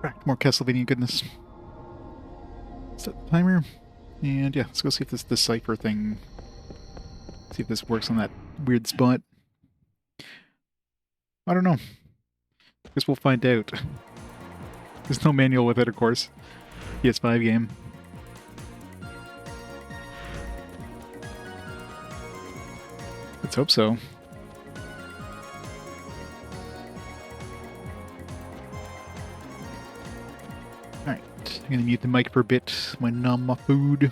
Right, more Castlevania goodness. Set the timer. And yeah, let's go see if this cipher thing. See if this works on that weird spot. I don't know. Guess we'll find out. There's no manual with it, of course. PS5 game. Let's hope so. Alright, I'm gonna mute the mic for a bit when on my food.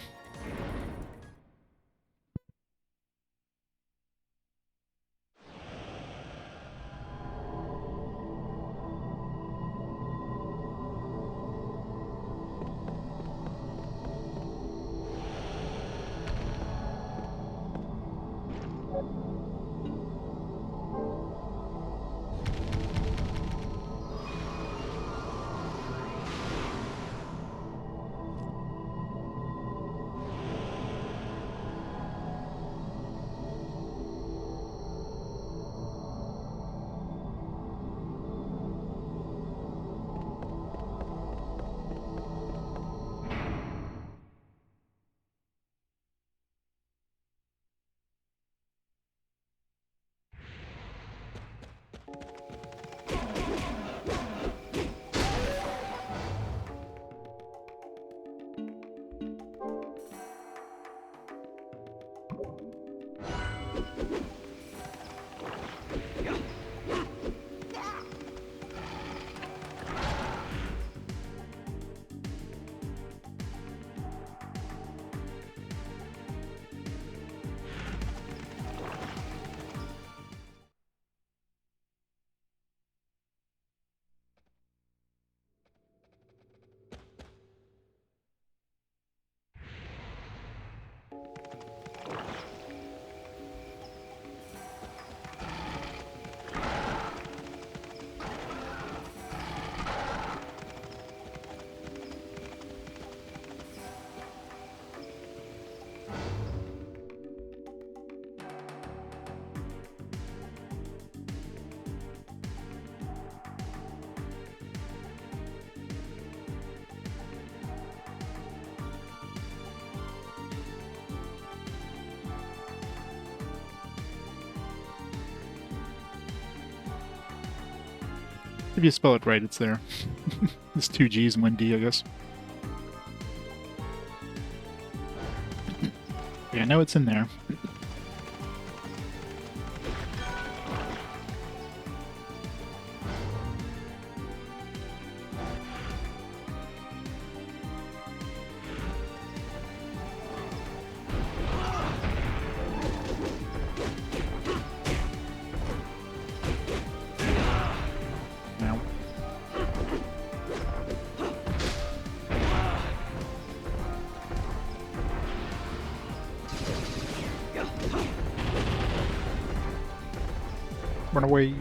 If you spell it right, it's there. It's two G's and one D, I guess. Yeah, I know it's in there. Now. Run away.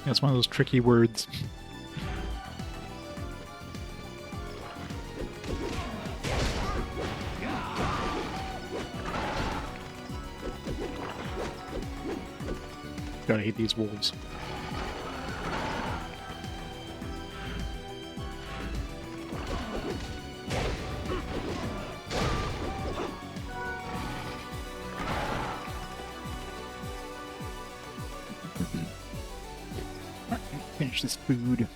That's one of those tricky words. God, I hate these wolves. Finish this food.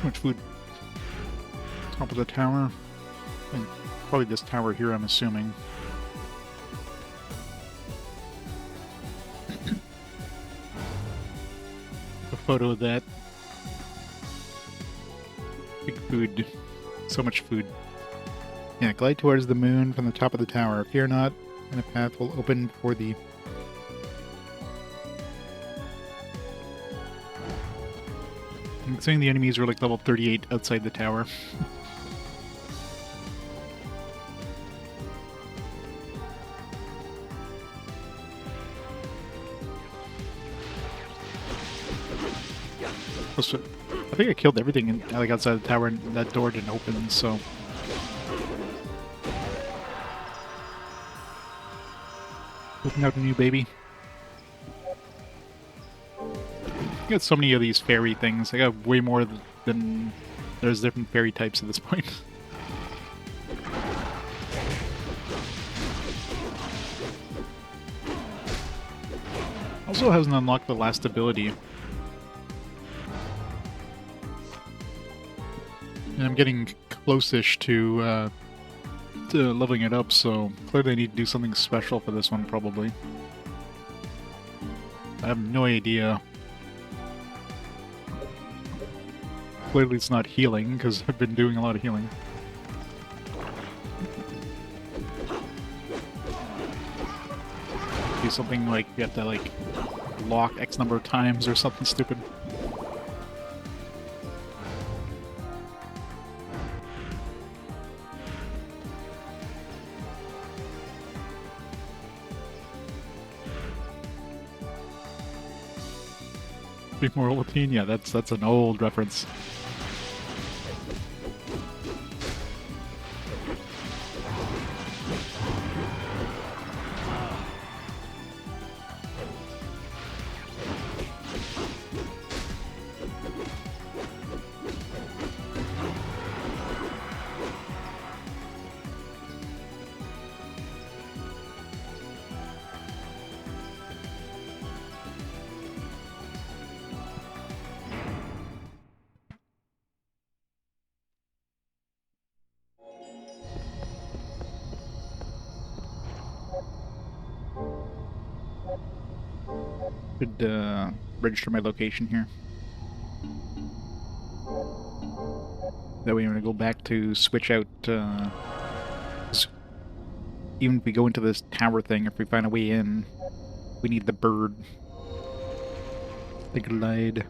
Too much food. Top of the tower. And probably this tower here, I'm assuming. A photo of that. Big food. So much food. Yeah, glide towards the moon from the top of the tower. Fear not, and a path will open for thee. I'm saying the enemies were like level 38 outside the tower. I think I killed everything like outside the tower, and that door didn't open, so... Open out a new baby. I got so many of these fairy things. I got way more than... There's different fairy types at this point. Also hasn't unlocked the last ability. And I'm getting close-ish to leveling it up, so clearly I need to do something special for this one, probably. I have no idea. Clearly it's not healing, because I've been doing a lot of healing. Do something like you have to, like, lock X number of times or something stupid. More Teen? Yeah, that's an old reference. Should register my location here. That way when I go back to switch out, even if we go into this tower thing, if we find a way in, we need the bird. The glide.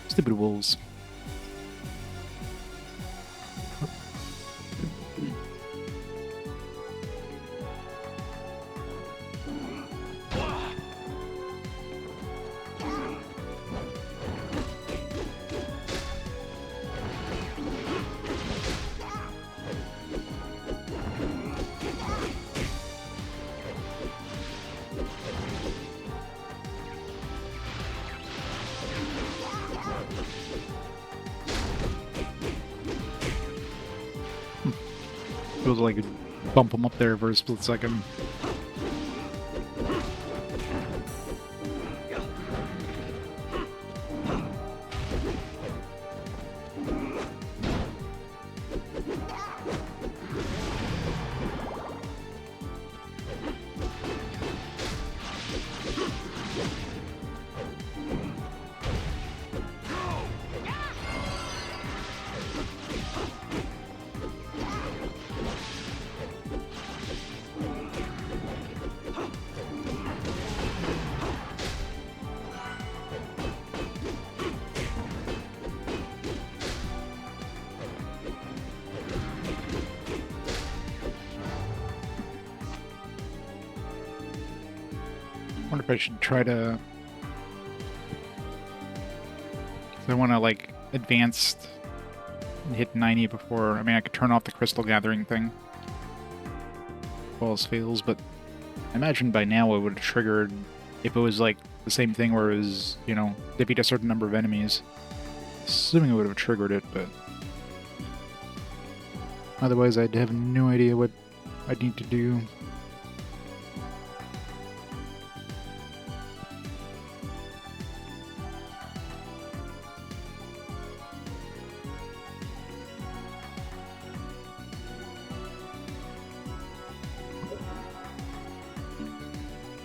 Stupid wolves. Feels like I could bump them up there for a split second. wonder if I should try to... I want to, like, advanced and hit 90 before... I mean, I could turn off the crystal gathering thing. If all else fails, but I imagine by now it would have triggered if it was, like, the same thing where it was, you know, defeat a certain number of enemies. Assuming it would have triggered it, but... Otherwise, I'd have no idea what I'd need to do.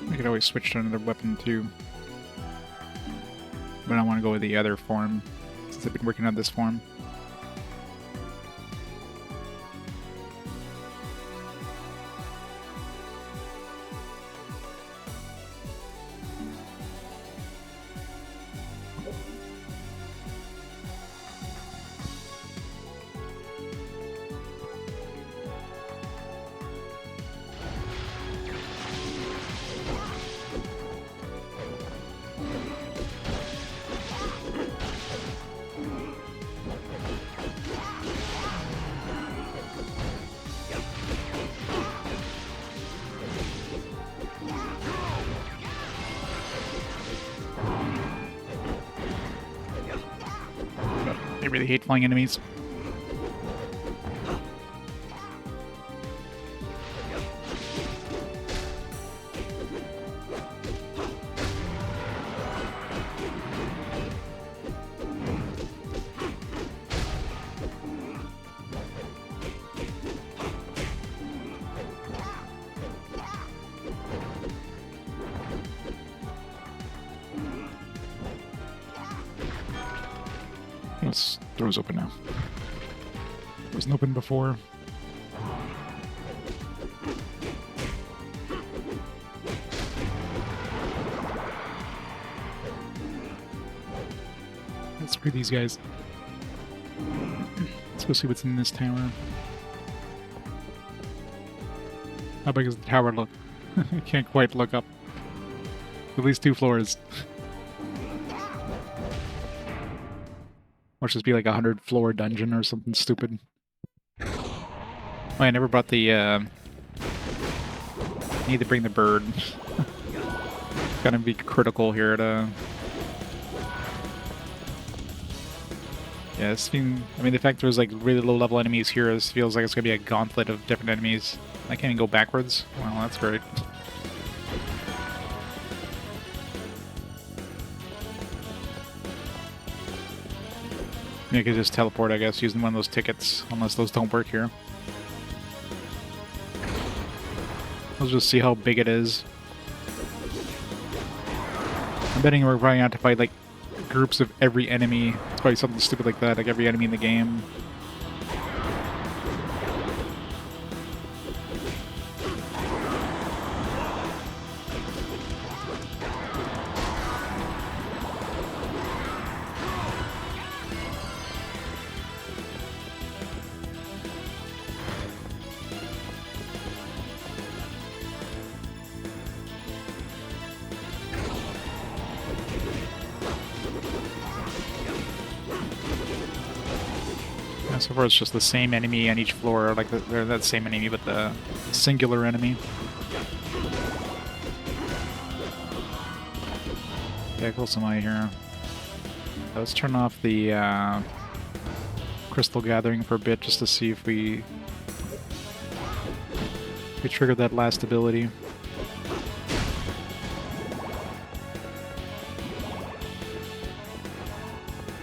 I could always switch to another weapon too. But I want to go with the other form, since I've been working on this form. I really hate flying enemies. This door's open now. It wasn't open before. Let's screw these guys. Let's go see what's in this tower. How big does the tower look? I can't quite look up. At least 2 floors. Or just be like a 100-floor dungeon or something stupid. Oh, I never brought the, need to bring the bird. Gonna be critical here to... Yeah, this thing... I mean, the fact there's like really low-level enemies here, this feels like it's gonna be a gauntlet of different enemies. I can't even go backwards? Well, that's great. I could just teleport, I guess, using one of those tickets, unless those don't work here. Let's just see how big it is. I'm betting we're probably going to have to fight, like, groups of every enemy. It's probably something stupid like that, like every enemy in the game. So far it's just the same enemy on each floor, like they're that same enemy, but the singular enemy. Okay, close am I here? Let's turn off the crystal gathering for a bit just to see if we trigger that last ability.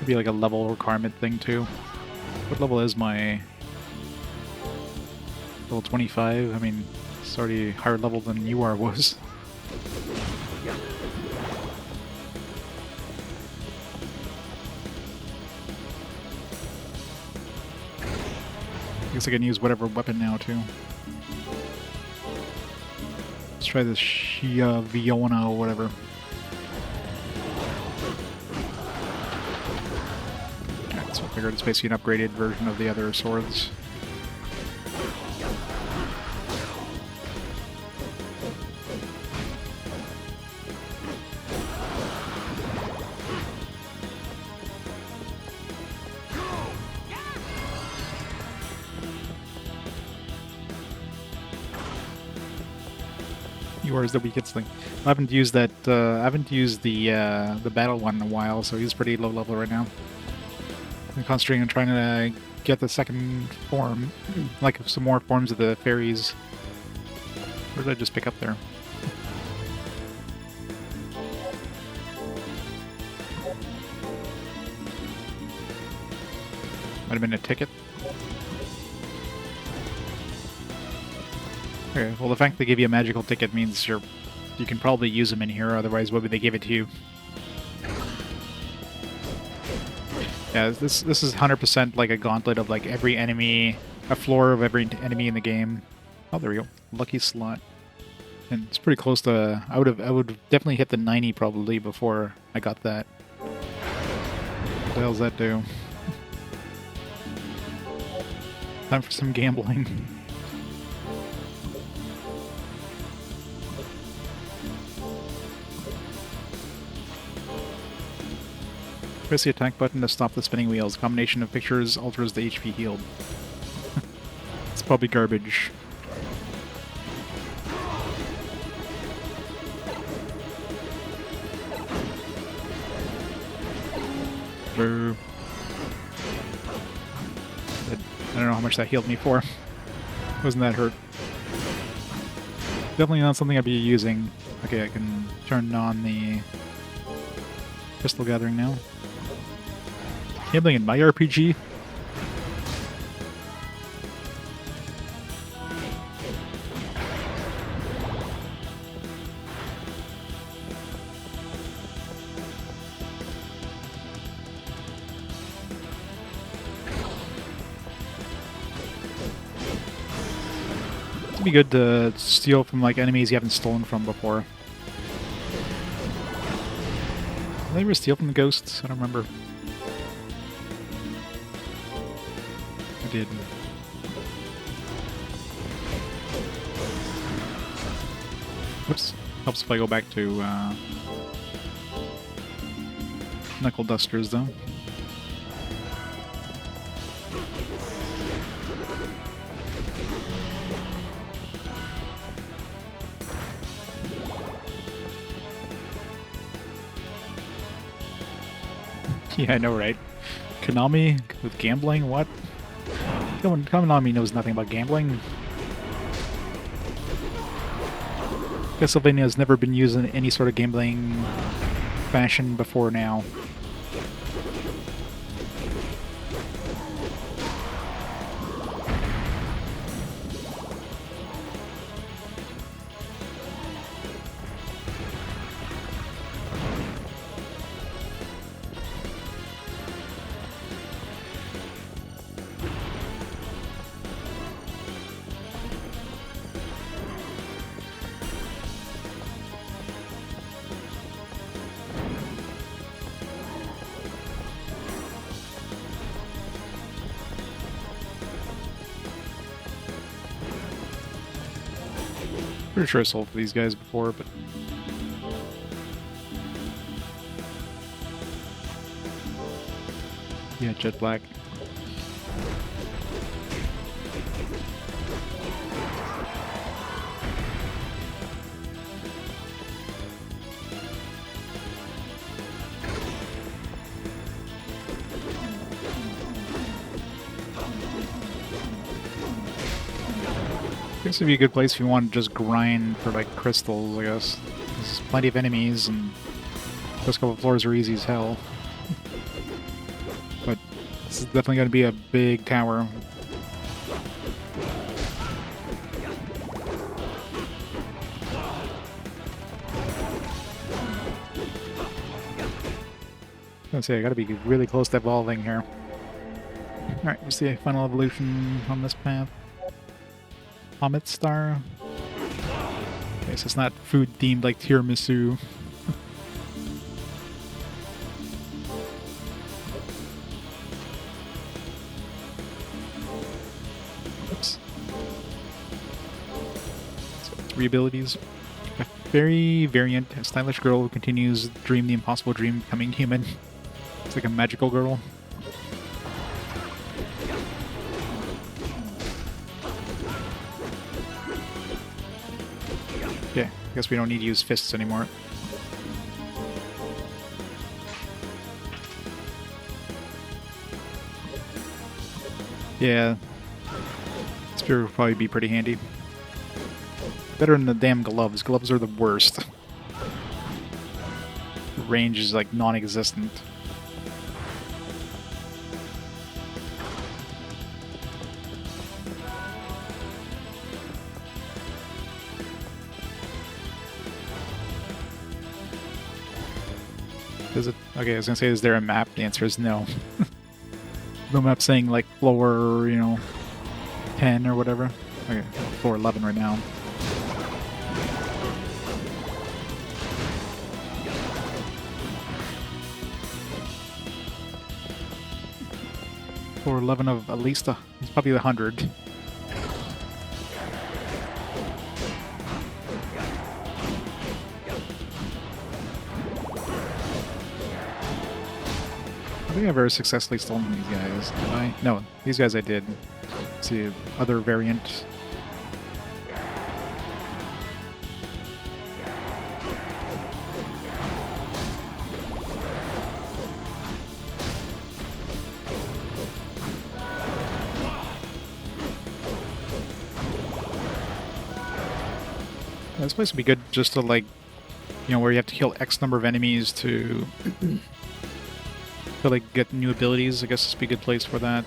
Maybe like a level requirement thing too. What level is my... Level 25? I mean, it's already higher level than you was. I guess I can use whatever weapon now, too. Let's try this Viona or whatever. So I figured it's basically an upgraded version of the other swords. Yours the weakest thing. I haven't used that. I haven't used the battle one in a while, so he's pretty low level right now. I'm concentrating on trying to get the second form, like some more forms of the fairies. Where did I just pick up there? Might have been a ticket. Okay, well the fact they give you a magical ticket means you can probably use them in here, otherwise why would they give it to you? Yeah, this is 100% like a gauntlet of like every enemy, a floor of every enemy in the game. Oh, there we go. Lucky slot. And it's pretty close to... I would definitely hit the 90 probably before I got that. What the hell's that do? Time for some gambling. Press the attack button to stop the spinning wheels. A combination of pictures alters the HP healed. It's probably garbage. Boo. I don't know how much that healed me for. Wasn't that hurt? Definitely not something I'd be using. Okay, I can turn on the crystal gathering now. Gambling in my RPG? It'd be good to steal from like enemies you haven't stolen from before. Did I ever steal from the ghosts? I don't remember. I did. Whoops. Helps if I go back to knuckle dusters though. Yeah, I know, right? Konami with gambling? What? Konami knows nothing about gambling. Castlevania has never been used in any sort of gambling fashion before now. Pretty sure I sold for these guys before, but... yeah, jet black. This would be a good place if you want to just grind for like crystals, I guess. There's plenty of enemies, and those couple floors are easy as hell. But this is definitely going to be a big tower. Let's see, I gotta be really close to evolving here. Alright, what's the final evolution on this path? Comet Star. Okay, so it's not food themed like tiramisu. Oops. So 3 abilities. A fairy variant, a stylish girl who continues to dream the impossible dream of becoming human. It's like a magical girl. Okay, I guess we don't need to use fists anymore. Yeah. Spear would probably be pretty handy. Better than the damn gloves. Gloves are the worst. The range is like non-existent. Is it? Okay, I was gonna say, is there a map? The answer is no. No map saying like floor, 10 or whatever. Okay, floor 11 right now. Floor 11 of at least it's probably 100. I think I've ever successfully stolen these guys. Did I? No, these guys I did. Let's see, other variant. This place would be good just to, like, where you have to kill X number of enemies to like get new abilities. I guess this would be a good place for that.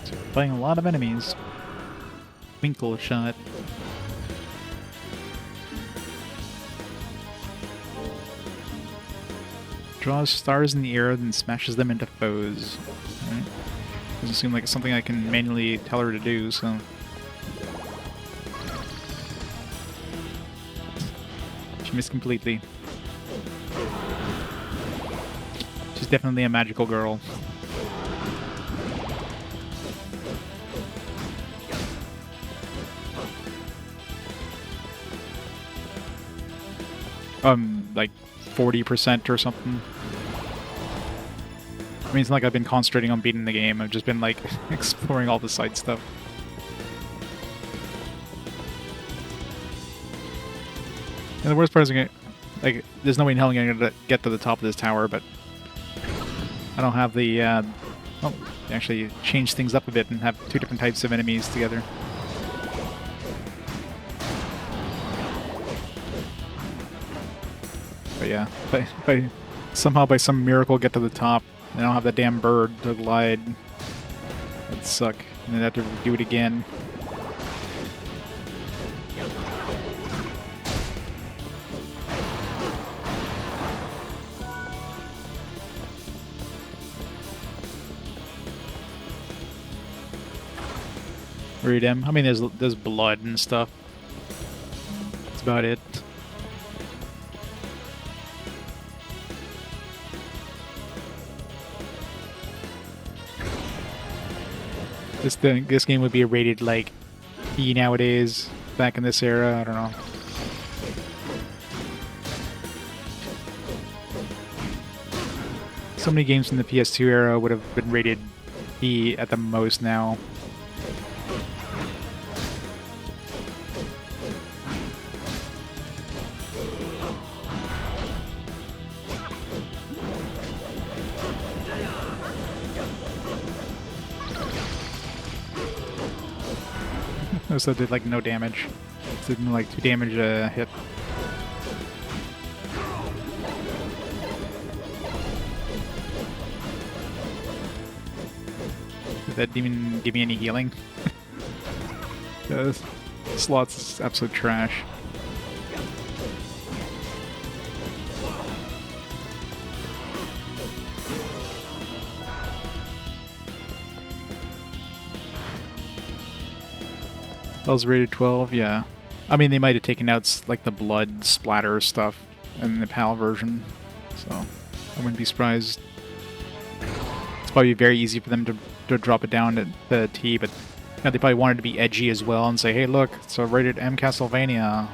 So we're playing a lot of enemies. Twinkle shot. Draws stars in the air, then smashes them into foes. Right. Doesn't seem like it's something I can manually tell her to do, so... She missed completely. She's definitely a magical girl. Like 40% or something. I mean, it's not like I've been concentrating on beating the game. I've just been, like, exploring all the side stuff. And the worst part is, like, there's no way in hell I'm gonna get to the top of this tower, but I don't have the, oh, actually change things up a bit and have two different types of enemies together. But yeah, if I somehow by some miracle get to the top, and I don't have that damn bird to glide, that'd suck. And then I'd have to do it again. Read him. I mean, there's blood and stuff. That's about it. This game would be rated like E nowadays. Back in this era, I don't know. So many games from the PS2 era would have been rated E at the most now. So it did like no damage. It did like 2 damage a hit. Did that even give me any healing? This slot's absolute trash. That was rated 12, yeah. I mean, they might have taken out like the blood splatter stuff in the PAL version, so I wouldn't be surprised. It's probably very easy for them to drop it down to the T, but they probably wanted to be edgy as well and say, hey, look, it's a rated M Castlevania.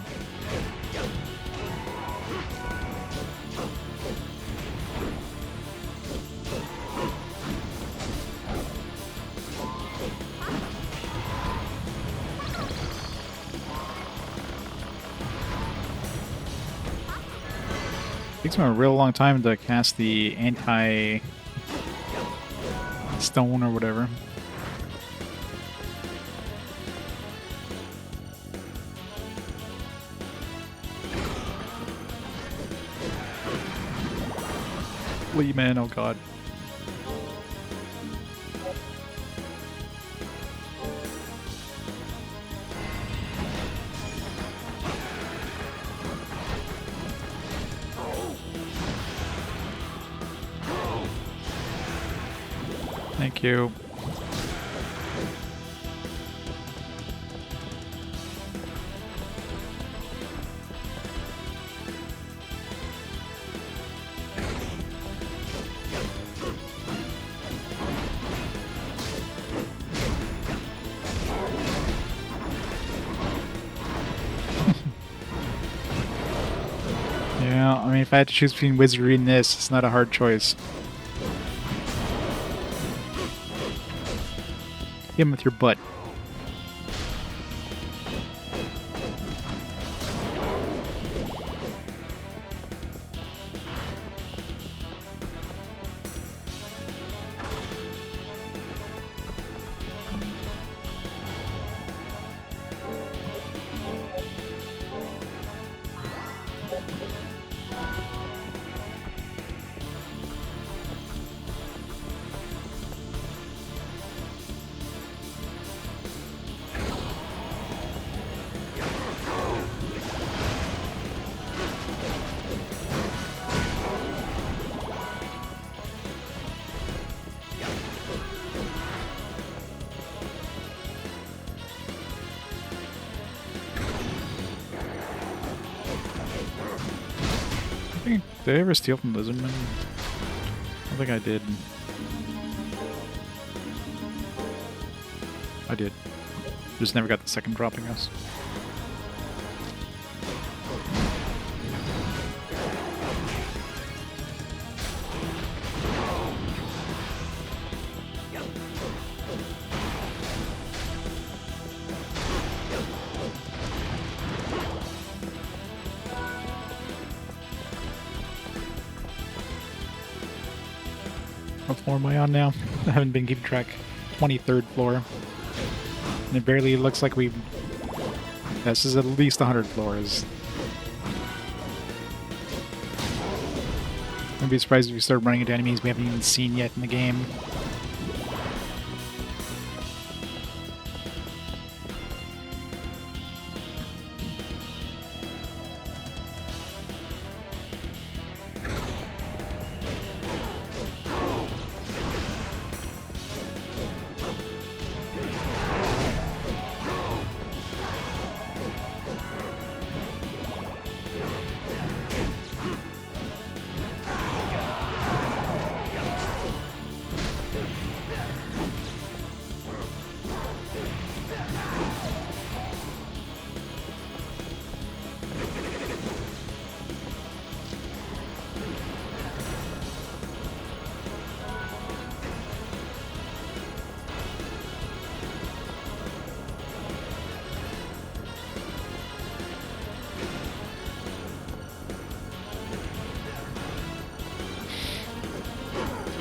Takes me a real long time to cast the anti-stone or whatever. Lee man, oh god. Thank you. Yeah, I mean, if I had to choose between Wizardry and this, it's not a hard choice. Hit him with your butt. Did I ever steal from Lizardman? I don't think I did. I did. Just never got the second drop, I guess. What floor am I on now? I haven't been keeping track. 23rd floor. And it barely looks like we've... This is at least 100 floors. I'd be surprised if we start running into enemies we haven't even seen yet in the game.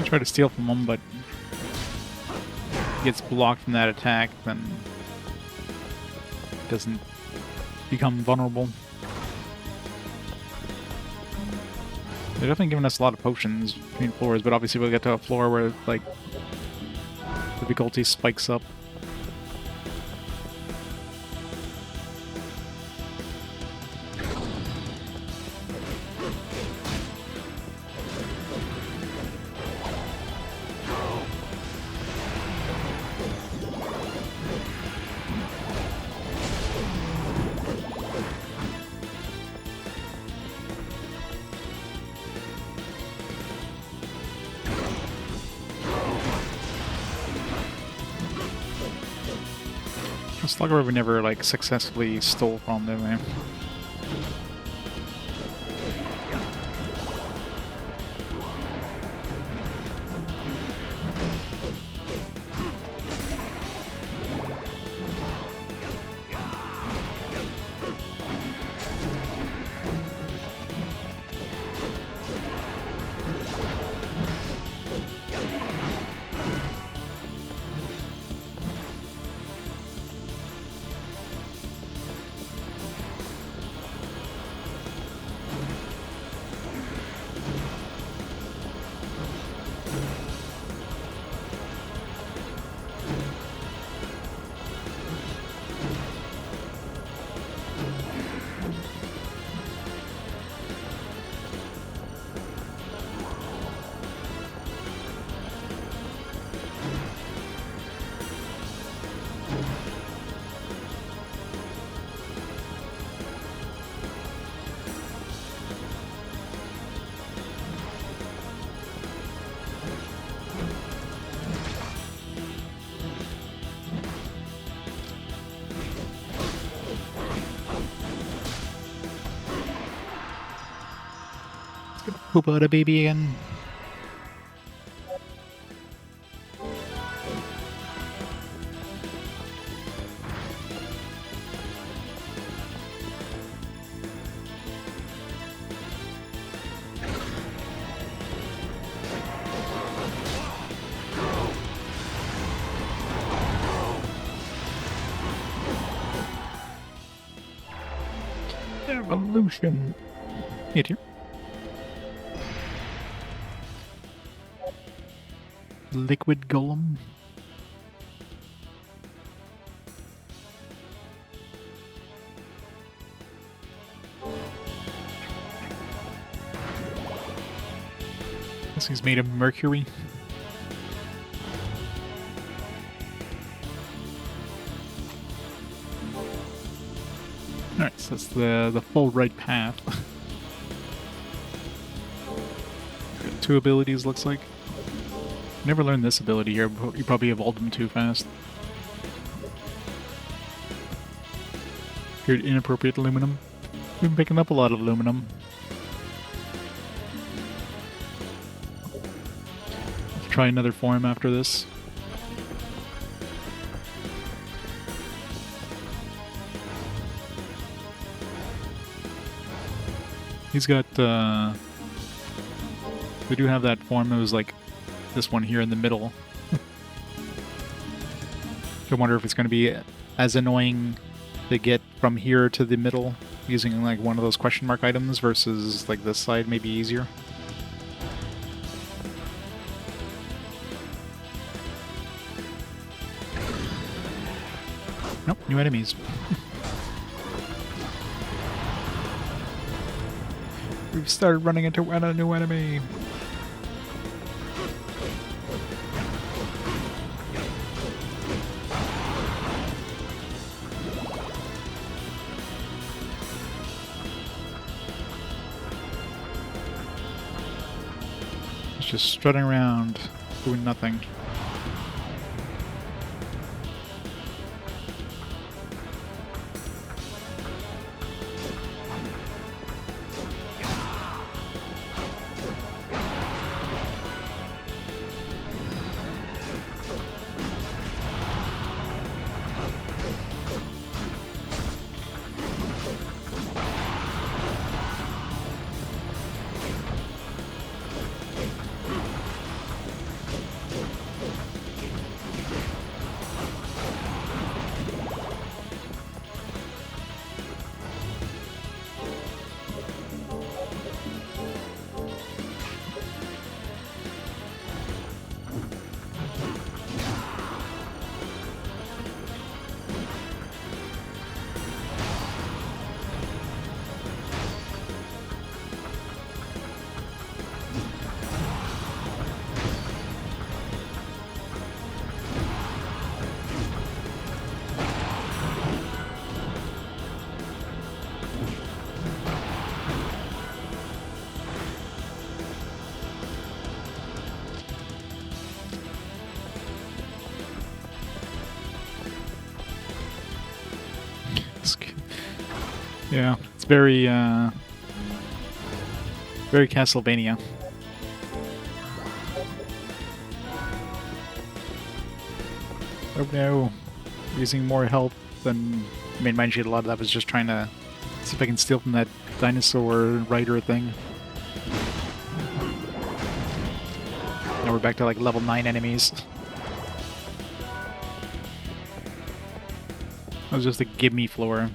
Try to steal from him, but he gets blocked from that attack, then doesn't become vulnerable. They're definitely giving us a lot of potions between floors, but obviously we'll get to a floor where, like, difficulty spikes up. Slugger we never, like, successfully stole from, did we? Poop out a baby again. Evolution. Hit here. Liquid golem. Guess he's made of mercury. Alright, so that's the full right path. Got 2 abilities, looks like. Never learned this ability here, but you probably evolved them too fast. Here's inappropriate aluminum. We've been picking up a lot of aluminum. Let's try another form after this. He's got, we do have that form that was like this one here in the middle. I wonder if it's going to be as annoying to get from here to the middle using like one of those question mark items versus like this side, maybe easier. Nope, new enemies. We've started running into a new enemy. It's just strutting around, doing nothing. Yeah, it's very Castlevania. Oh no, using more health than... I mean, mind you, a lot of that was just trying to see if I can steal from that dinosaur rider thing. Now we're back to like level 9 enemies. That was just a gimme floor.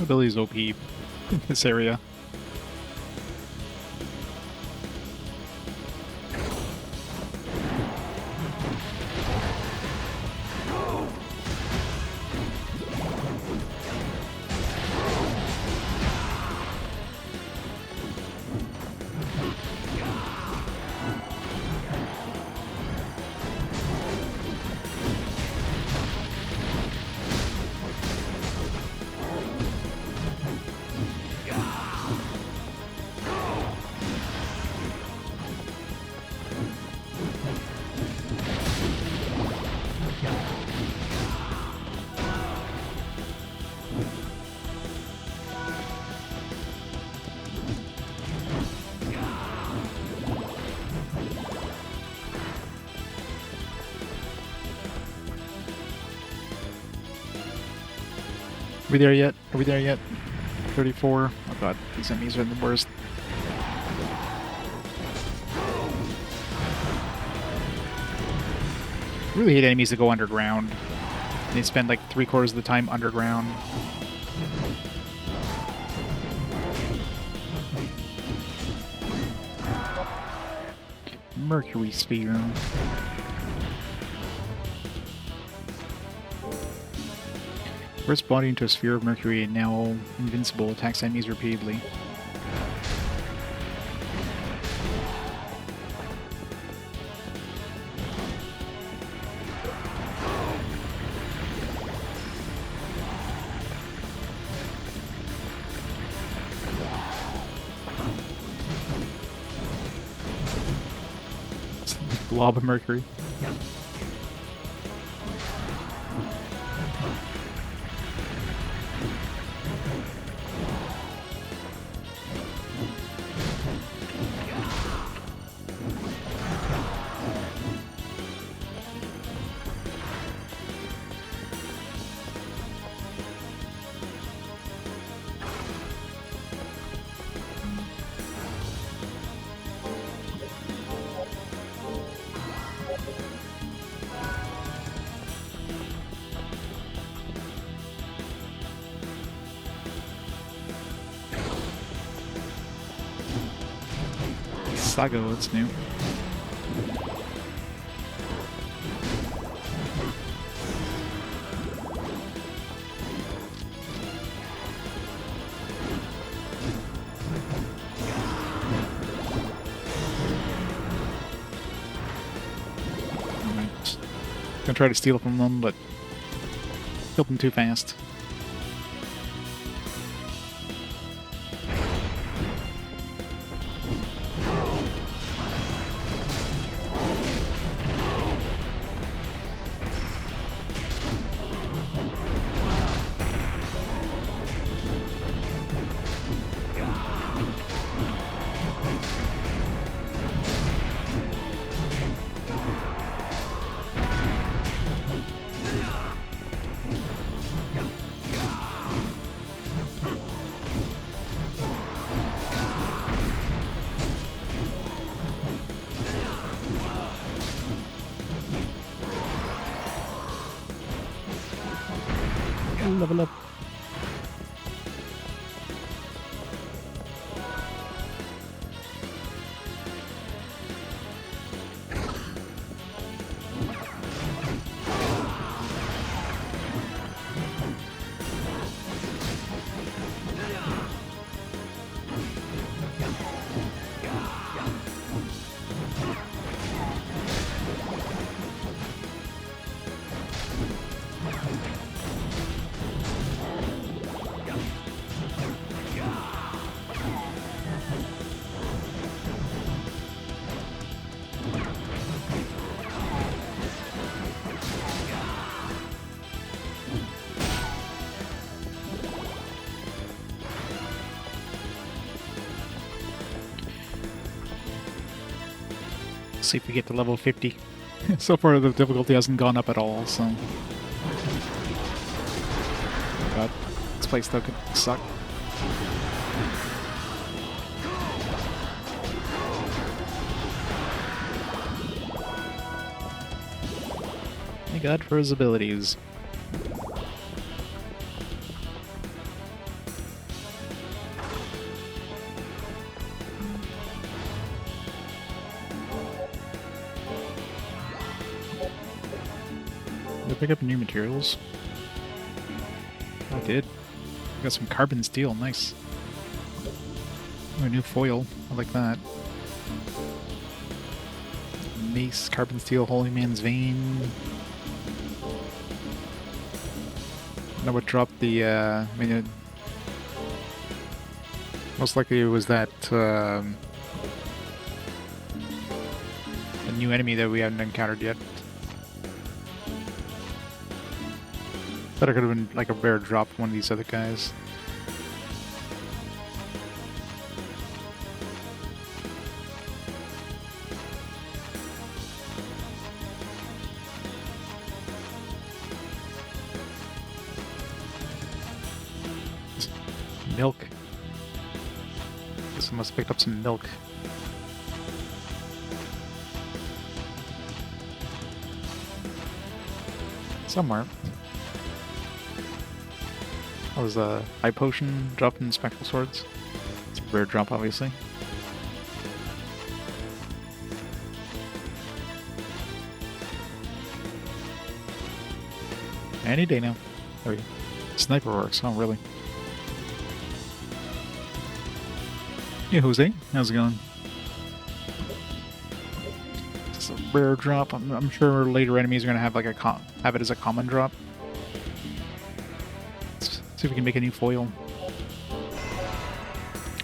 Ability's OP in this area. Are we there yet? Are we there yet? 34. Oh god, these enemies are the worst. I really hate enemies that go underground. They spend like 3/4 of the time underground. Mercury sphere. Burst body into a sphere of mercury and now invincible, attacks enemies repeatedly. Blob of mercury. Saga, what's new? Alright. Gonna try to steal from them, but killed them too fast. Level up. See if we get to level 50. So far the difficulty hasn't gone up at all, so... God, this place still could suck. Thank God for his abilities. Did I pick up new materials? I did. I got some carbon steel, nice. Oh, a new foil, I like that. Mace, carbon steel, holy man's vein. That would drop the, I mean, most likely it was that, a new enemy that we haven't encountered yet. Thought it could have been like a rare drop from one of these other guys. milk. Guess I must have picked up some milk. Somewhere. That was a high potion drop in spectral swords. It's a rare drop, obviously. Any day now. Oh, yeah. Sniper works. Oh, really? Hey, Jose. How's it going? It's a rare drop. I'm sure later enemies are gonna have like have it as a common drop. Let's see if we can make a new foil.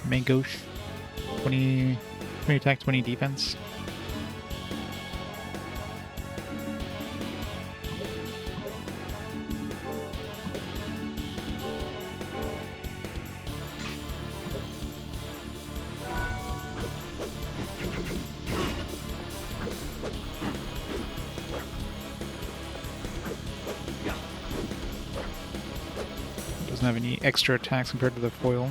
Mangosh. 20 attack, 20 defense. Doesn't have any extra attacks compared to the foil.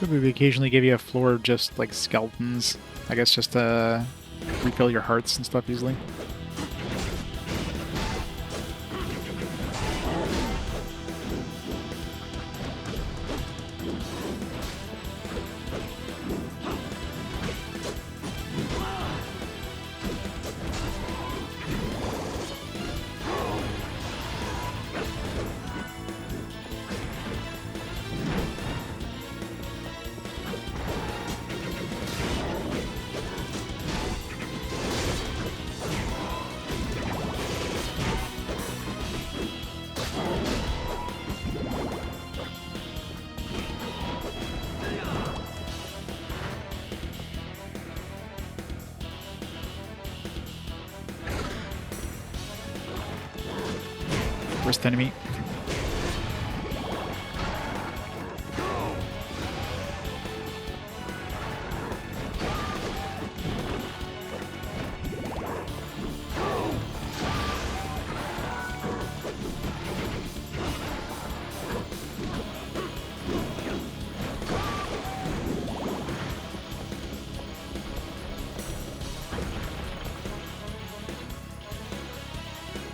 We occasionally give you a floor of just like skeletons, I guess, just to refill your hearts and stuff easily. Worst enemy.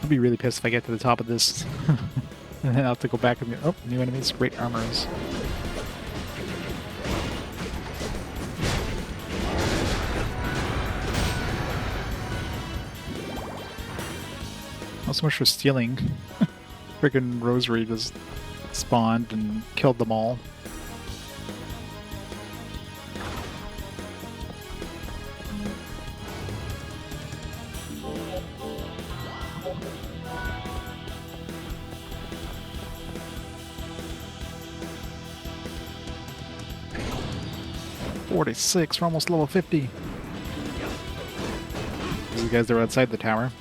I'll be really pissed if I get to the top of this. And then I'll have to go back and be, oh, new enemies, great armors. Not so much for stealing. Freaking Rosary just spawned and killed them all. We're almost level 50. These guys are outside the tower.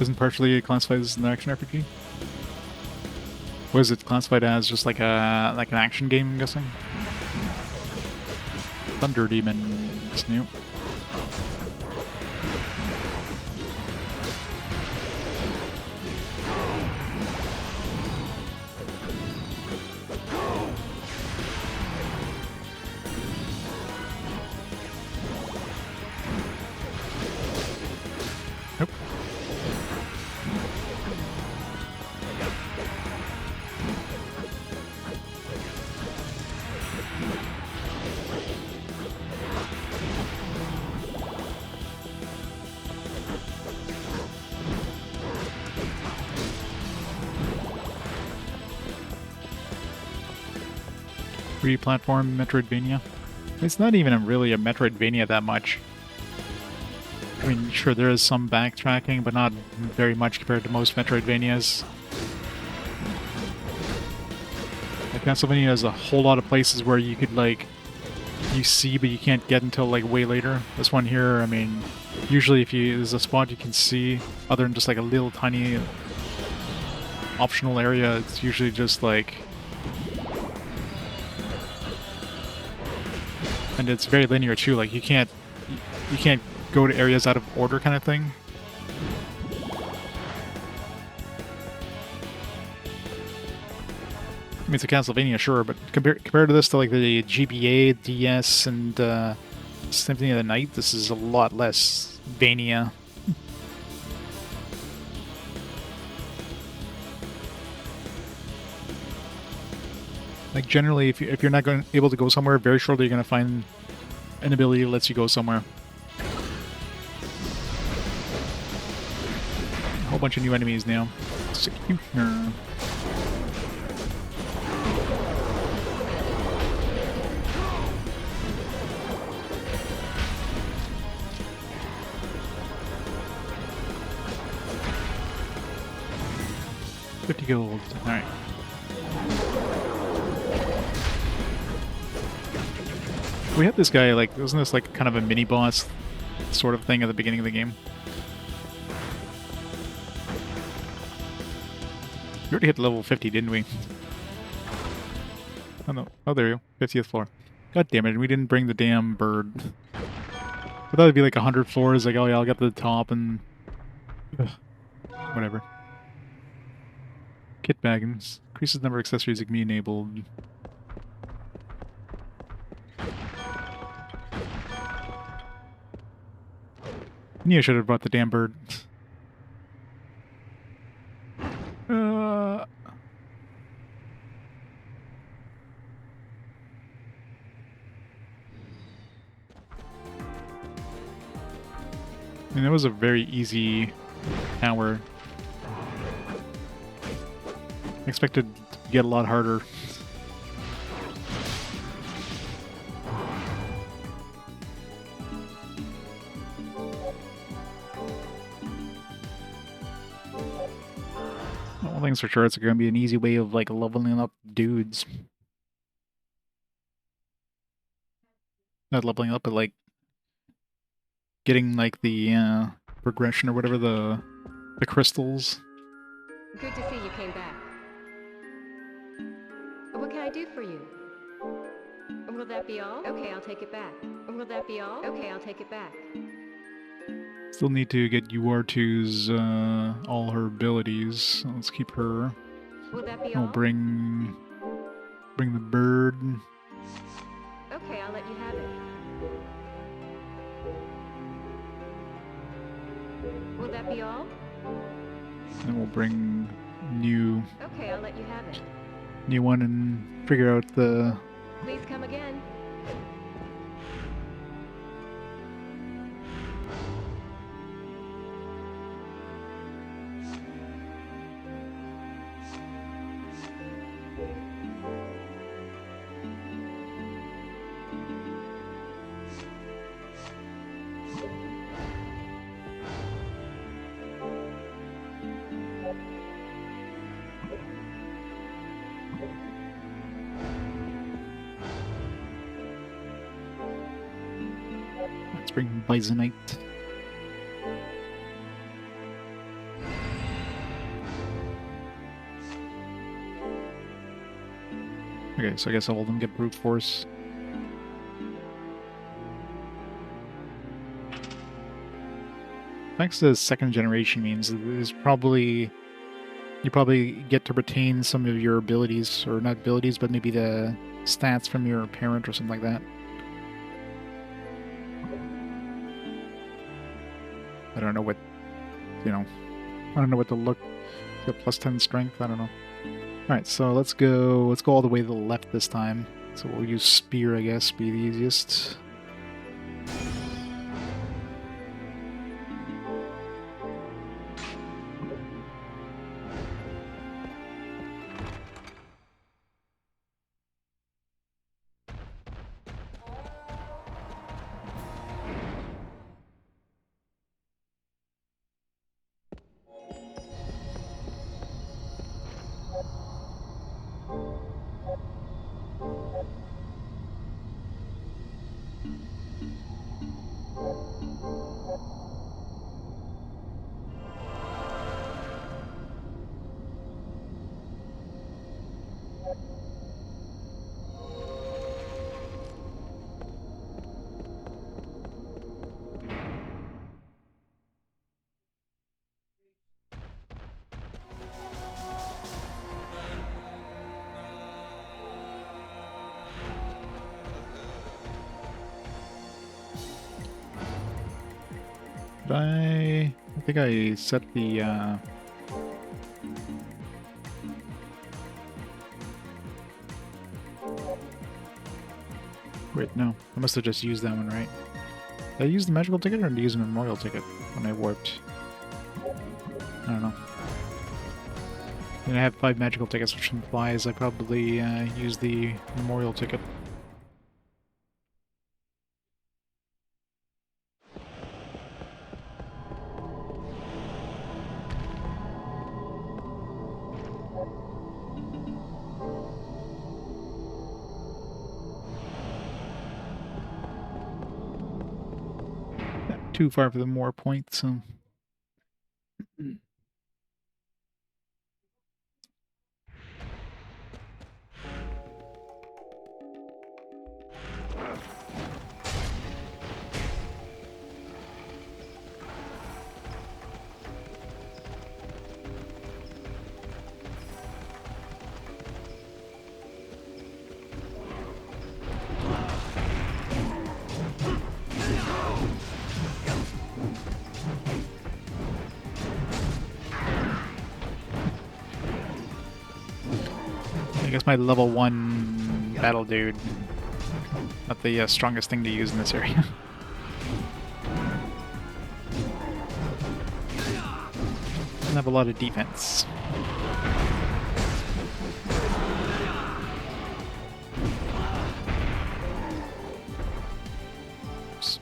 Isn't partially classified as an action RPG? Was it classified as just like an action game, I'm guessing? Thunder Demon is new. 2D platform Metroidvania. It's not even really a Metroidvania that much. I mean, sure, there is some backtracking, but not very much compared to most Metroidvanias. Like, Castlevania has a whole lot of places where you could, like, you see, but you can't get until, like, way later. This one here, I mean, usually if there's a spot you can see, other than just, like, a little tiny optional area, it's usually just, like... And it's very linear, too. Like, you can't go to areas out of order kind of thing. I mean, it's a Castlevania, sure, but compared to this, to like the GBA, DS, and Symphony of the Night, this is a lot less Vania. Like, generally, if you're not able to go somewhere, very shortly you're going to find an ability that lets you go somewhere. A whole bunch of new enemies now. Executioner. $50 gold. Alright. We had this guy, like, wasn't this like kind of a mini-boss sort of thing at the beginning of the game? We already hit level 50, didn't we? Oh no. Oh, there you go. 50th floor. God damn it, we didn't bring the damn bird. I thought it'd be like 100 floors, like, oh yeah, I'll get to the top and... Ugh. Whatever. Kit baggins. Increases number of accessories that can be enabled. Knew I should have brought the damn bird. I mean, that was a very easy tower. I expected to get a lot harder. One thing's for sure, it's going to be an easy way of, like, leveling up dudes. Not leveling up, but, like, getting, like, the progression or whatever, the crystals. Good to see you came back. What can I do for you? Will that be all? Okay, I'll take it back. Will that be all? Okay, I'll take it back. Still need to get UR2's all her abilities. Let's keep her. Will that be We'll all? bring the bird. Okay, I'll let you have it. Will that be all? And we'll bring new Okay, I'll let you have it. new one and figure out the... Please come again. Let's bring Bisonite. Okay, so I guess all of them get brute force. Thanks to second generation means there's probably... You probably get to retain some of your abilities, or not abilities, but maybe the stats from your parent or something like that. I don't know what, you know, I don't know what to look, got plus 10 strength, I don't know. Alright, so let's go all the way to the left this time. So we'll use spear, I guess, be the easiest. Did I think I set the, Wait, no. I must have just used that one, right? Did I use the magical ticket or did I use the memorial ticket when I warped? I don't know. And I have 5 magical tickets, which implies I probably used the memorial ticket. Not too far for the more points, so... I guess my level 1 battle dude, not the strongest thing to use in this area. Doesn't have a lot of defense. Oops.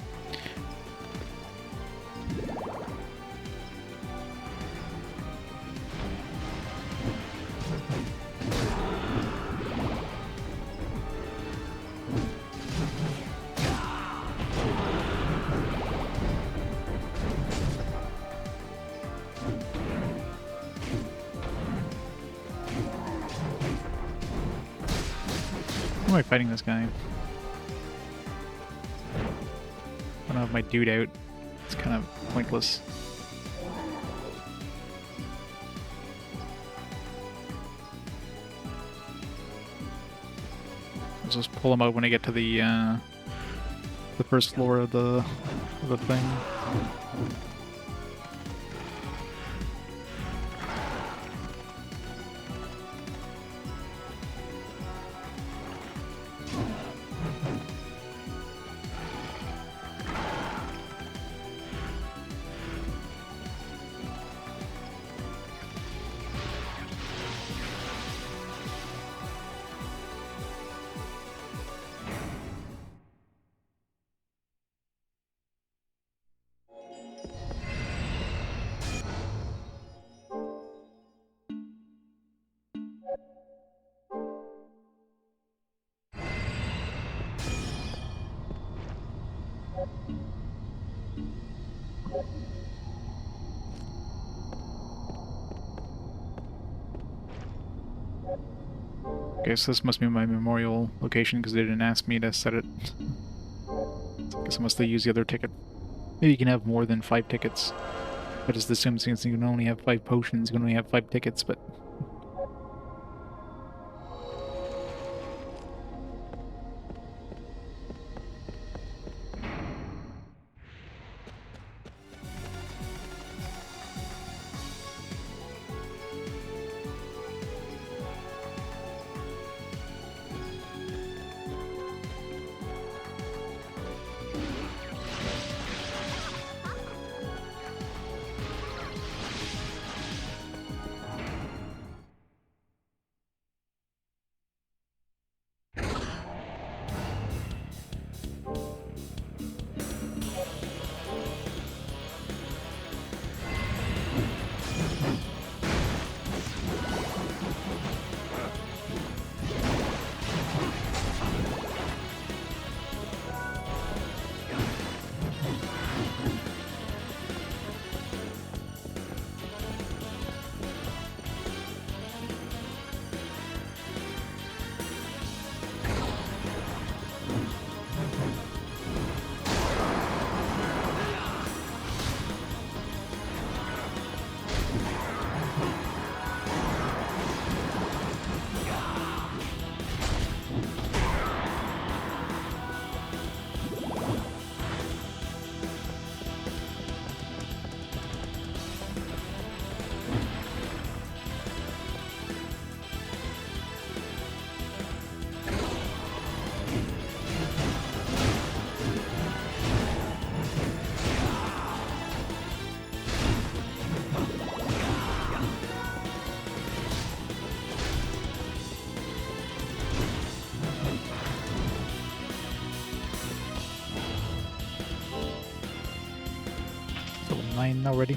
Why am I fighting this guy? I don't have my dude out. It's kind of pointless. I'll just pull him out when I get to the first floor of the thing. Okay, so this must be my memorial location because they didn't ask me to set it. I guess I must have used the other ticket. Maybe you can have more than 5 tickets. I just assumed since you can only have 5 potions, you can only have 5 tickets, but... 9 already.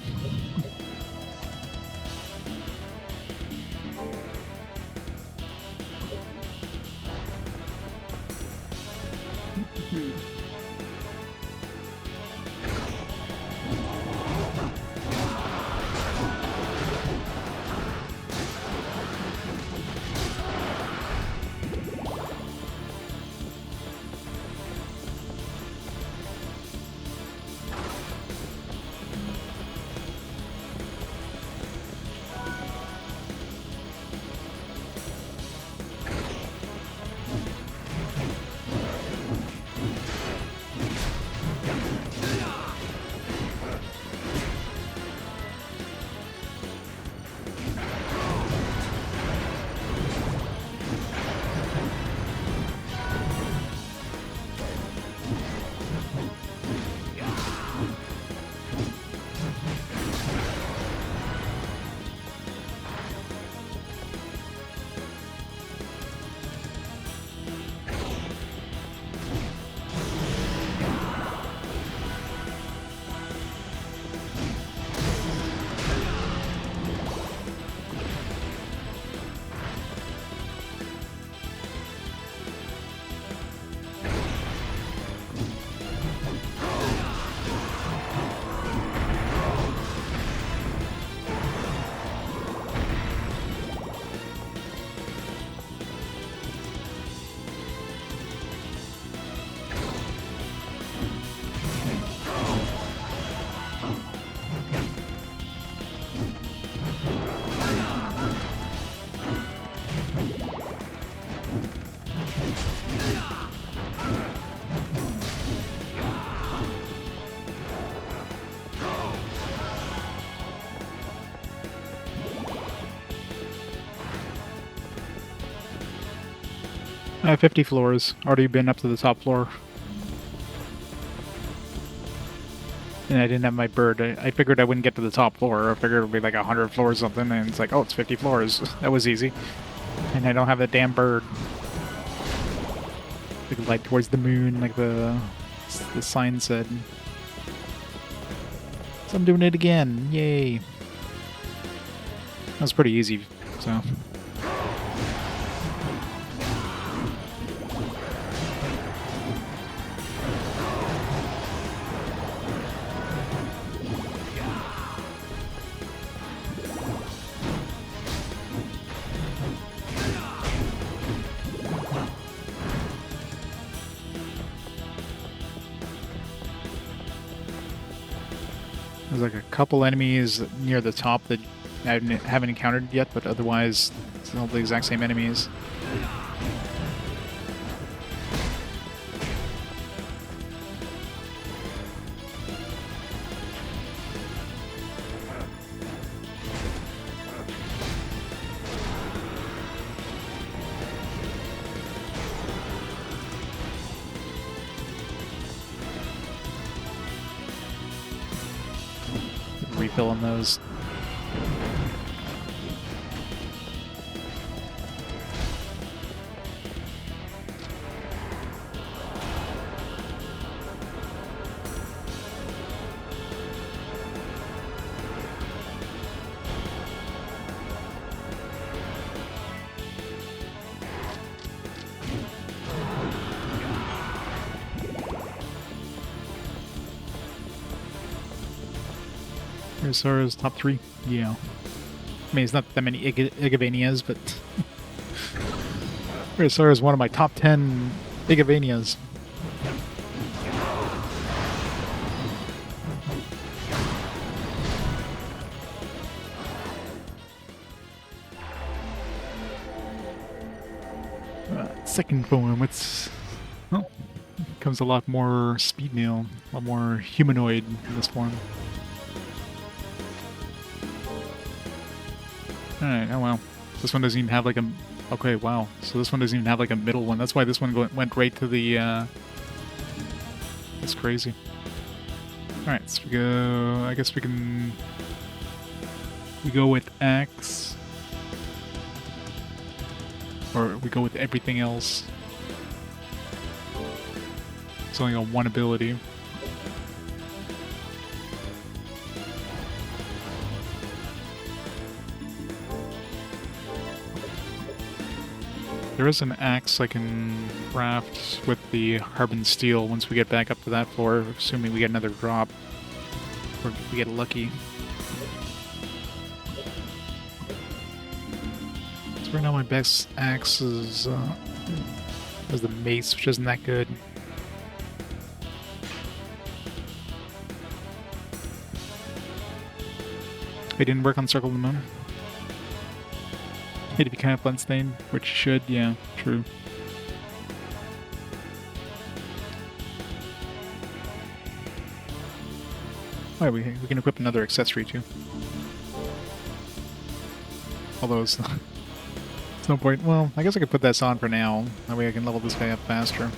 I have 50 floors. Already been up to the top floor. And I didn't have my bird. I figured I wouldn't get to the top floor. I figured it would be like 100 floors or something, and it's like, oh, it's 50 floors. That was easy. And I don't have a damn bird. We could light towards the moon, like the sign said. So I'm doing it again. Yay. That was pretty easy, so... There's like a couple enemies near the top that I haven't encountered yet, but otherwise it's all the exact same enemies. Refill on those. Sara's top 3? Yeah. I mean, it's not that many Igavanias, but... Sara is one of my top 10 Igavanias. Second form, it's... Well, becomes a lot more speed nail, a lot more humanoid in this form. Alright, oh well. This one doesn't even have like a... Okay, wow. So this one doesn't even have like a middle one. That's why this one went right to the... That's crazy. Alright, so we go... I guess we can... We go with X. Or we go with everything else. It's only got one ability. There is an axe I can craft with the carbon steel once we get back up to that floor, assuming we get another drop. Or we get lucky. So right now my best axe is the mace, which isn't that good. It didn't work on Circle of the Moon. It'd be kind of bloodstained, which should, yeah, true. Oh, we can equip another accessory too. Although it's no point. Well, I guess I could put this on for now. That way I can level this guy up faster.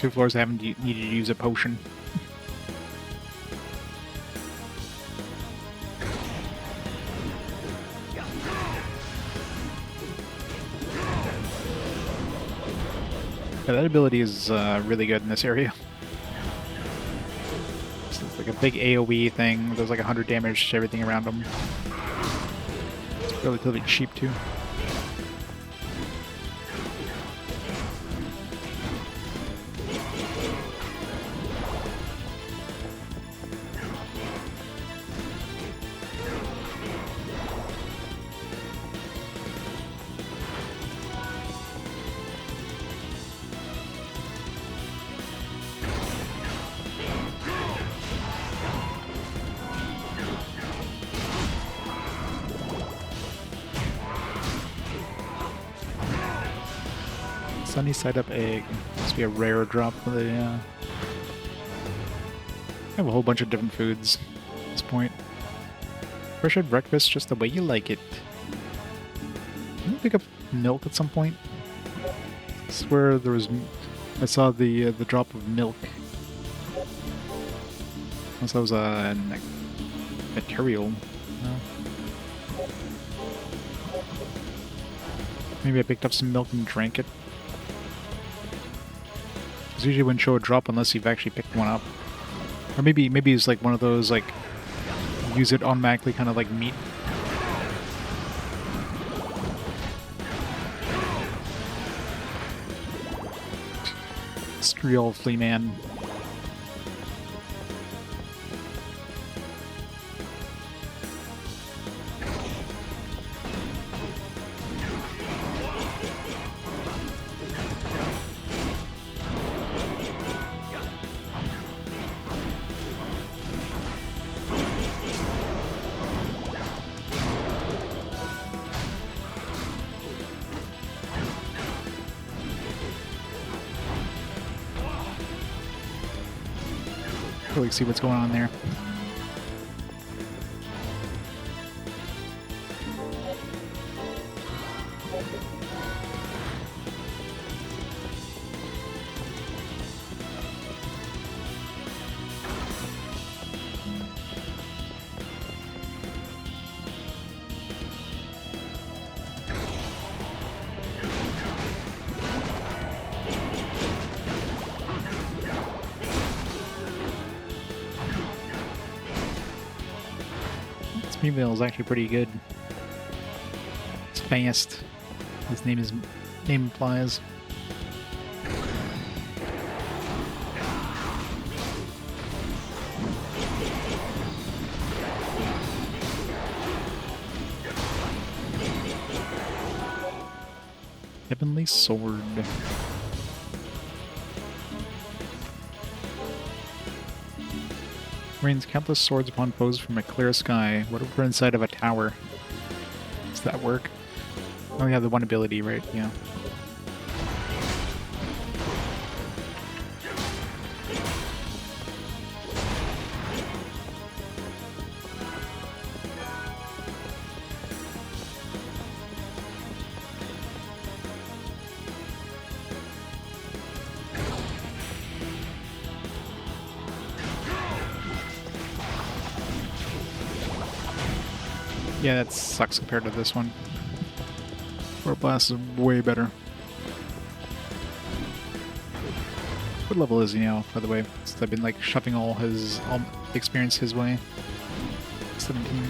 Two floors I haven't needed to use a potion. Yeah, that ability is really good in this area. It's like a big AoE thing. There's like 100 damage to everything around them. It's relatively cheap too. Sunny side up egg. Must be a rare drop for the. I have a whole bunch of different foods at this point. Fresh at breakfast, just the way you like it. Can you pick up milk at some point? I swear there was. I saw the drop of milk. Unless that was a material. No. Maybe I picked up some milk and drank it. Because usually wouldn't show a drop unless you've actually picked one up. Or maybe it's like one of those, like, use it automatically kind of like meat. Striel Flea Man. Really see what's going on there. Female is actually pretty good. It's fast. His name implies. Heavenly Sword. Rains countless swords upon foes from a clear sky. What if we're inside of a tower? Does that work? Oh yeah, the one ability, right? Yeah. Yeah, that sucks compared to this one. Warp Blast is way better. What level is he now, by the way? Since I've been like shoving all experience his way. 17.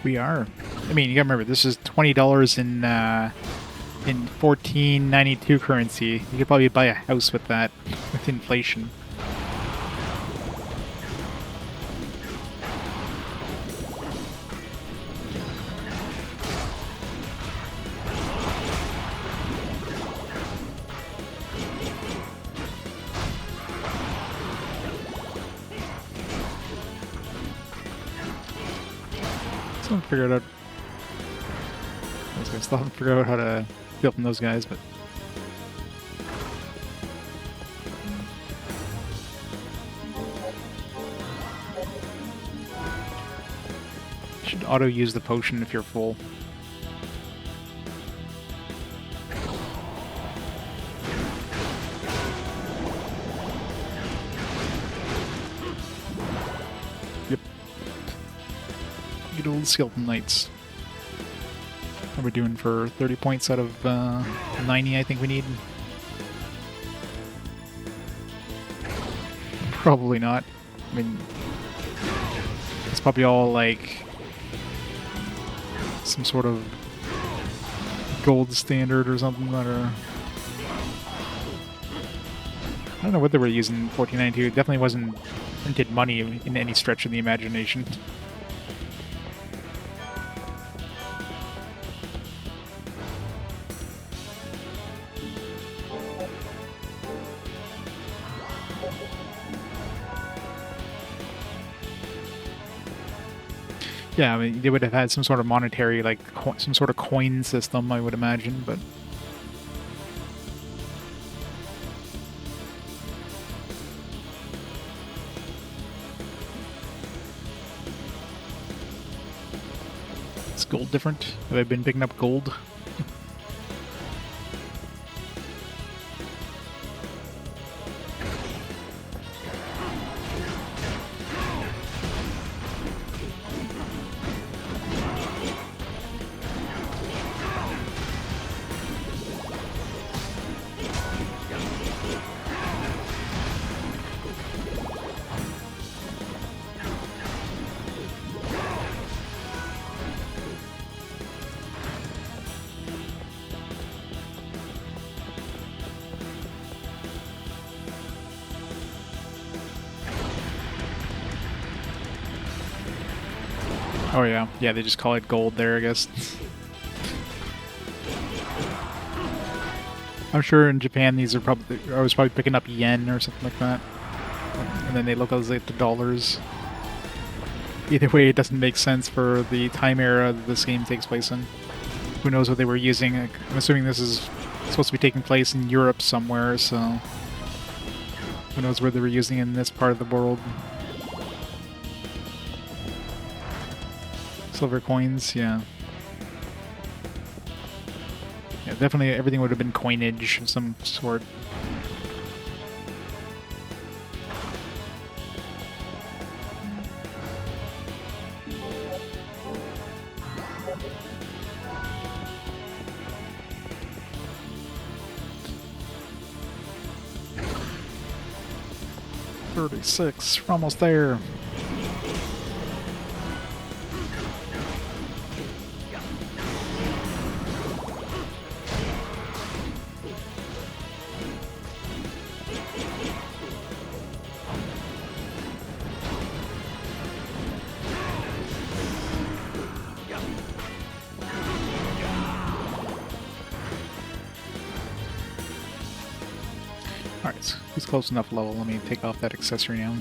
We are. I mean, you gotta remember, this is $20 in 1492 currency. You could probably buy a house with that, with inflation. Figure out. I still haven't figured out how to deal from those guys, but you should auto use the potion if you're full. Good old Skeleton Knights. What are we doing for 30 points out of 90, I think we need? Probably not. I mean, it's probably all like some sort of gold standard or something that are... I don't know what they were using in 1492. It definitely wasn't printed money in any stretch of the imagination. Yeah, I mean, they would have had some sort of monetary, like, some sort of coin system, I would imagine, but... Is gold different? Have I been picking up gold? Oh yeah, yeah. They just call it gold there, I guess. I'm sure in Japan these are probably, I was probably picking up yen or something like that, and then they look as like the dollars. Either way, it doesn't make sense for the time era that this game takes place in. Who knows what they were using? Like, I'm assuming this is supposed to be taking place in Europe somewhere, so who knows where they were using it in this part of the world. Silver coins, yeah. Yeah, definitely everything would have been coinage of some sort. $36, we're almost there. Alright, he's close enough level. Let me take off that accessory now.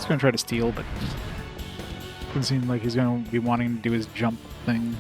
Gonna try to steal, but doesn't seem like he's gonna be wanting to do his jump thing.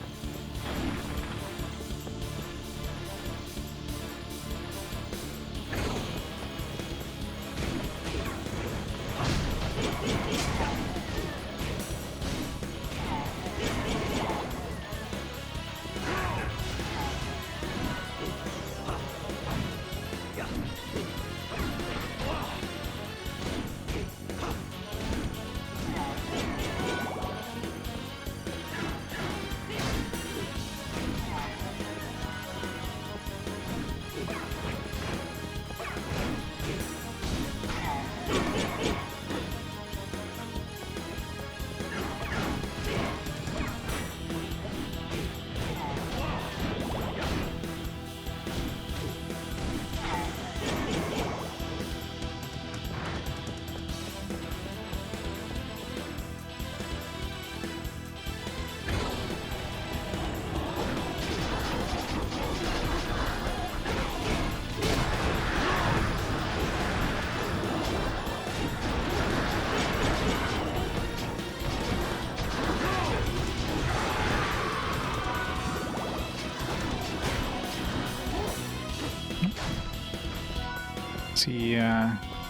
Is he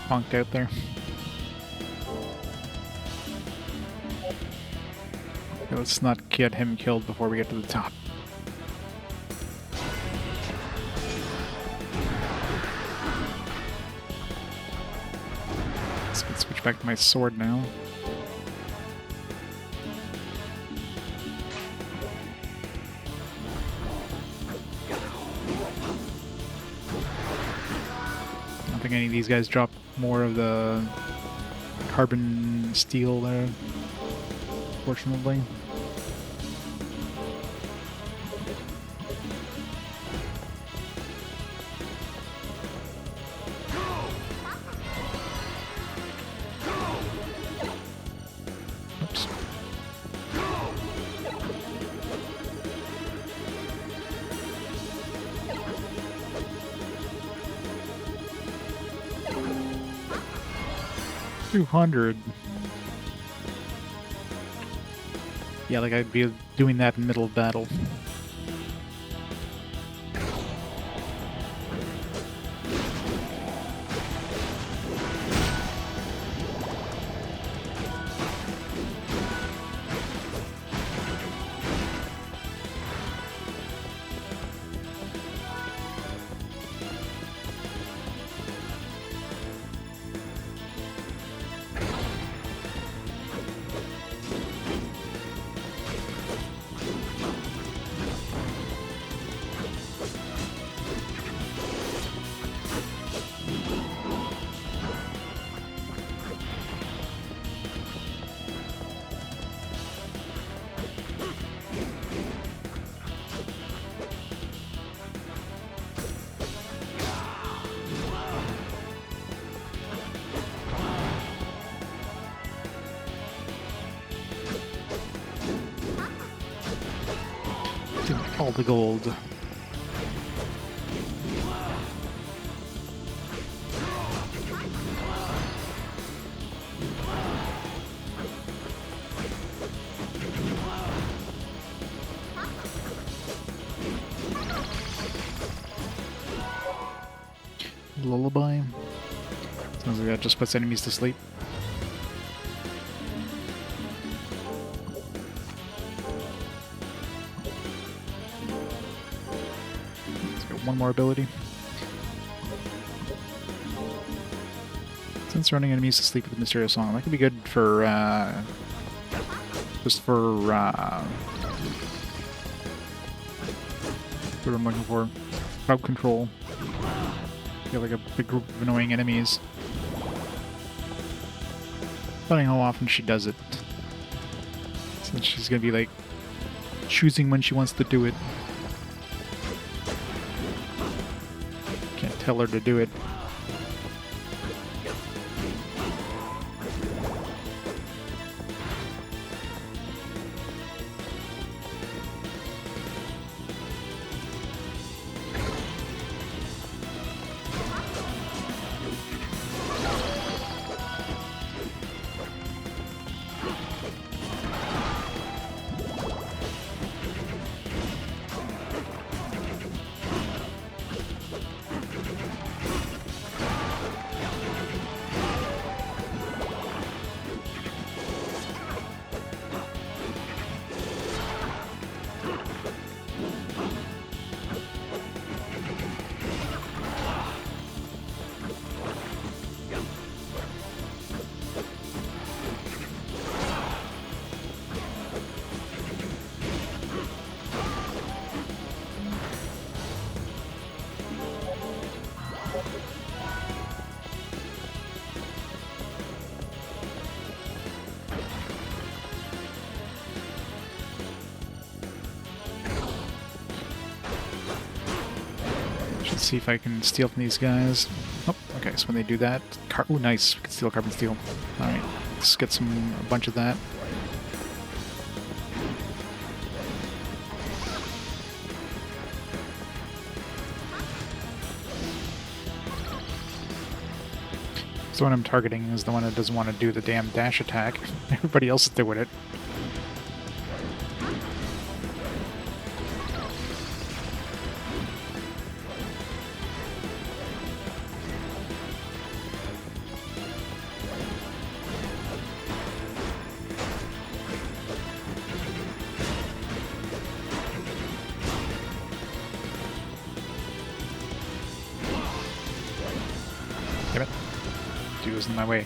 bonked out there? Okay, let's not get him killed before we get to the top. Let's switch back to my sword now. I don't think any of these guys drop more of the carbon steel there, fortunately. Oops. 200. Yeah, like I'd be doing that in the middle of battle. All the gold. Lullaby. Sounds like that just puts enemies to sleep. One more ability. Since running enemies to sleep with a mysterious song, that could be good for just for what I'm looking for. Crowd control. You have like a big group of annoying enemies. Funny how often she does it. Since she's gonna be like choosing when she wants to do it. Can't tell her to do it. Let's see if I can steal from these guys. Oh, okay, so when they do that... Oh, nice. We can steal carbon steel. Alright, let's get a bunch of that. So the one I'm targeting is the one that doesn't want to do the damn dash attack. Everybody else is doing it. Damn it. Dude was in my way.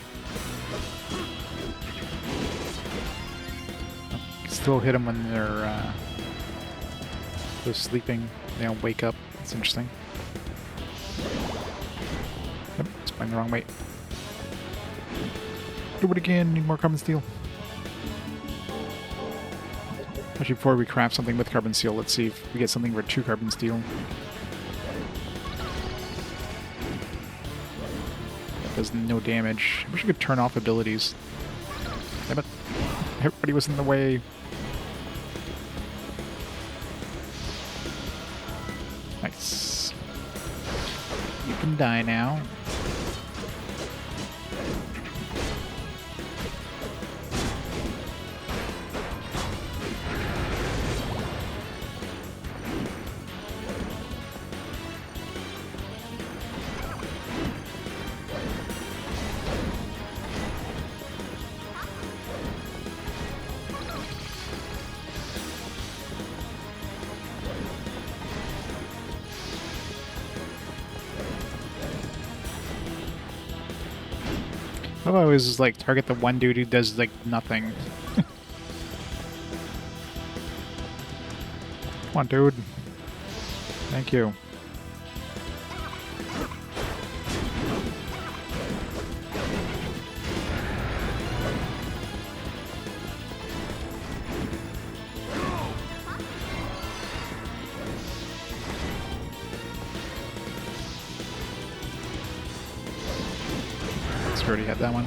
Still hit them when they're sleeping. They don't wake up. That's interesting. Yep, it's going the wrong way. Do it again. Need more carbon steel. Actually, before we craft something with carbon steel, let's see if we get something for 2 carbon steel. Does no damage. I wish I could turn off abilities. Damn it. Everybody was in the way. Nice. You can die now. I always like target the one dude who does like nothing. Come on, dude. Thank you. We already had that one.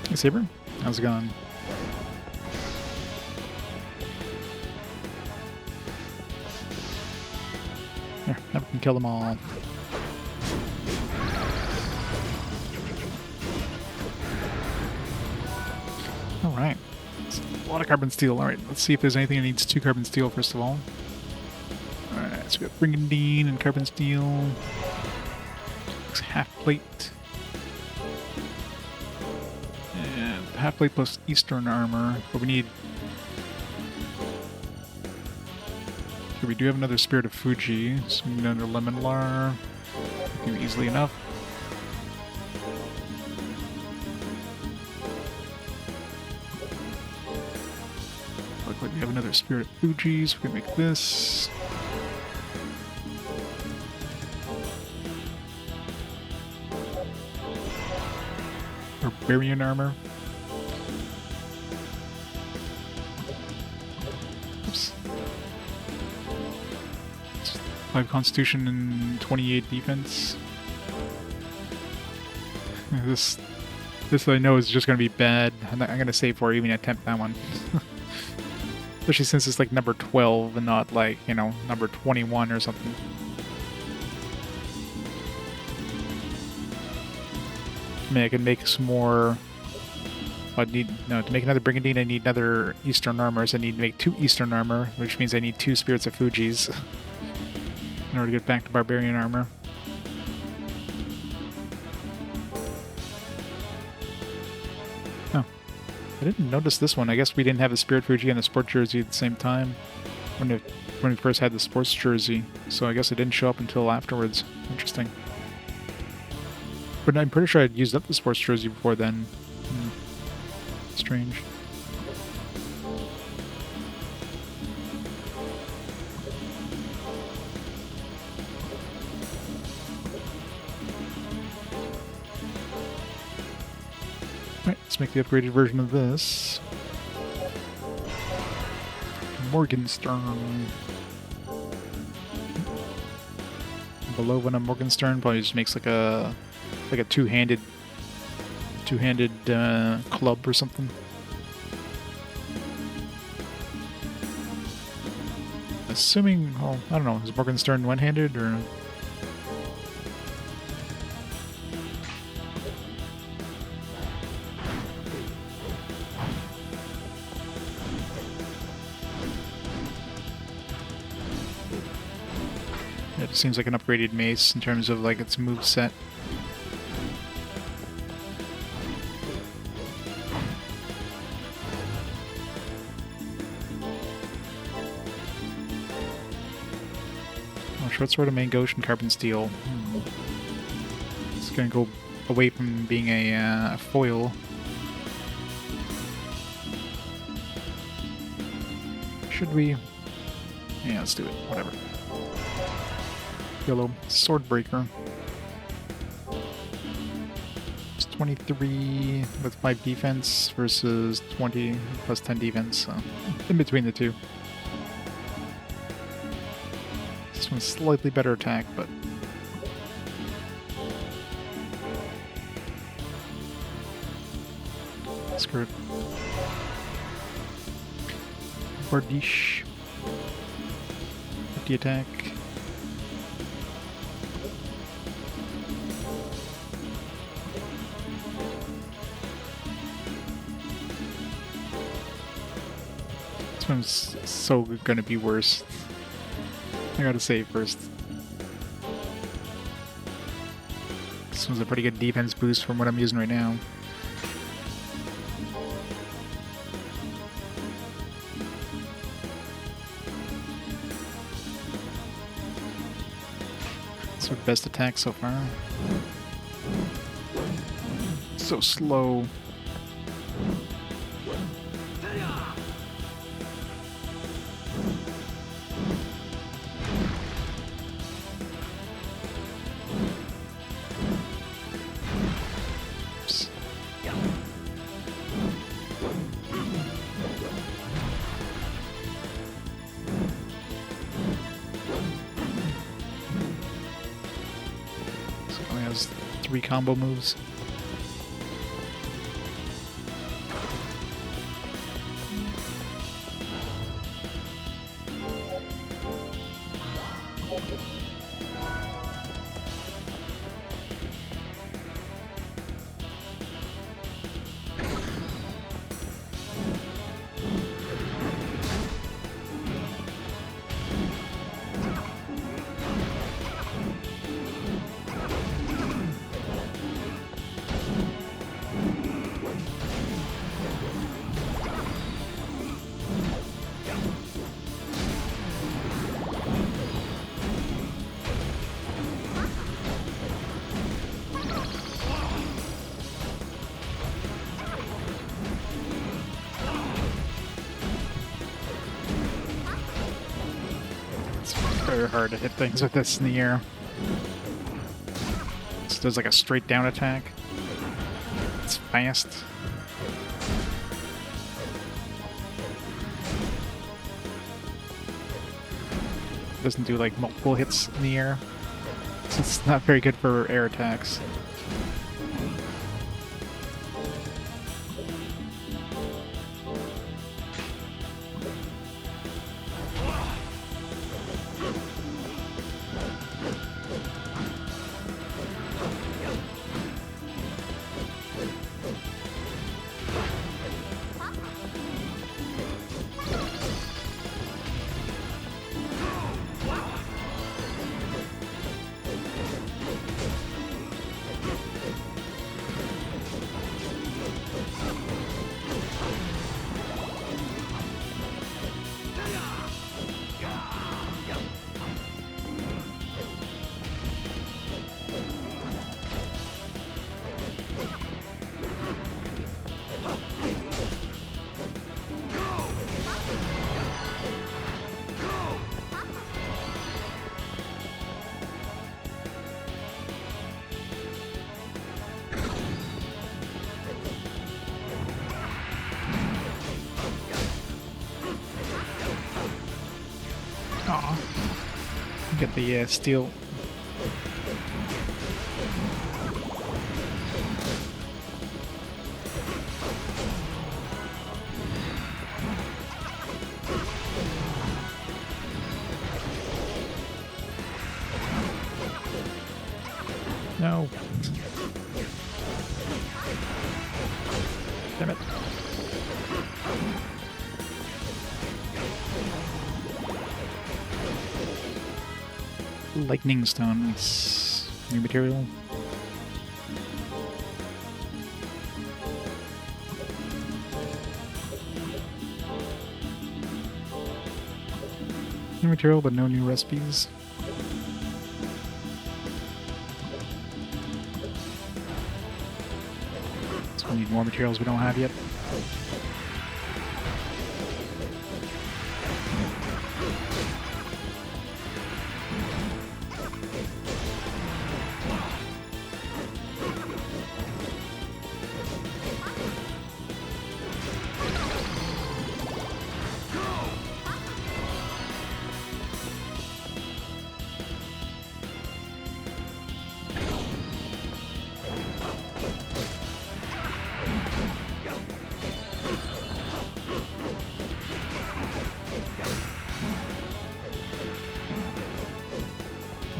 Hey, Saber. How's it going? Here, now we can kill them all. Alright. A lot of carbon steel. Alright, let's see if there's anything that needs 2 carbon steel first of all. Alright, so we got Brigandine and carbon steel. Half plate. And half plate plus Eastern armor. But we need... Okay, we do have another Spirit of Fuji. So we need another Lemon Lar. Do easily enough. Look like we have another Spirit of Fuji, so we can make this. Barbarian armor. Oops. 5 constitution and 28 defense. This I know is just going to be bad. I'm going to save for even attempt that one. Especially since it's like number 12 and not like, you know, number 21 or something. I mean, I can make some more... I need... No, to make another Brigandine, I need another Eastern armor, so I need to make 2 Eastern armor, which means I need 2 Spirits of Fuji's in order to get back to Barbarian armor. Oh. I didn't notice this one. I guess we didn't have the Spirit Fuji and the Sport Jersey at the same time when we first had the Sports Jersey, so I guess it didn't show up until afterwards. Interesting. But I'm pretty sure I'd used up the Sports Jersey before then. Strange. Alright, let's make the upgraded version of this. Morgenstern. Below one of Morgenstern probably just makes like a two-handed club or something. Assuming, well, I don't know, is Morgenstern one-handed or? It just seems like an upgraded mace in terms of like its move set. Short sword of main ghost and carbon steel. It's gonna go away from being a foil. Should we? Yeah, let's do it. Whatever. Yellow sword breaker. It's 23 with 5 defense versus 20 plus 10 defense. So in between the two. This one's slightly better attack, but screw it. Bardiche. 50 attack. This one's so gonna be worse. I gotta save first. This one's a pretty good defense boost from what I'm using right now. It's our best attack so far. So slow. Oops. So it only has 3 combo moves. Very hard to hit things with this in the air. This does like a straight down attack. It's fast. Doesn't do like multiple hits in the air. So it's not very good for air attacks. Aw. Get the steel. No. Damn it. Lightning stone. It's new material. New material, but no new recipes. So we need more materials we don't have yet.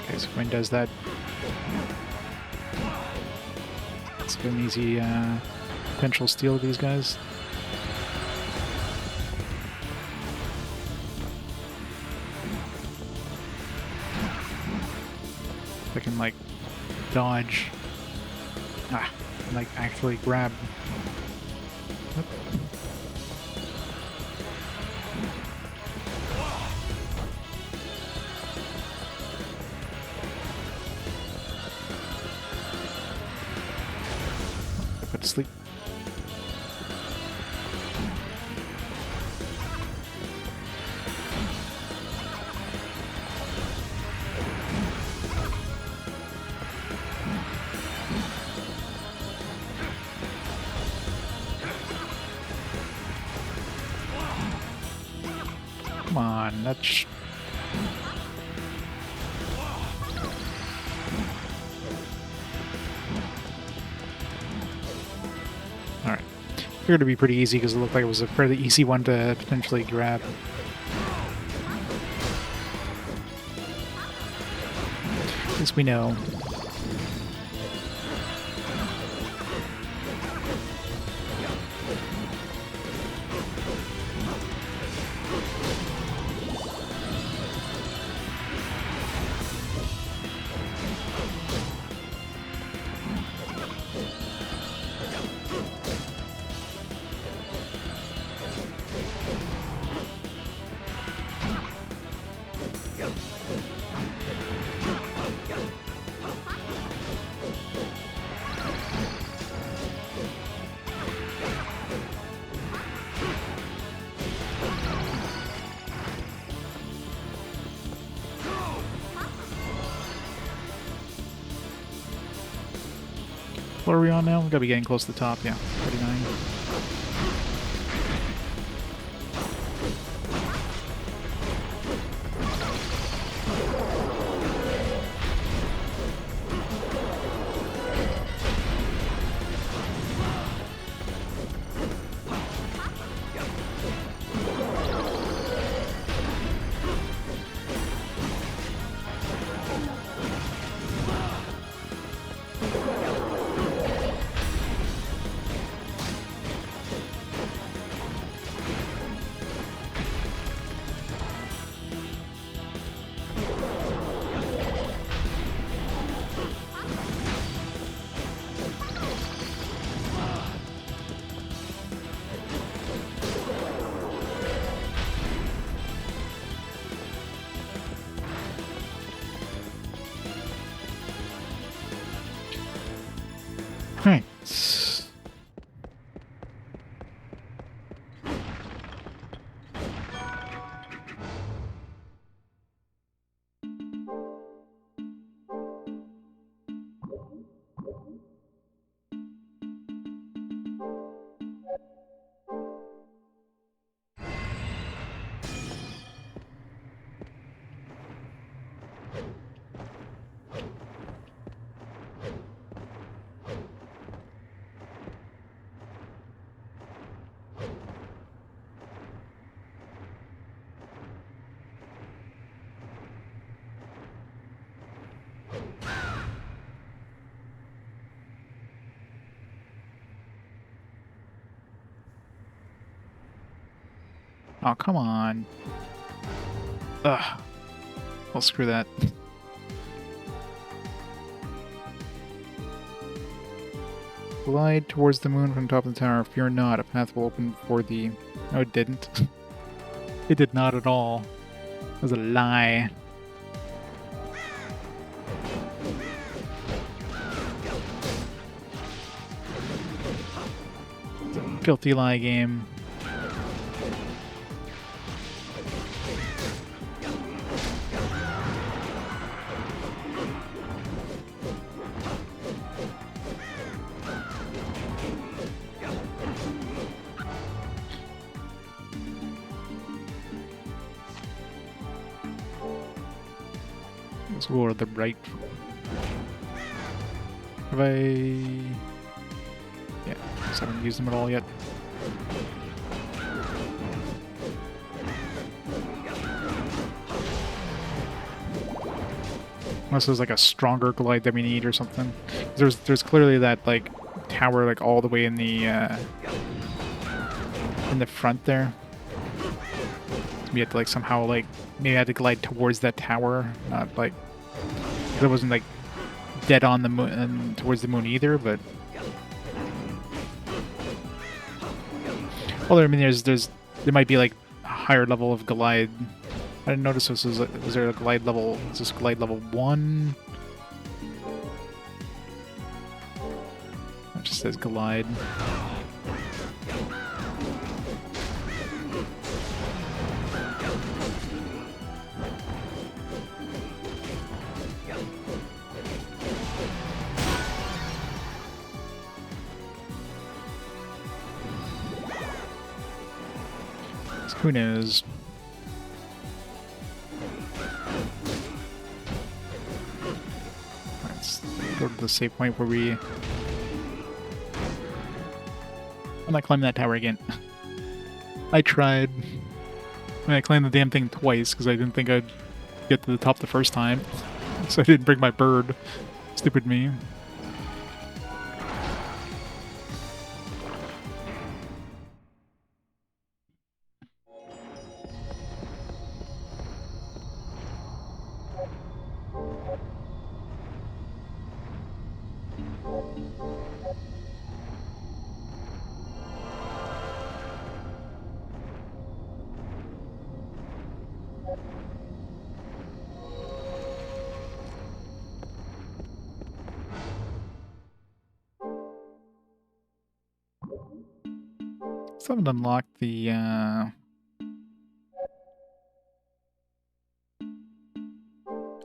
Okay, so when does that? It's been an easy potential steal of these guys. I can like dodge Ah, like actually grab. Oop. Put to sleep. Come on, that's... Alright. Figured it'd be pretty easy because it looked like it was a fairly easy one to potentially grab. At least we know. What are we on now? We gotta be getting close to the top, yeah. 39. Right. Oh, come on. Ugh. Well, screw that. Glide towards the moon from the top of the tower. Fear not, a path will open for thee. No, it didn't. It did not at all. It was a lie. Filthy lie game. Let's go to the right. Have I... Yeah, I just haven't used them at all yet. Unless there's like a stronger glide that we need or something. There's clearly that like tower like all the way in the front there. So we have to like somehow like maybe I had to glide towards that tower, not like, 'cause it wasn't like dead on the moon towards the moon either, but Well, I mean, there might be like a higher level of glide. I didn't notice this was there a glide level? Is this glide level 1? It just says glide. So who knows? Let's go to the save point where we... I'm not climbing that tower again. I tried. I mean, I climbed the damn thing twice because I didn't think I'd get to the top the first time. So I didn't bring my bird. Stupid me. Still haven't unlocked the, I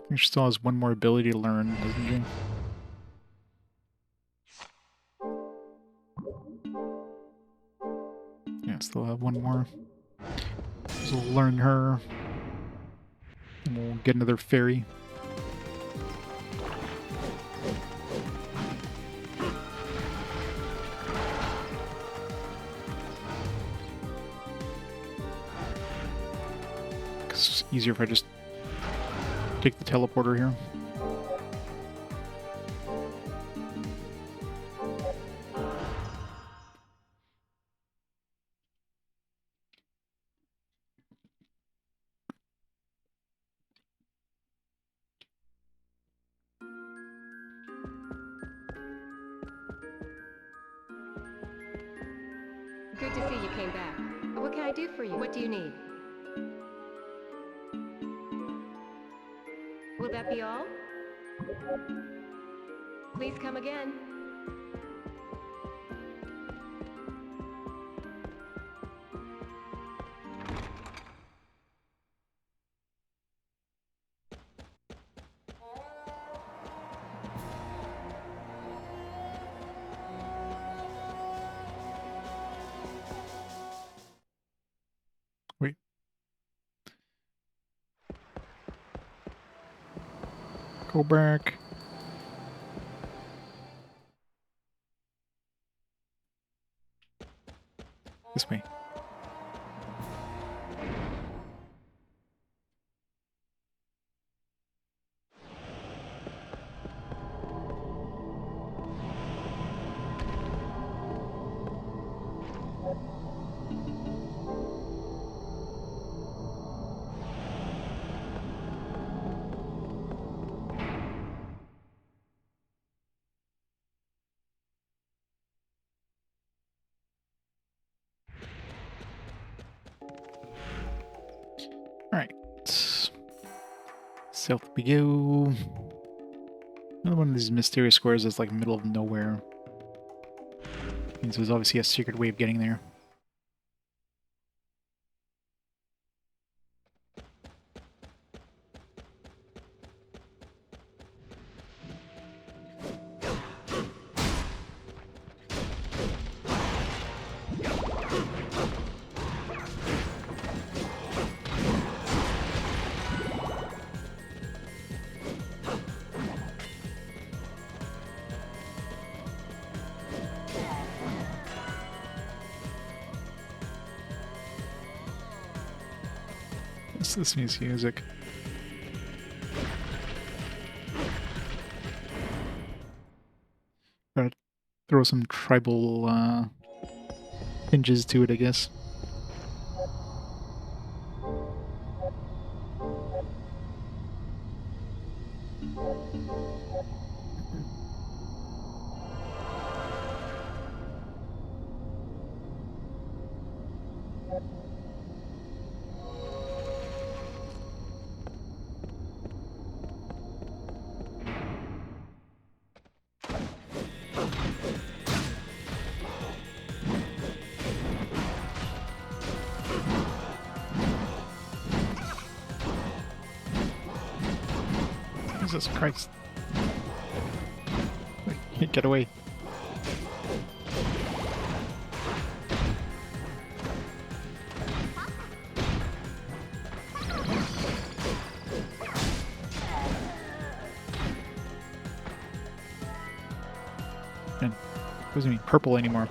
think she still has one more ability to learn, doesn't she? Yeah, still have one more. So we'll learn her. And we'll get another fairy. It's easier if I just take the teleporter here. Good to see you came back. What can I do for you? What do you need? Will that be all? Please come again. Wait. Go back. This way. Alright. South we go. Another one of these mysterious squares is like middle of nowhere. Means there's obviously a secret way of getting there. What's this music? Gotta throw some tribal hinges to it, I guess. Jesus Christ. Get away. And it doesn't mean purple anymore.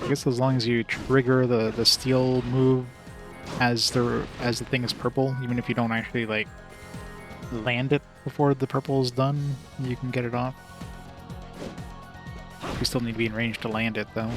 I guess as long as you trigger the steel move as the thing is purple, even if you don't actually like land it before the purple is done, you can get it off. You still need to be in range to land it though.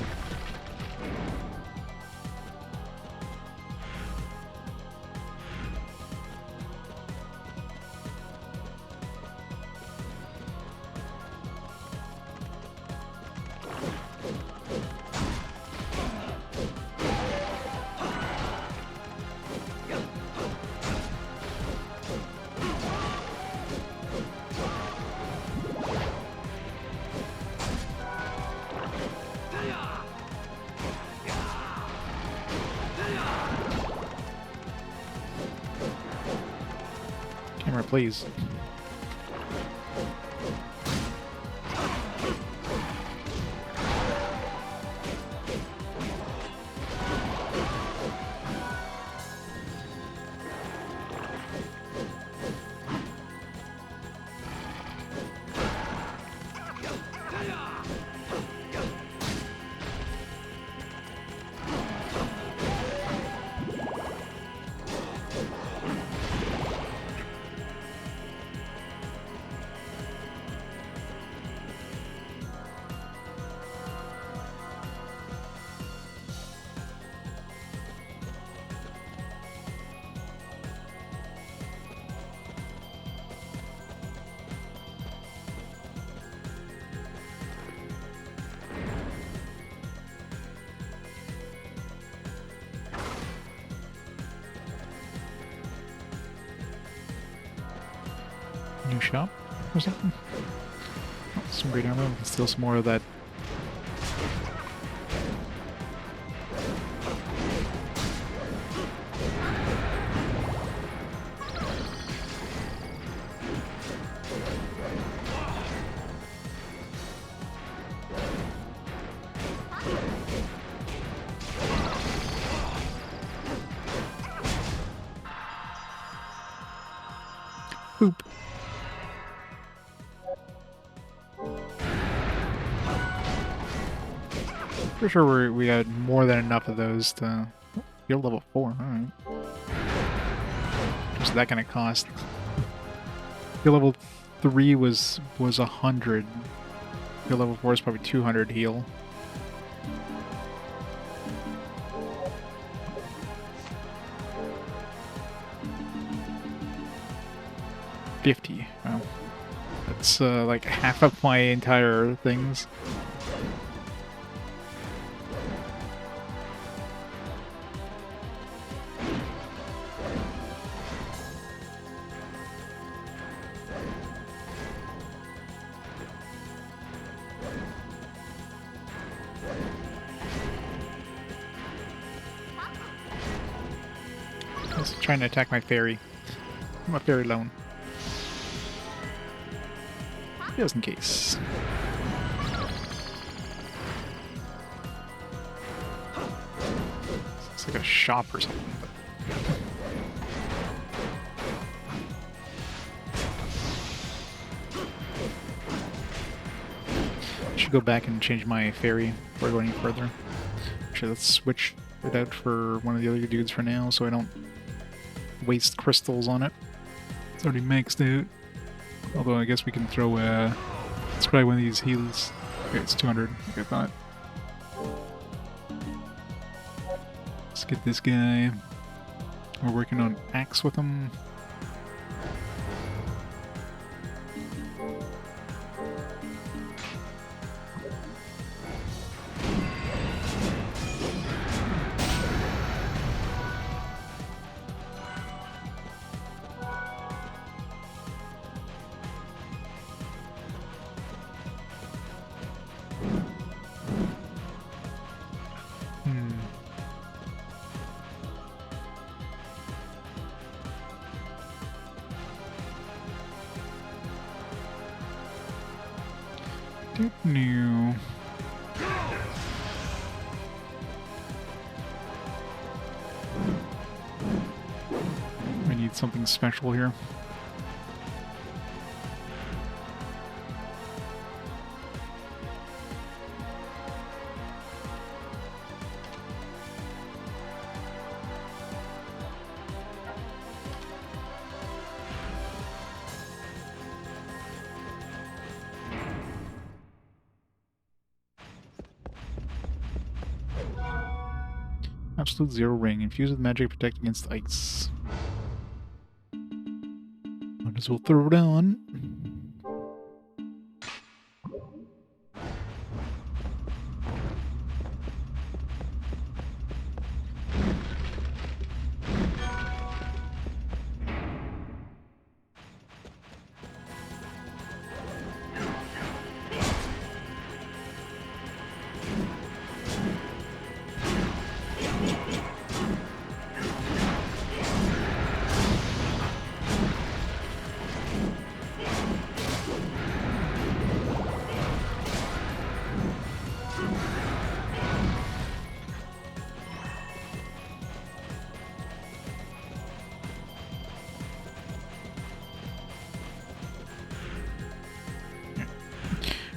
Camera, please. New shop or something? Oh, some great ammo. We can steal some more of that. Boop. For sure we got more than enough of those to... Oh, you're level 4, alright. What's that gonna cost? Your level 3 was 100. Your level 4 is probably 200 heal. $50. Wow. That's like half of my entire things. He's trying to attack my fairy. I'm a fairy lone. Just in case. It's like a shop or something. I should go back and change my fairy before I go any further. Actually, let's switch it out for one of the other dudes for now so I don't waste crystals on it. It's already maxed out. Although I guess we can throw let's try one of these heals. Okay, it's 200, like I thought. Let's get this guy. We're working on axe with him. Shit new. I need something special here. Absolute Zero Ring. Infused with magic, protect against ice. Might as well throw it on.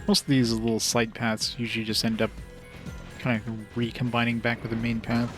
Most of these little side paths usually just end up kind of recombining back with the main path.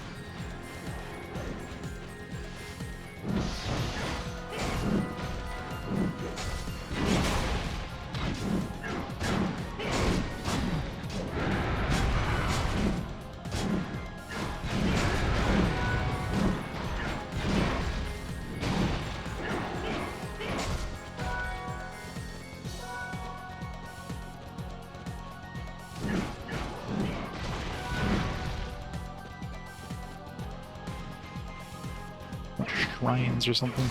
Shrines or something.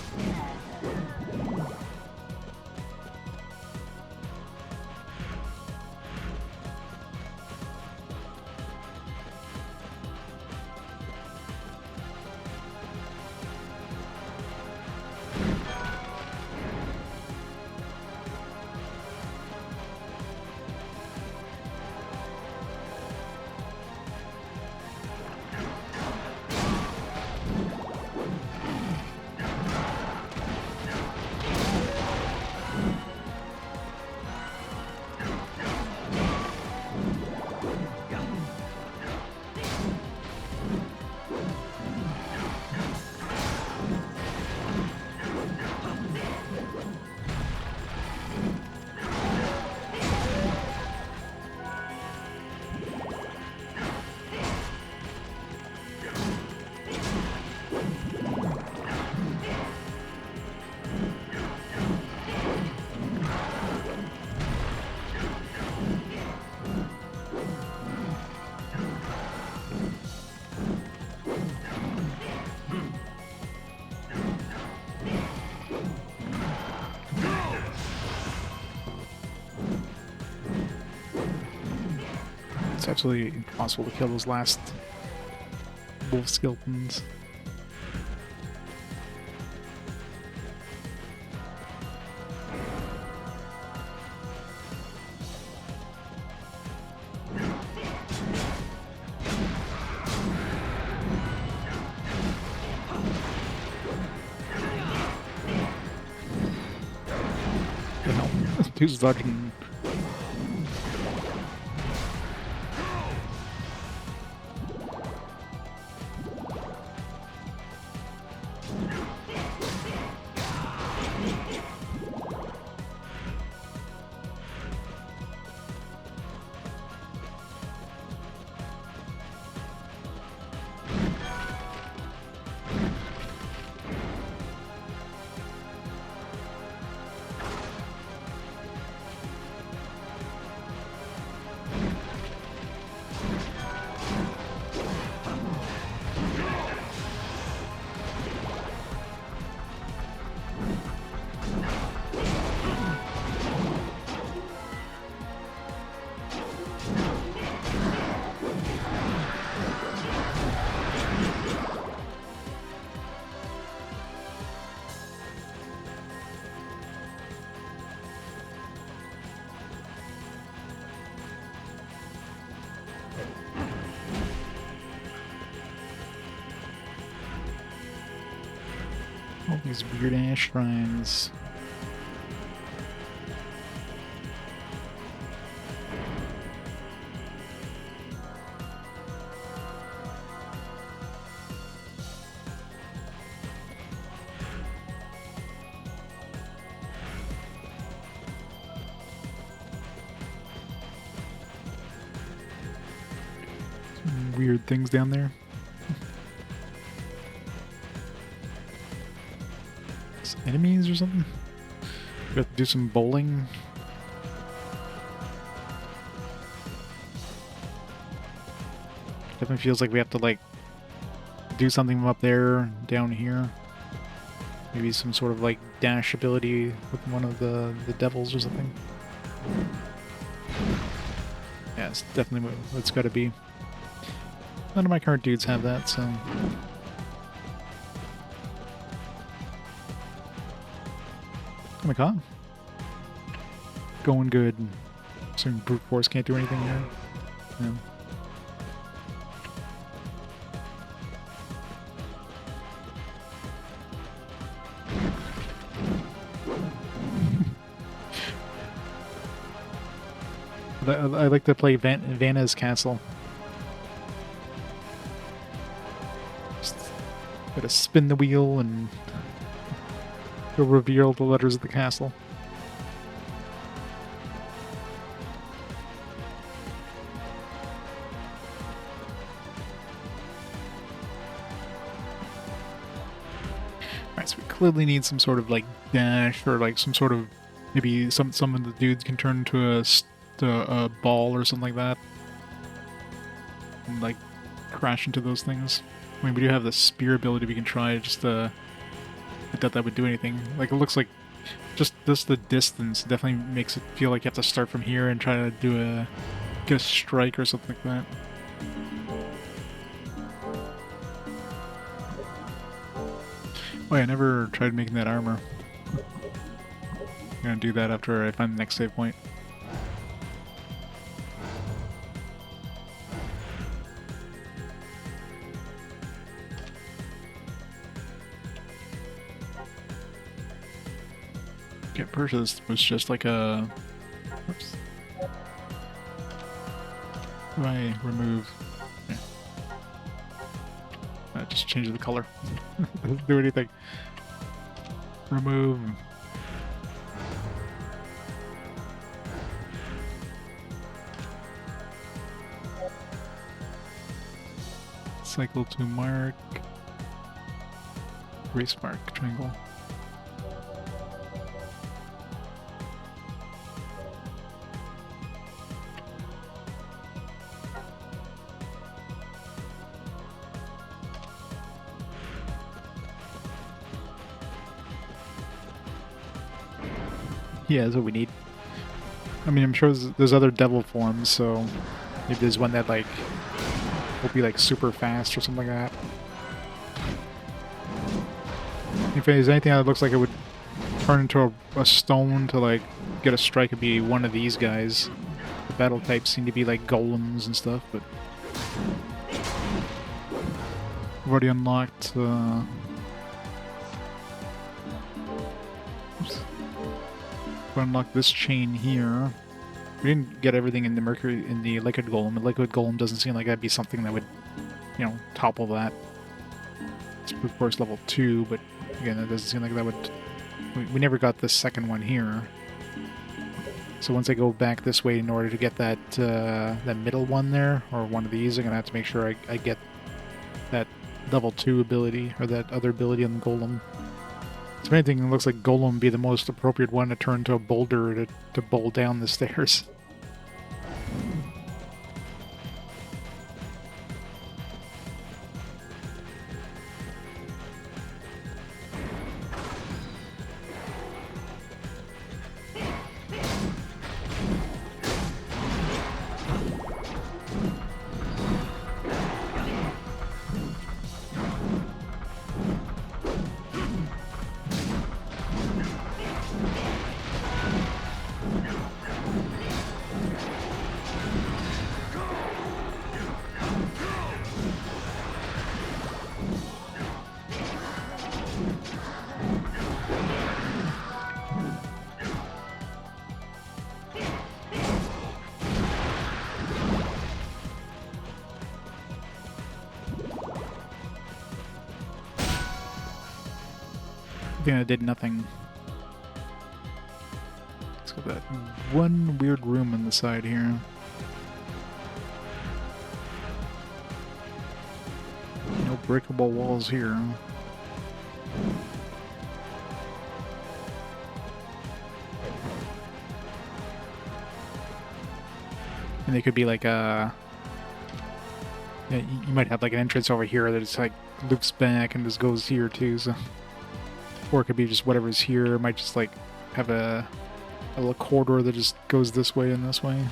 It's absolutely impossible to kill those last wolf skeletons. The hell? Dude's dodging. All these weird ass shrines. Some weird things down there. Enemies or something? We have to do some bowling. Definitely feels like we have to like do something from up there down here. Maybe some sort of like dash ability with one of the devils or something. Yeah, it's definitely what it's got to be. None of my current dudes have that, so. Oh my god. Going good. Assuming brute force can't do anything here. Yeah. I like to play Vanna's castle. Just gotta spin the wheel and it'll reveal the letters of the castle. Alright, so we clearly need some sort of like dash or like some sort of maybe some of the dudes can turn into a ball or something like that. And like crash into those things. I mean, we do have the spear ability we can try, just I doubt that would do anything. Like, it looks like just the distance definitely makes it feel like you have to start from here and try to get a strike or something like that. Oh yeah, I never tried making that armor. I'm gonna do that after I find the next save point. Get purchased was just like a. Oops. What do I remove? Yeah. Just change the color. Doesn't do anything. Remove. Cycle to mark. Race mark triangle. Yeah, that's what we need. I mean, I'm sure there's other devil forms, so maybe there's one that like will be like super fast or something like that. If there's anything that looks like it would turn into a stone to like get a strike, it'd be one of these guys. The battle types seem to be like golems and stuff, but I've already unlocked. Oops. Unlock this chain here. We didn't get everything in the liquid golem. The liquid golem doesn't seem like that'd be something that would, you know, topple that. It's brute force level 2, but again, it doesn't seem like that would. We never got the second one here. So once I go back this way in order to get that that middle one there, or one of these, I'm gonna have to make sure I get that level 2 ability or that other ability on the golem. If anything, it looks like Golem would be the most appropriate one to turn to a boulder to bowl down the stairs. Something that did nothing. Let's go that one weird room on the side here. No breakable walls here. And they could be like a... Yeah, you might have like an entrance over here that just like loops back and just goes here too, so... Or it could be just whatever's here. It might just like have a little corridor that just goes this way and this way.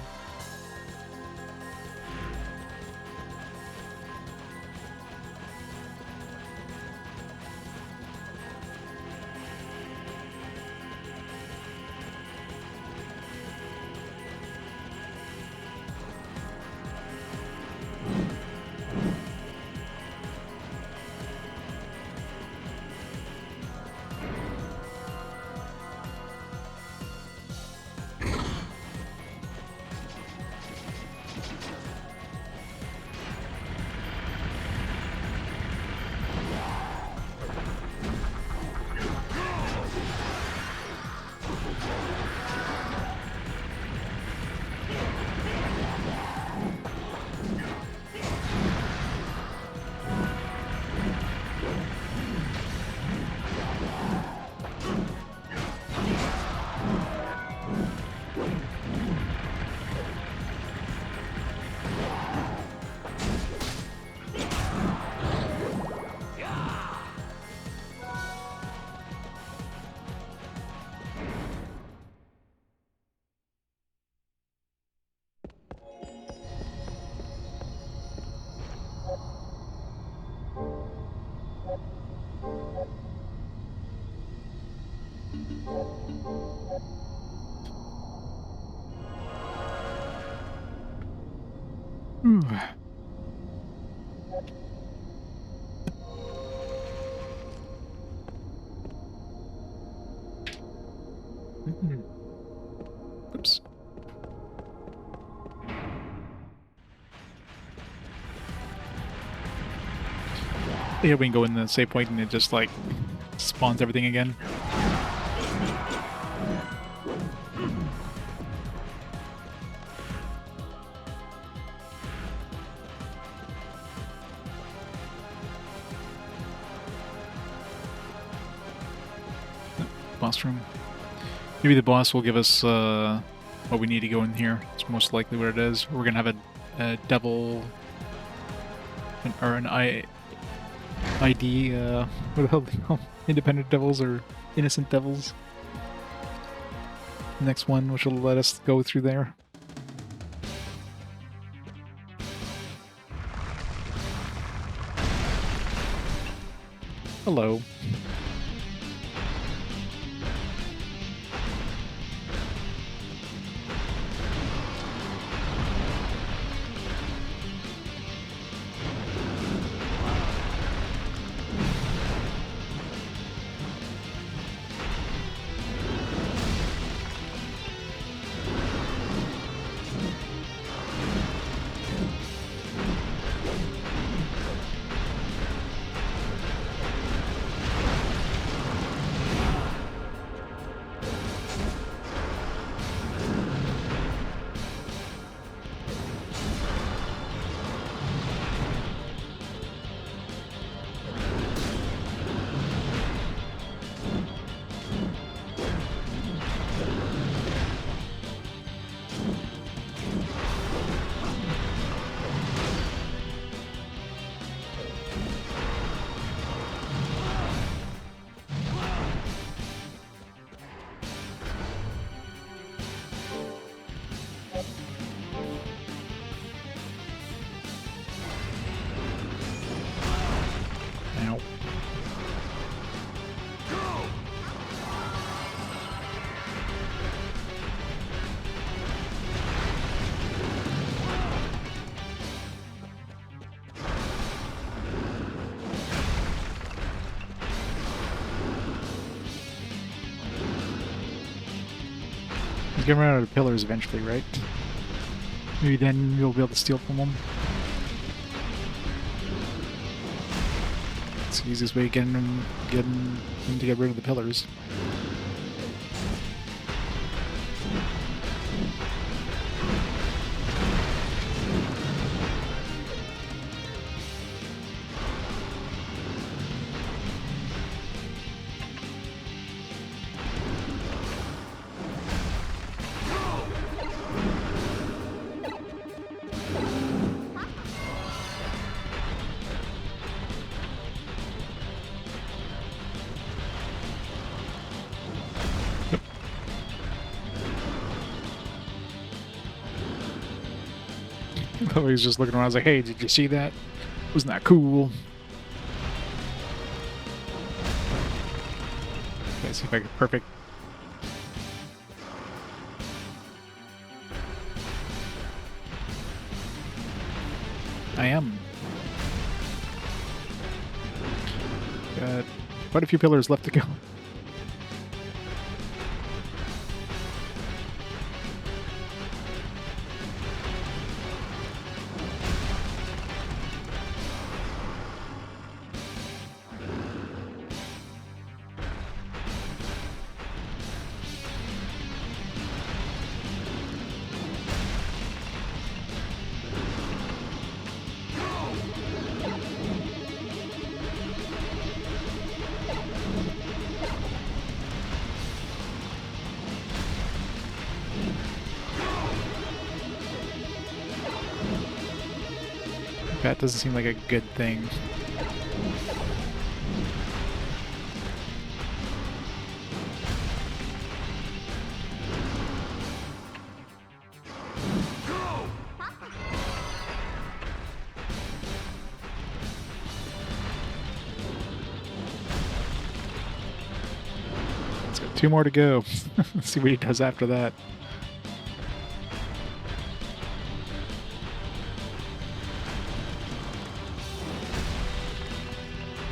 Oops. Yeah, we can go in the save point and it just like spawns everything again. Boss room. Maybe the boss will give us what we need to go in here. It's most likely what it is. We're gonna have a devil or an ID. What the hell do they call them? Independent devils or innocent devils. Next one, which will let us go through there. Hello. Get run out of pillars eventually, right? Maybe then you'll be able to steal from them. It's the easiest way of getting and to get rid of the pillars. He's just looking around. I was like, hey, did you see that? Wasn't that cool? Okay, see if I get perfect. I am. Got quite a few pillars left to go. That doesn't seem like a good thing. Let's got 2 more to go. Let's see what he does after that.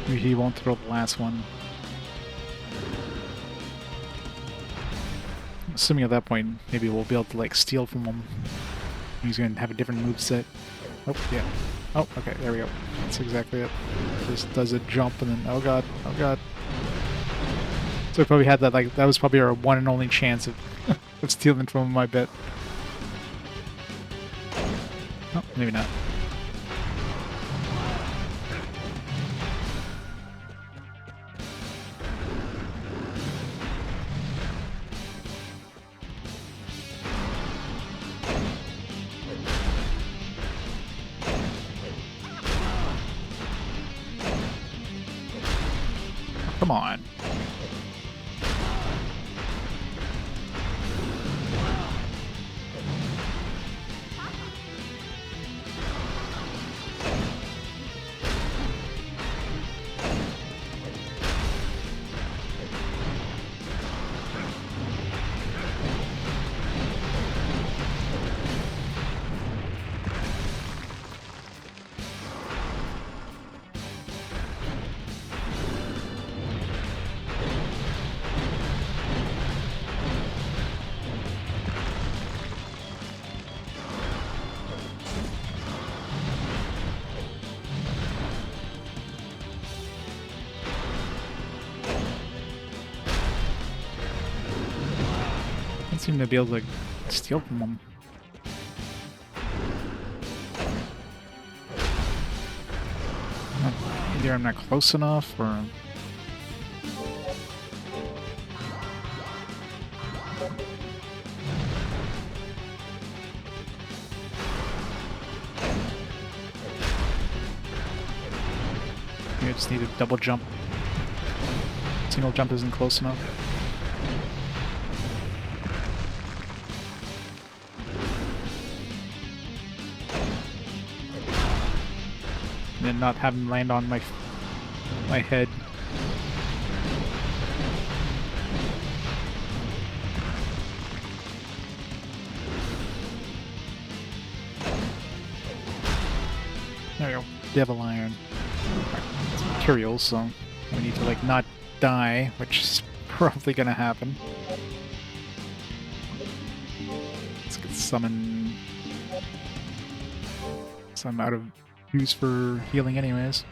Maybe he won't throw the last one. Assuming at that point, maybe we'll be able to like steal from him. He's going to have a different moveset. Oh, yeah. Oh, okay, there we go. That's exactly it. Just does a jump and then, oh god, oh god. So we probably had that, like, that was probably our one and only chance of, of stealing from him, I bet. Oh, maybe not. Come on. Seem to be able to steal from them. Either I'm not close enough, or maybe I just need a double jump. Single jump isn't close enough. And not have him land on my head. There we go. Devil Iron. It's materials, so we need to like not die, which is probably gonna happen. Let's get summon some out of use for healing anyways.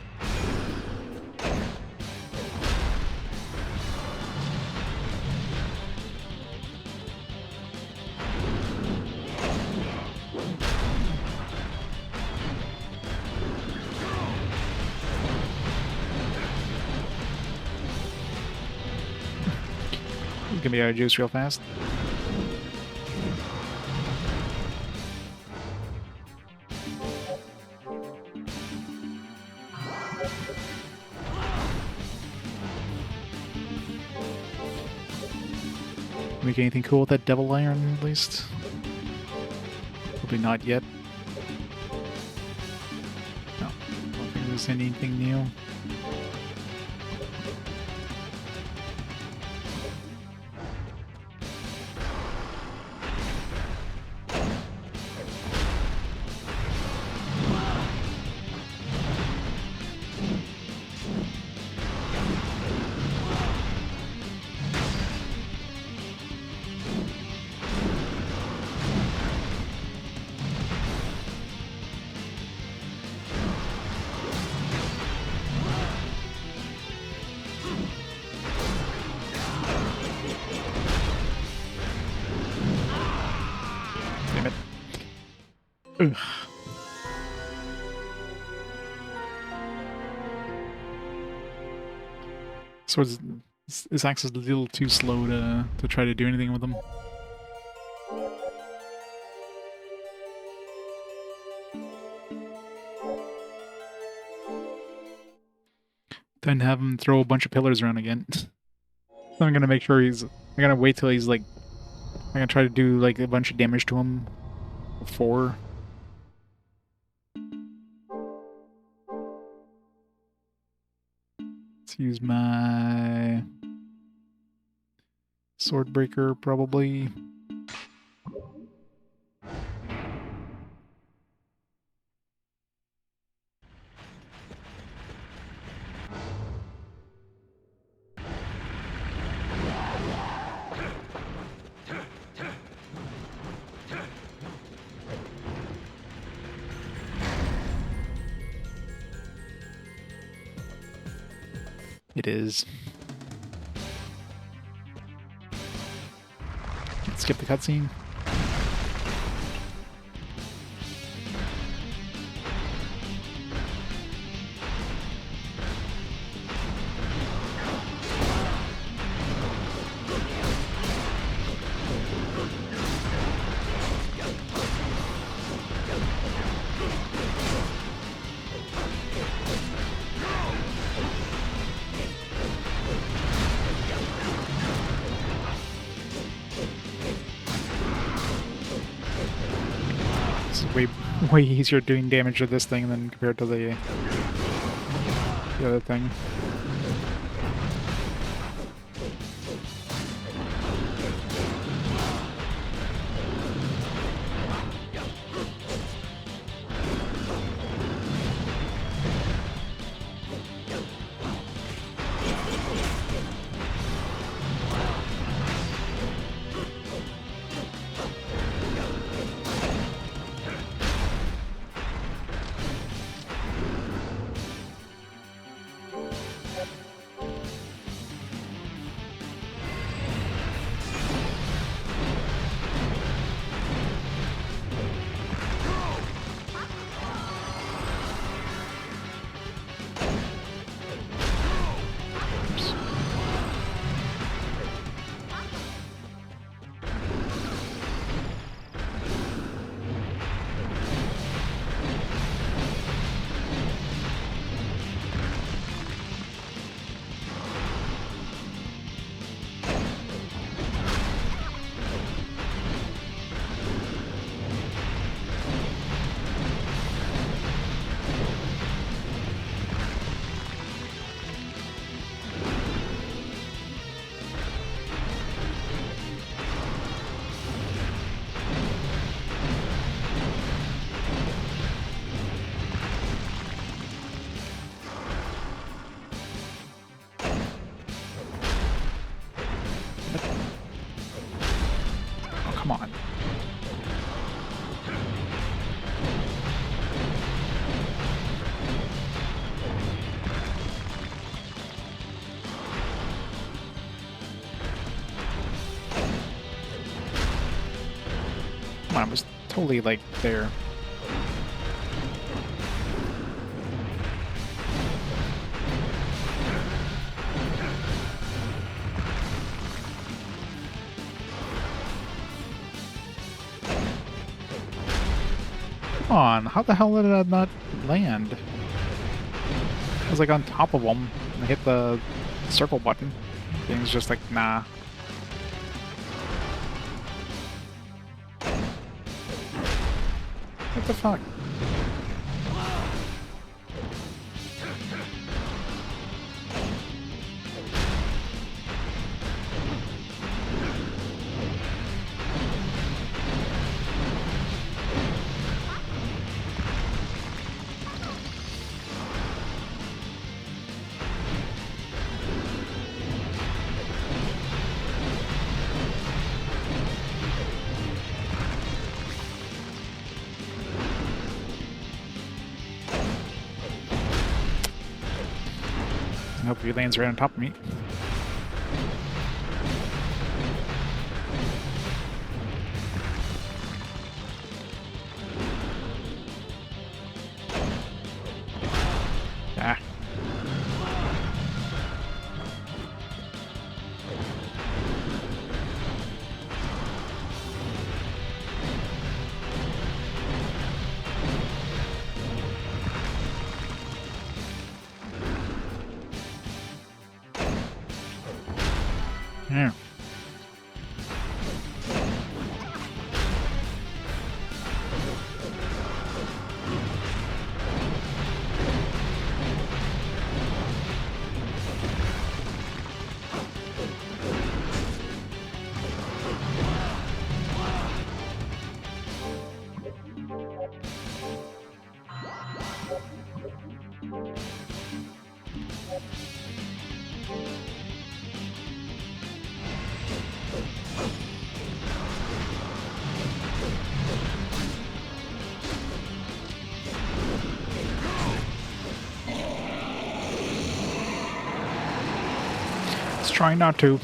gonna be out of juice real fast. Make anything cool with that devil iron, at least? Probably not yet. No, I don't think there's anything new. Ugh. So this axe is a little too slow to try to do anything with them. Then have him throw a bunch of pillars around again. So I'm gonna make sure I gotta wait till he's like, I'm gonna try to do like a bunch of damage to him before. Let's use my sword breaker probably. It is. Skip the cutscene. Way easier doing damage to this thing than compared to the other thing. Come on. Come on, I was totally like there. on, how the hell did that not land? I was like on top of him. I hit the circle button. Thing's just like, nah. What the fuck? I hope he lands right on top of me. Ah. Yeah. Let's try not to.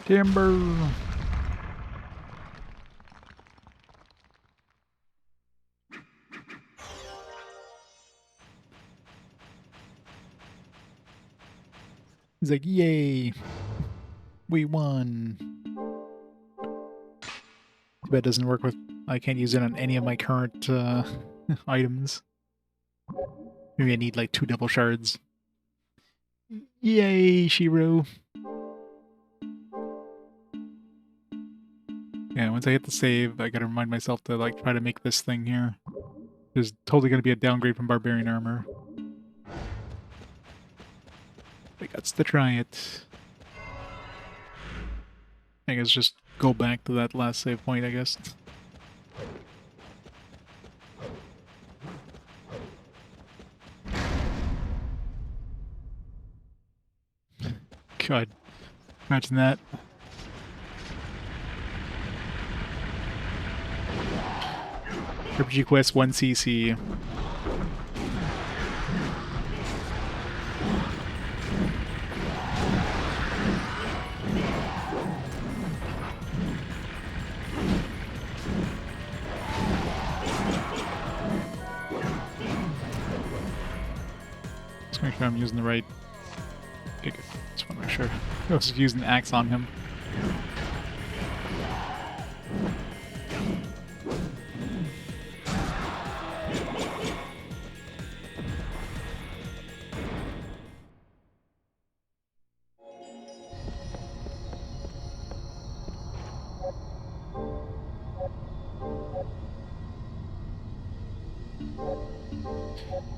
Timber. He's like, yay, we won. Too bad it doesn't work with, I can't use it on any of my current items. Maybe I need like 2 double shards. Yay, Shiro. Yeah, once I hit the save, I gotta remind myself to like try to make this thing here. There's totally gonna be a downgrade from Barbarian Armor. I got to try it. I guess just go back to that last save point, I guess. God, imagine that. RPG Quest 1cc. Just make sure I'm using the right. Okay, good. Just want to make sure. I was using the axe on him.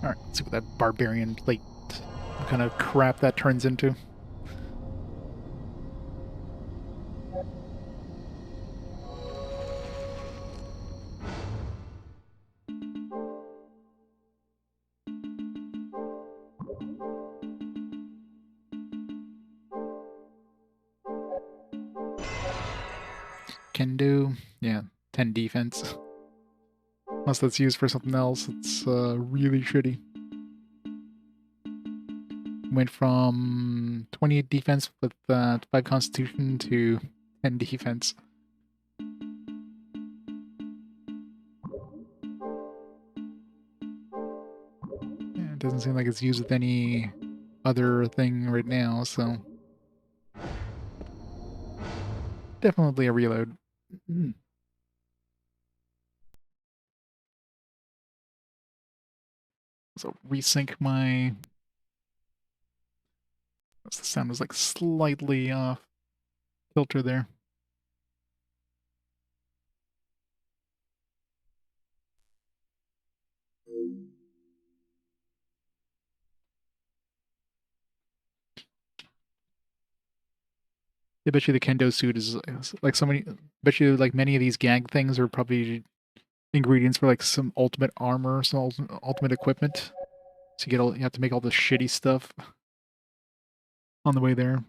Alright, let's see what that barbarian plate, what kind of crap that turns into. Can do, yeah, 10 defense. Unless that's used for something else, it's really shitty. Went from 28 defense with 5 constitution to 10 defense. Yeah, it doesn't seem like it's used with any other thing right now, so definitely a reload. So resync my... The sound was like slightly off filter there. I bet you the kendo suit is like so many. Bet you like many of these gag things are probably ingredients for like some ultimate armor, some ultimate equipment. So you get all, you have to make all the shitty stuff on the way there.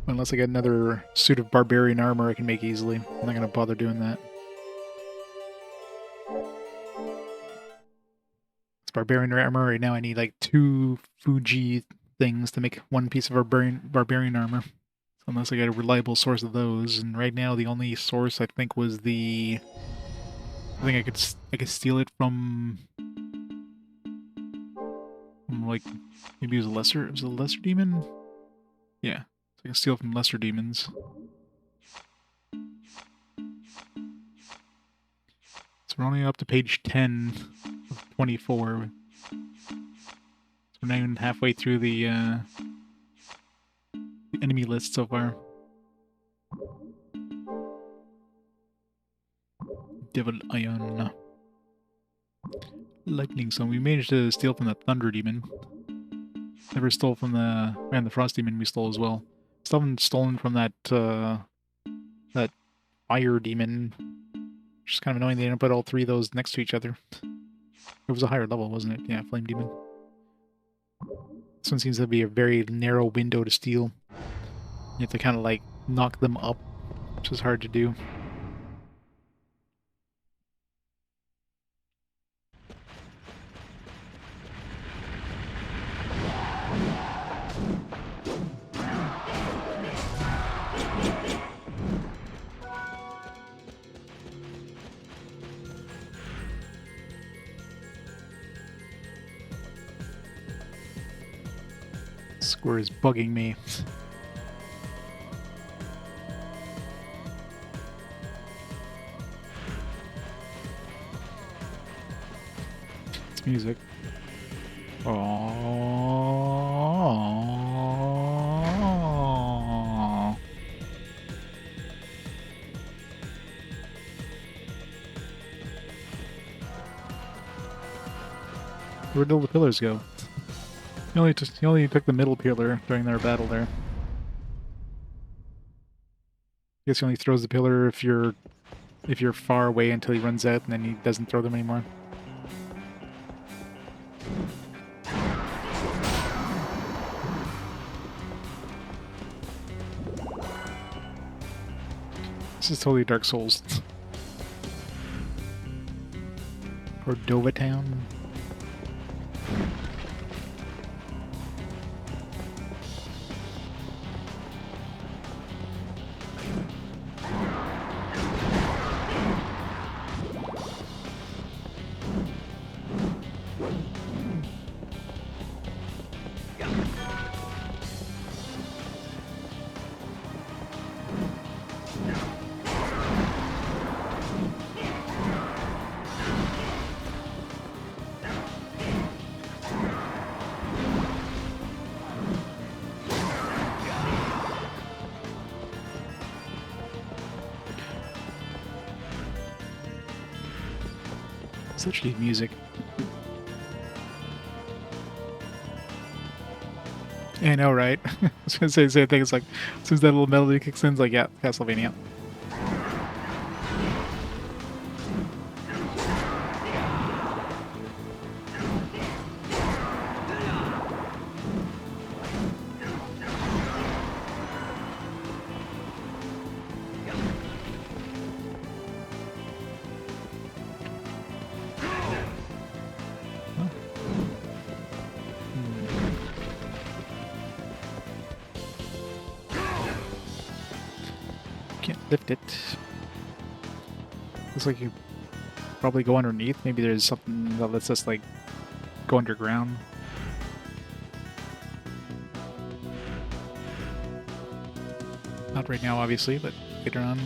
Unless I get another suit of barbarian armor I can make easily. I'm not gonna bother doing that. It's barbarian armor right now. I need like 2 Fuji things to make one piece of barbarian armor. So unless I get a reliable source of those, and right now the only source I think was the. I think I could steal it from like maybe it was a lesser demon. Yeah, so I can steal from lesser demons. So we're only up to page 10 of 24. So we're not even halfway through the enemy list so far. Devil Ion. Lightning Stone. We managed to steal from the Thunder Demon. Never stole from the... And the Frost Demon we stole as well. Still haven't stolen from that, that Fire Demon. Which is kind of annoying they didn't put all 3 of those next to each other. It was a higher level, wasn't it? Yeah, Flame Demon. This one seems to be a very narrow window to steal. You have to kind of like knock them up, which is hard to do. Square is bugging me. It's music. Oh. Where'd all the pillars go? He only took the middle pillar during their battle there. I guess he only throws the pillar if you're far away until he runs out, and then he doesn't throw them anymore. This is totally Dark Souls. Cordova Town. Such neat music. Yeah, I know, right? I was gonna say the same thing. It's like, as soon as that little melody kicks in, it's like, yeah, Castlevania. Lift it. Looks like you probably go underneath. Maybe there's something that lets us like go underground. Not right now, obviously, but later on.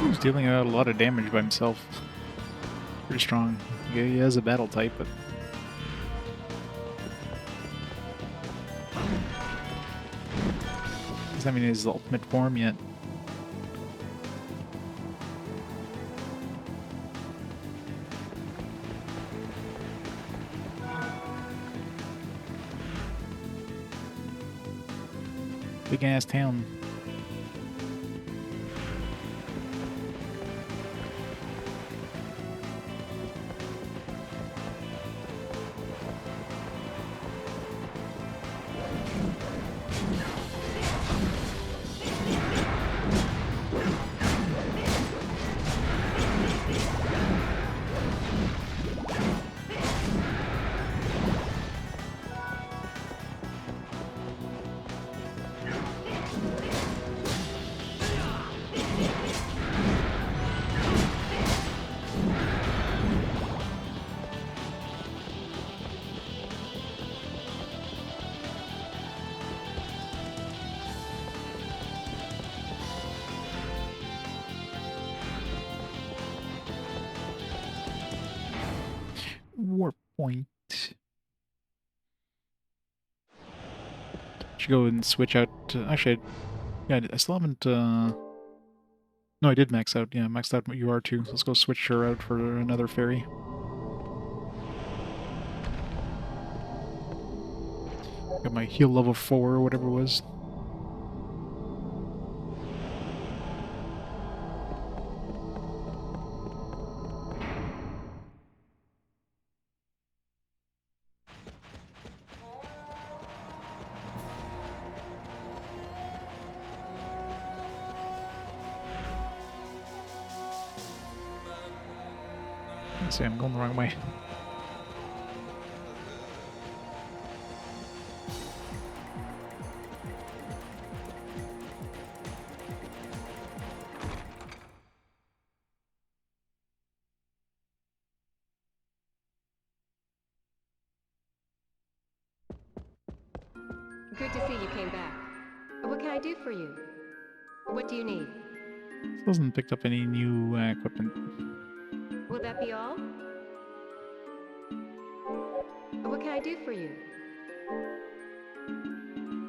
He's dealing out a lot of damage by himself. Pretty strong. Yeah, he has a battle type, but he's having his ultimate form yet. Big ass town. Warp point. Should go and switch out. Actually, yeah, I still haven't. No, I did max out. Yeah, maxed out UR2. So let's go switch her out for another fairy. Got my heal level 4 or whatever it was. Let's see, I'm going the wrong way. Good to see you came back. What can I do for you? What do you need? Still hasn't picked up any new equipment. Will that be all? What can I do for you?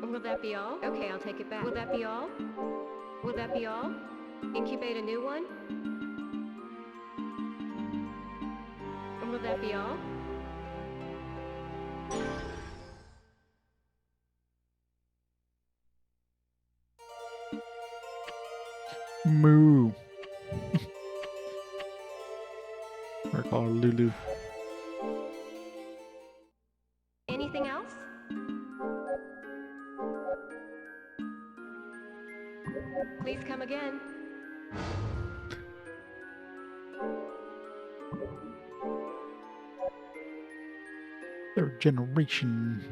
Will that be all? Okay, I'll take it back. Will that be all? Will that be all? Incubate a new one? Will that be all? Moo. Or call her Lulu. Anything else? Please come again. Third generation.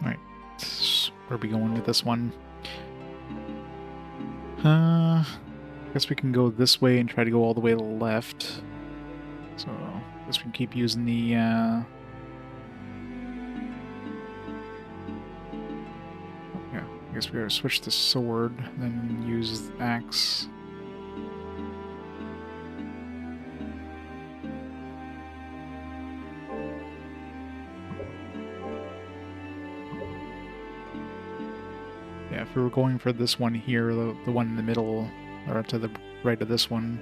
Alright. Where are we going with this one? Guess we can go this way and try to go all the way to the left. So, guess we can keep using the, yeah, I guess we gotta switch to sword, then use axe. Yeah, if we were going for this one here, the one in the middle, or to the right of this one,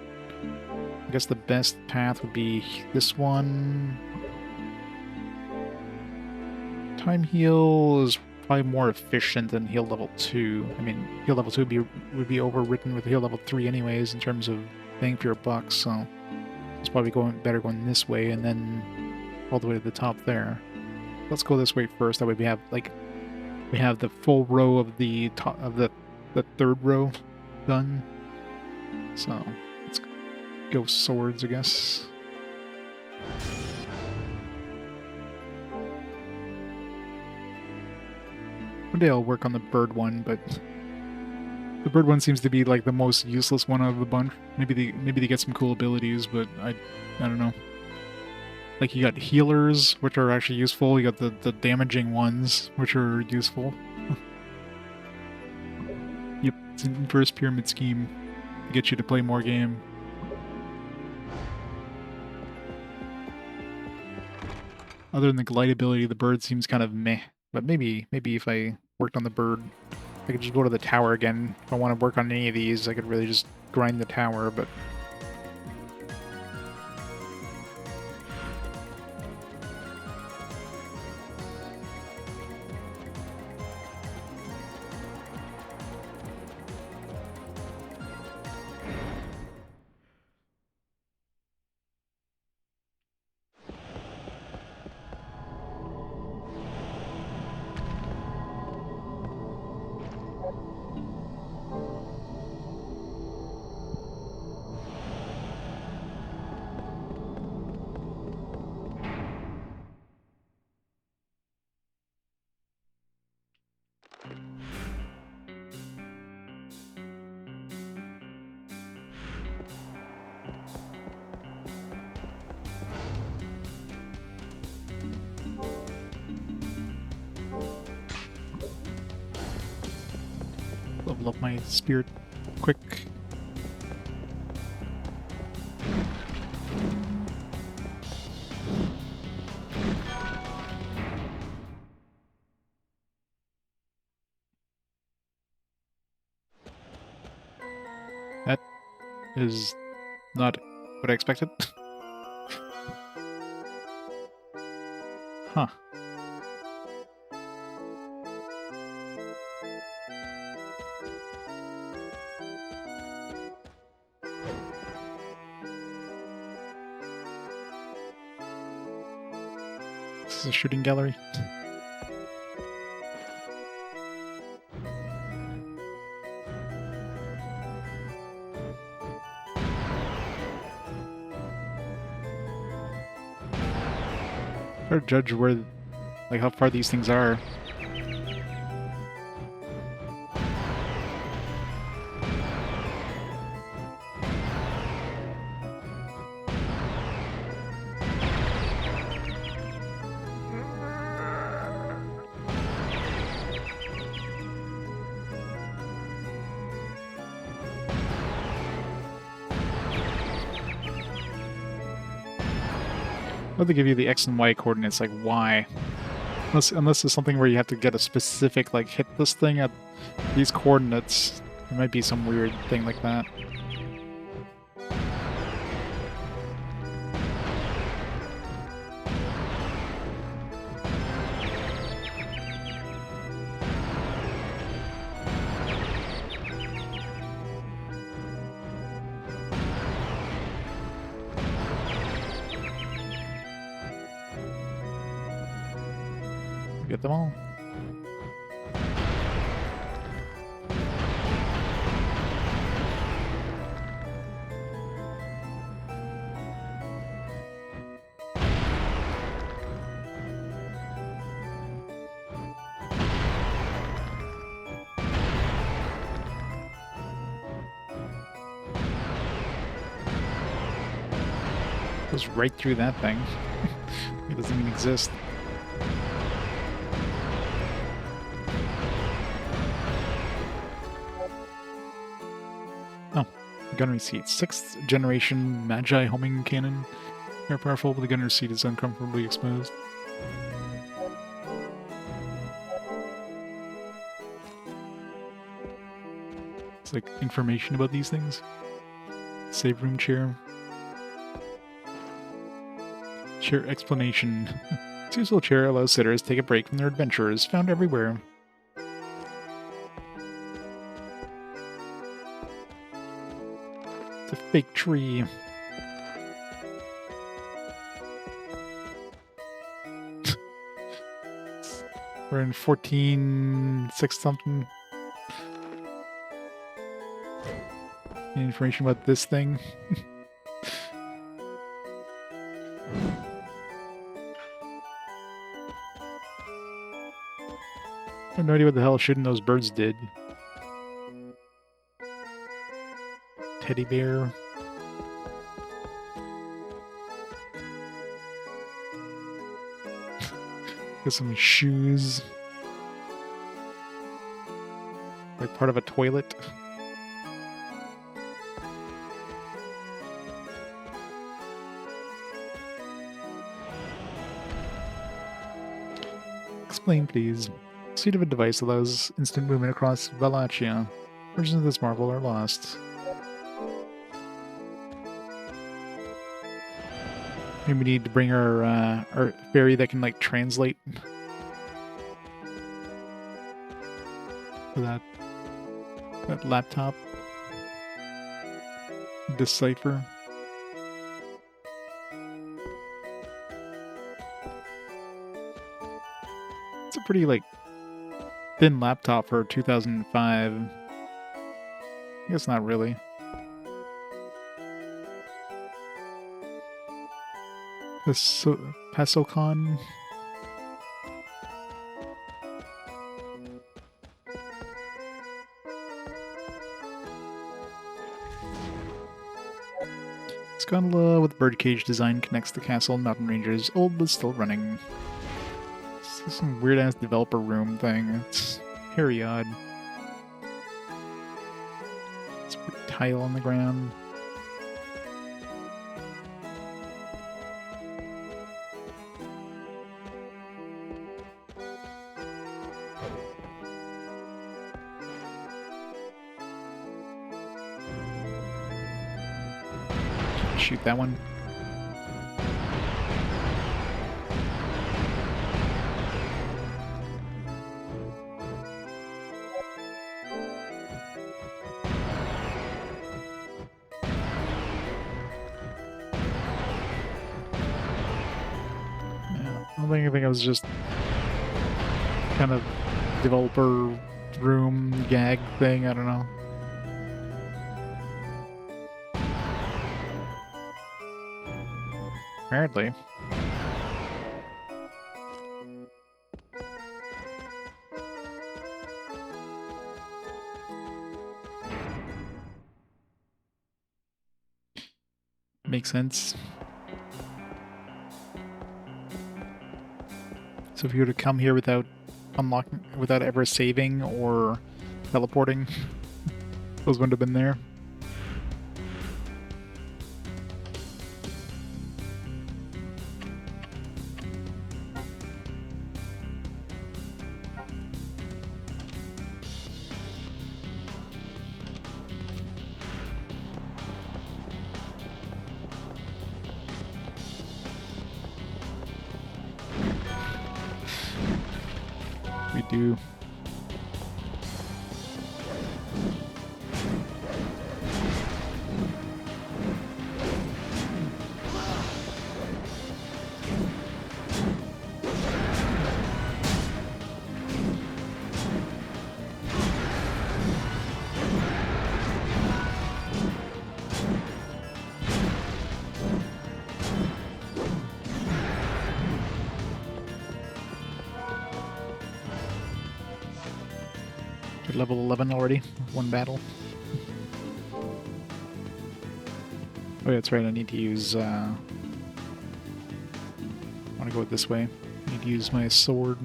I guess the best path would be this one. Time heal is probably more efficient than heal level 2. I mean, heal level 2 would be overwritten with heal level 3 anyways in terms of bang for your buck, so it's probably better going this way and then all the way to the top there. Let's go this way first, that way we have the full row of the top of the third row done. So let's go swords, I guess. One day I'll work on the bird one, but the bird one seems to be like the most useless one out of the bunch. Maybe they get some cool abilities, but I don't know. Like, you got healers, which are actually useful. You got the damaging ones, which are useful. Yep, it's an inverse pyramid scheme to get you to play more game. Other than the glide ability, the bird seems kind of meh. But maybe if I worked on the bird, I could just go to the tower again. If I want to work on any of these, I could really just grind the tower, but... level up my spirit quick. That is not what I expected. Huh. This is a shooting gallery. Hard to judge where, like, how far these things are. Or they give you the X and Y coordinates, like why? Unless it's something where you have to get a specific, like, hit this thing at these coordinates. There might be some weird thing like that. Get them all. Goes right through that thing. It doesn't even exist. Oh, gun receipt. 6th generation Magi homing cannon. Very powerful, but the gun receipt is uncomfortably exposed. It's like information about these things. Save room chair. Chair explanation. This useful chair allows sitters to take a break from their adventures, found everywhere. It's a fake tree. We're in 14.6 something. Any information about this thing? I have no idea what the hell shooting those birds did. Teddy bear. Got some shoes. Like part of a toilet. Explain, please. Seat of a device allows instant movement across Wallachia. Versions of this marvel are lost. Maybe we need to bring our fairy that can like translate for that laptop. Decipher. It's a pretty like thin laptop for 2005. I guess not really. Pasocon. Gondola with birdcage design connects the castle and mountain ranges. Old but still running. This is some weird ass developer room thing. It's very odd. It's a tile on the ground. Shoot that one. I think it was just kind of developer room gag thing, I don't know. Apparently. Makes sense. So if you were to come here without unlocking, without ever saving or teleporting, those wouldn't have been there. We do. At level 11 already, one battle. Oh yeah, that's right, I need to use want to go this way. Need to use my sword.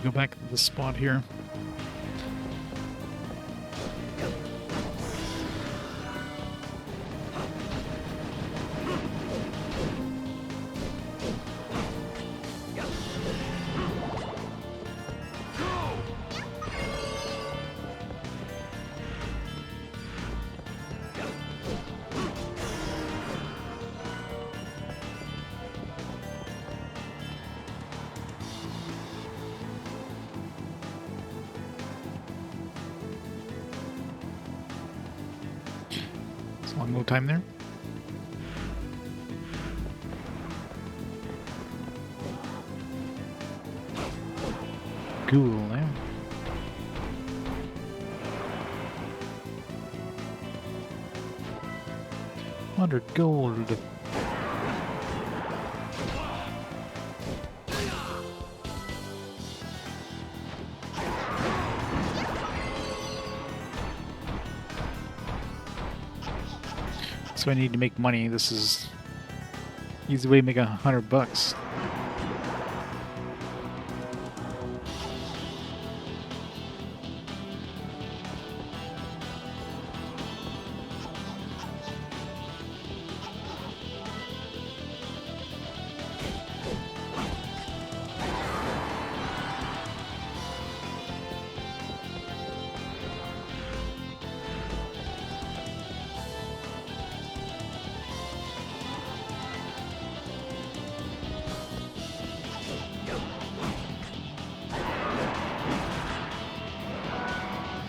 Go back to the spot here. Long no time there. Cool, yeah. $100 gold. So I need to make money. This is easy way to make $100.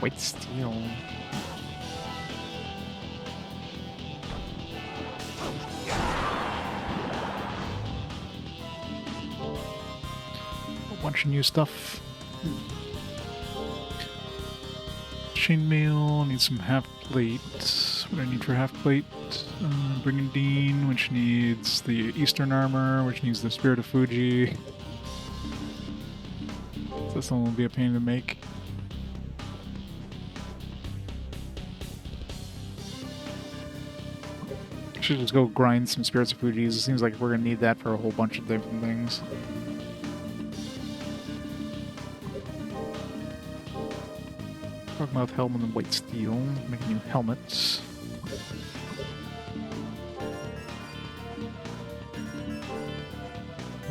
White steel. A bunch of new stuff. Chainmail, need some half plate. What do I need for half plate? Brigandine, which needs the Eastern armor, which needs the Spirit of Fuji. So this one will be a pain to make. Should just go grind some Spirits of Fuji's. It seems like we're gonna need that for a whole bunch of different things. Frogmouth helmet and white steel. Make new helmets.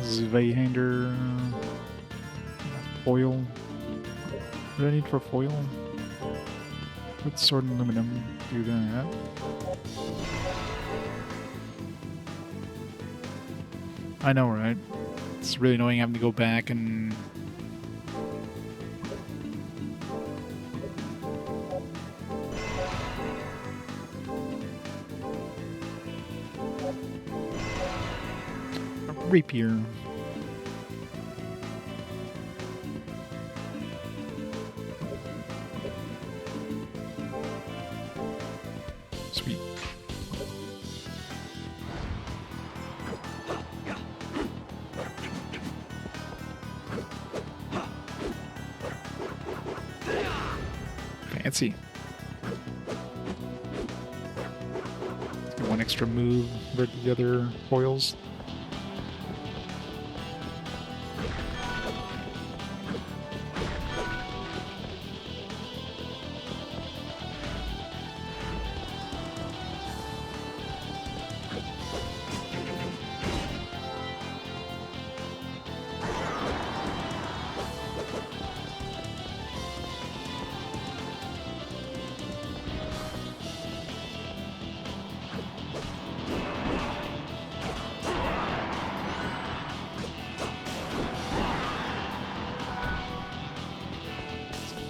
Zweihander. Foil. What do I need for foil? With sword and aluminum. Do that. I know, right? It's really annoying having to go back and... A rapier. Sweet. Fancy. Get one extra move compared to the other foils.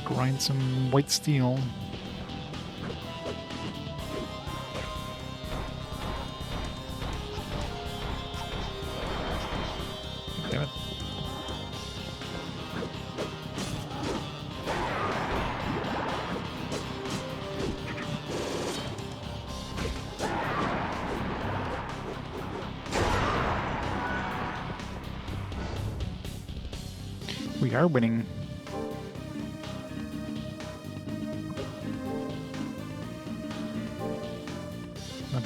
Grind some white steel. Damn it. We are winning.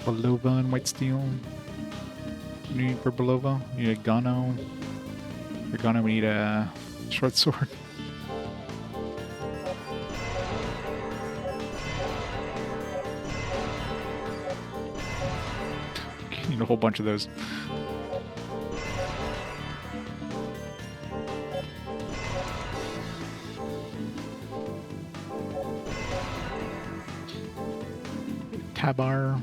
Belova and white steel. You need for Belova? You need a Gano. For Gano, we need a short sword. You need a whole bunch of those. Tabar.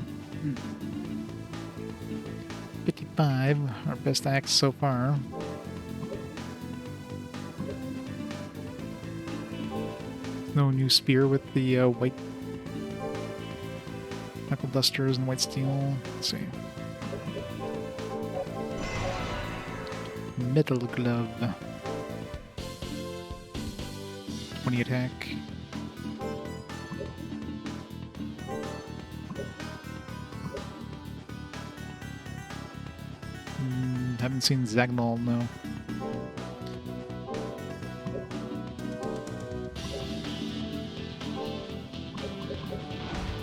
55, our best axe so far. No new spear with the white knuckle dusters and white steel. Let's see. Metal glove. 20 attack. Haven't seen Zagnol, no.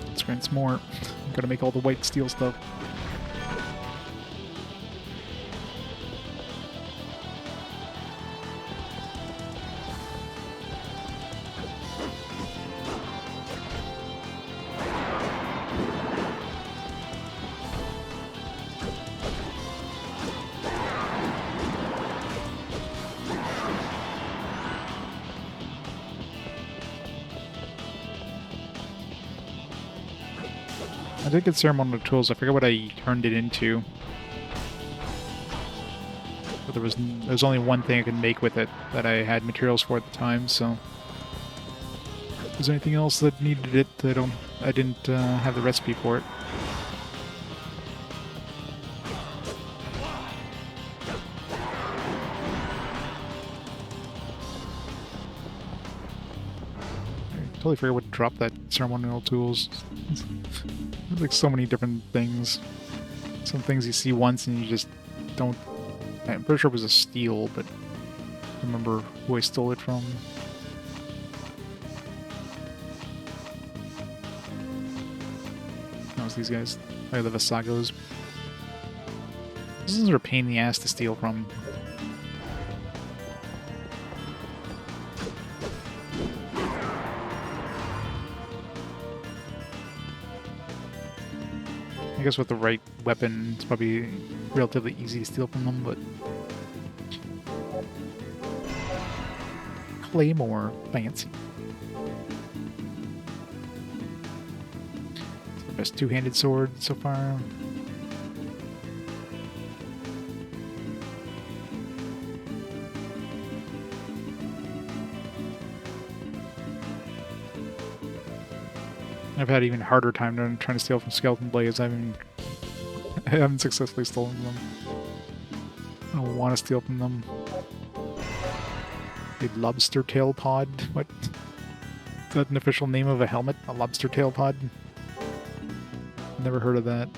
Let's grind some more. Gotta make all the white steel stuff. I did get ceremonial tools. I forget what I turned it into. But there was only one thing I could make with it that I had materials for at the time. So, if there's anything else that needed it, I didn't have the recipe for it. I totally forgot what to drop that ceremonial tools. There's like so many different things. Some things you see once and you just don't... I'm pretty sure it was a steal, but I remember who I stole it from. That was these guys. Oh, the Vasagos. This is a pain in the ass to steal from. I guess with the right weapon, it's probably relatively easy to steal from them, but... Claymore. Fancy. It's the best two-handed sword so far. I've had even harder time trying to steal from skeleton blades. I haven't successfully stolen from them. I don't want to steal from them. The lobster tail pod. What? Is that an official name of a helmet? A lobster tail pod? Never heard of that.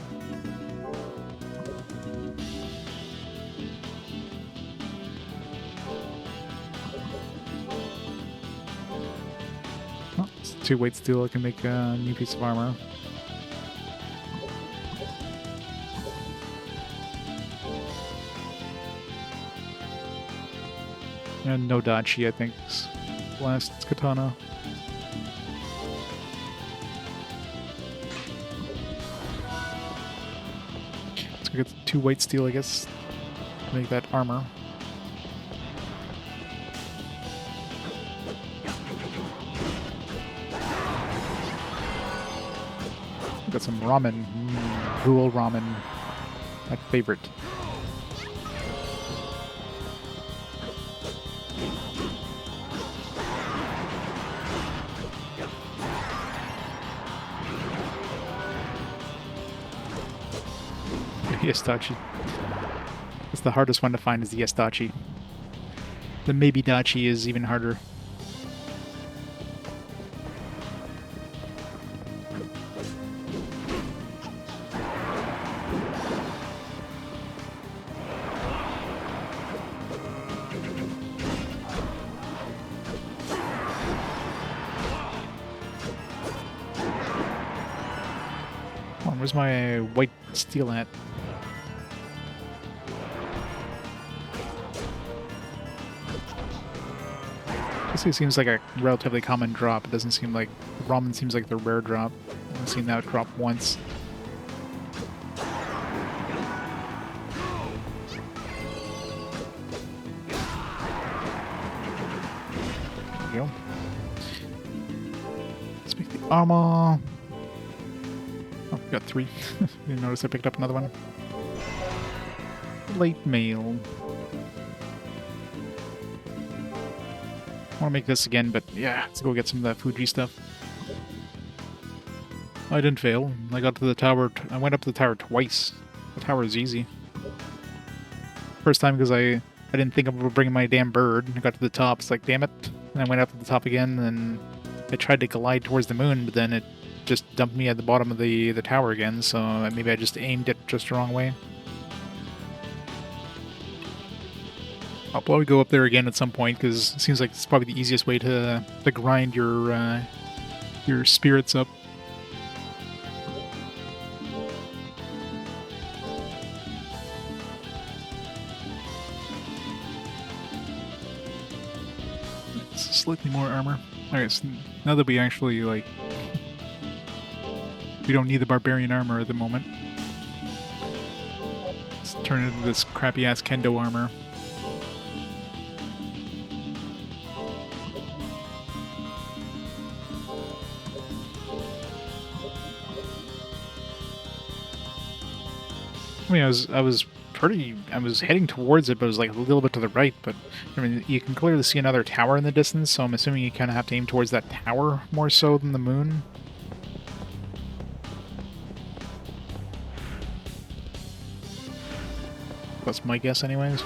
Oh, it's 2 weight steel. I can make a new piece of armor. And no dachi, I think. Last katana. Let's go get 2 weight steel, I guess. Make that armor. Got some ramen. Gruel ramen. My favorite. Yastachi. It's the hardest one to find is the Yastachi. The maybe dachi is even harder. Come on, where's my white steel at? It seems like a relatively common drop. It doesn't seem like... Ramen seems like the rare drop. I've seen that drop once. There we go. Let's make the armor. Oh, got 3. Didn't notice I picked up another one. Late mail. I want to make this again, but yeah, let's go get some of that Fuji stuff. I didn't fail. I got to the tower. I went up to the tower twice. The tower is easy. First time because I didn't think of bringing my damn bird. I got to the top. It's like, damn it. And I went up to the top again, and I tried to glide towards the moon, but then it just dumped me at the bottom of the tower again, so maybe I just aimed it just the wrong way. I'll probably go up there again at some point, because it seems like it's probably the easiest way to grind your spirits up. Slightly more armor. Alright, so now that we actually, like... We don't need the barbarian armor at the moment. Let's turn it into this crappy-ass kendo armor. I mean, I was heading towards it, but it was like a little bit to the right, but I mean, you can clearly see another tower in the distance, so I'm assuming you kind of have to aim towards that tower more so than the moon. That's my guess anyways.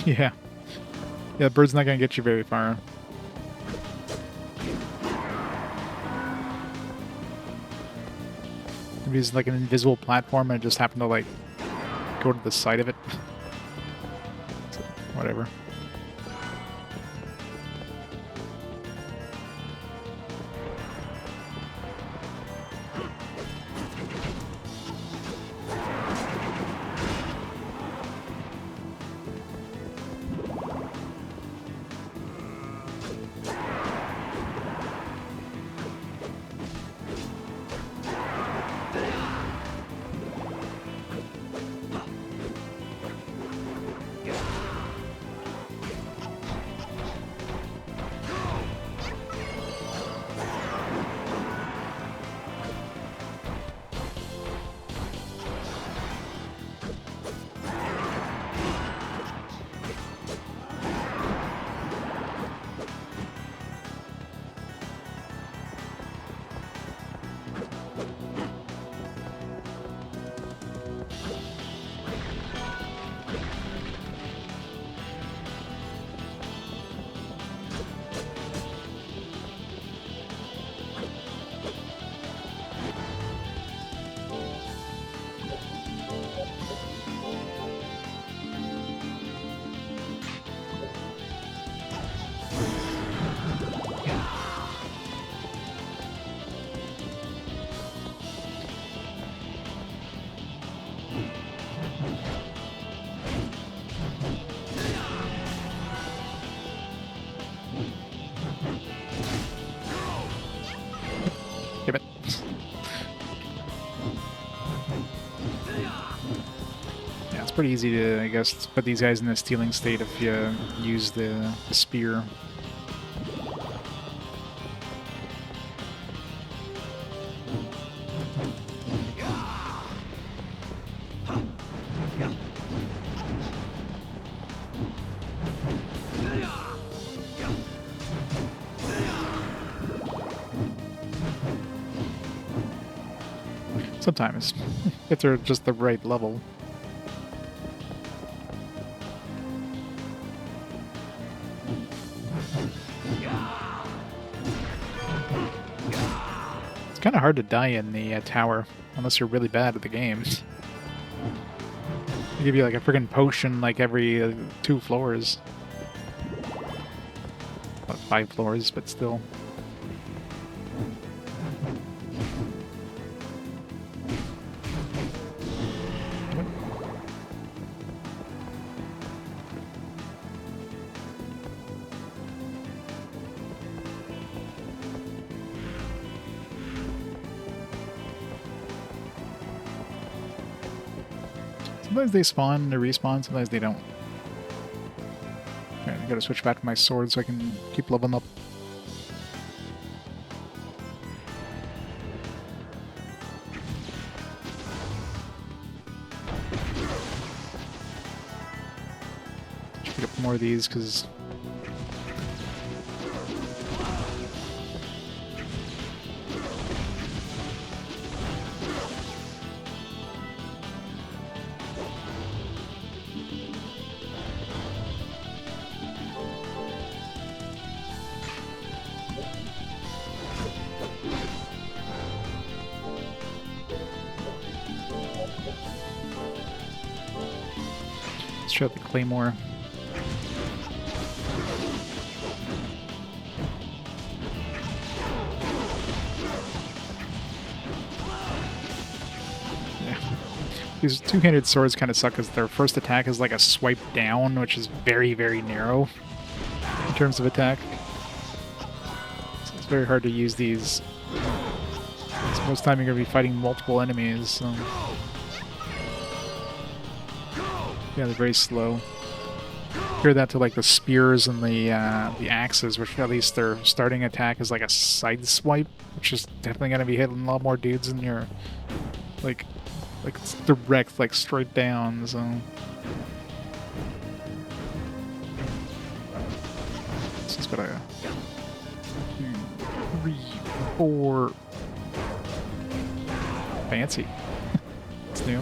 Yeah. Yeah, the bird's not gonna get you very far. Maybe it's like an invisible platform and I just happen to, like, go to the side of it. So, whatever. pretty easy to, I guess, put these guys in a stealing state if you use the spear. Sometimes, if they're just the right level. It's kind of hard to die in the tower, unless you're really bad at the game. They give you like a friggin' potion like every 2 floors. About 5 floors, but still. Sometimes they spawn or respawn, sometimes they don't. Alright, I gotta switch back to my sword so I can keep leveling up. Should pick up more of these because show the claymore. Yeah. These two-handed swords kind of suck because their first attack is like a swipe down, which is very, very narrow in terms of attack. So it's very hard to use these. So most of the time you're going to be fighting multiple enemies, so... Yeah, they're very slow. Compare that to like the spears and the axes, which at least their starting attack is like a side swipe, which is definitely gonna be hitting a lot more dudes than your like it's direct, like straight down. So this has got a 2, 3, 4. Fancy. It's new.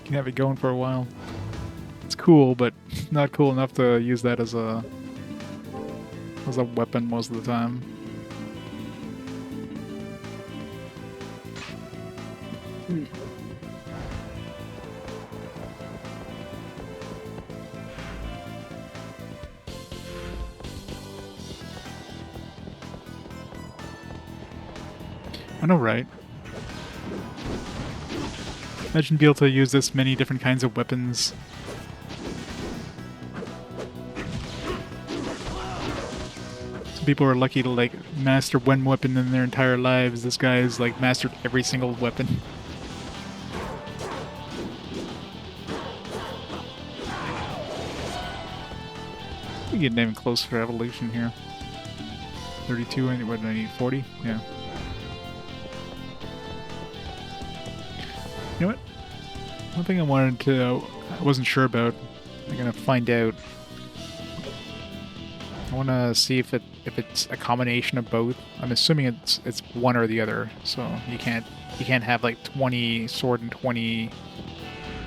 Can have it going for a while. It's cool, but not cool enough to use that as a weapon most of the time. I know, right? Imagine being able to use this many different kinds of weapons. Some people are lucky to like master one weapon in their entire lives. This guy has like mastered every single weapon. We're getting even closer to evolution here. 32, and what do I need? 40? Yeah. You know what? One thing I wasn't sure about, I'm gonna find out. I want to see if it's a combination of both. I'm assuming it's one or the other. So you can't have like 20 sword and 20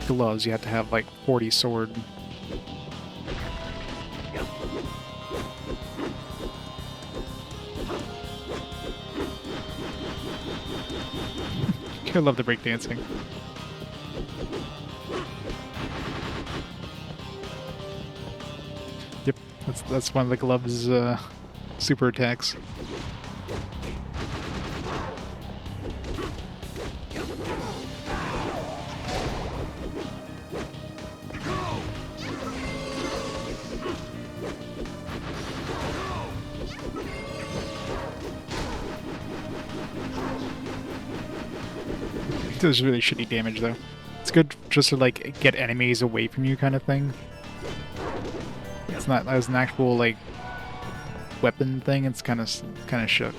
gloves. You have to have like 40 sword. I love the breakdancing. Yep, that's one of the gloves super attacks. It does really shitty damage though. It's good just to like get enemies away from you kind of thing. It's not as an actual like weapon thing. It's kind of shit.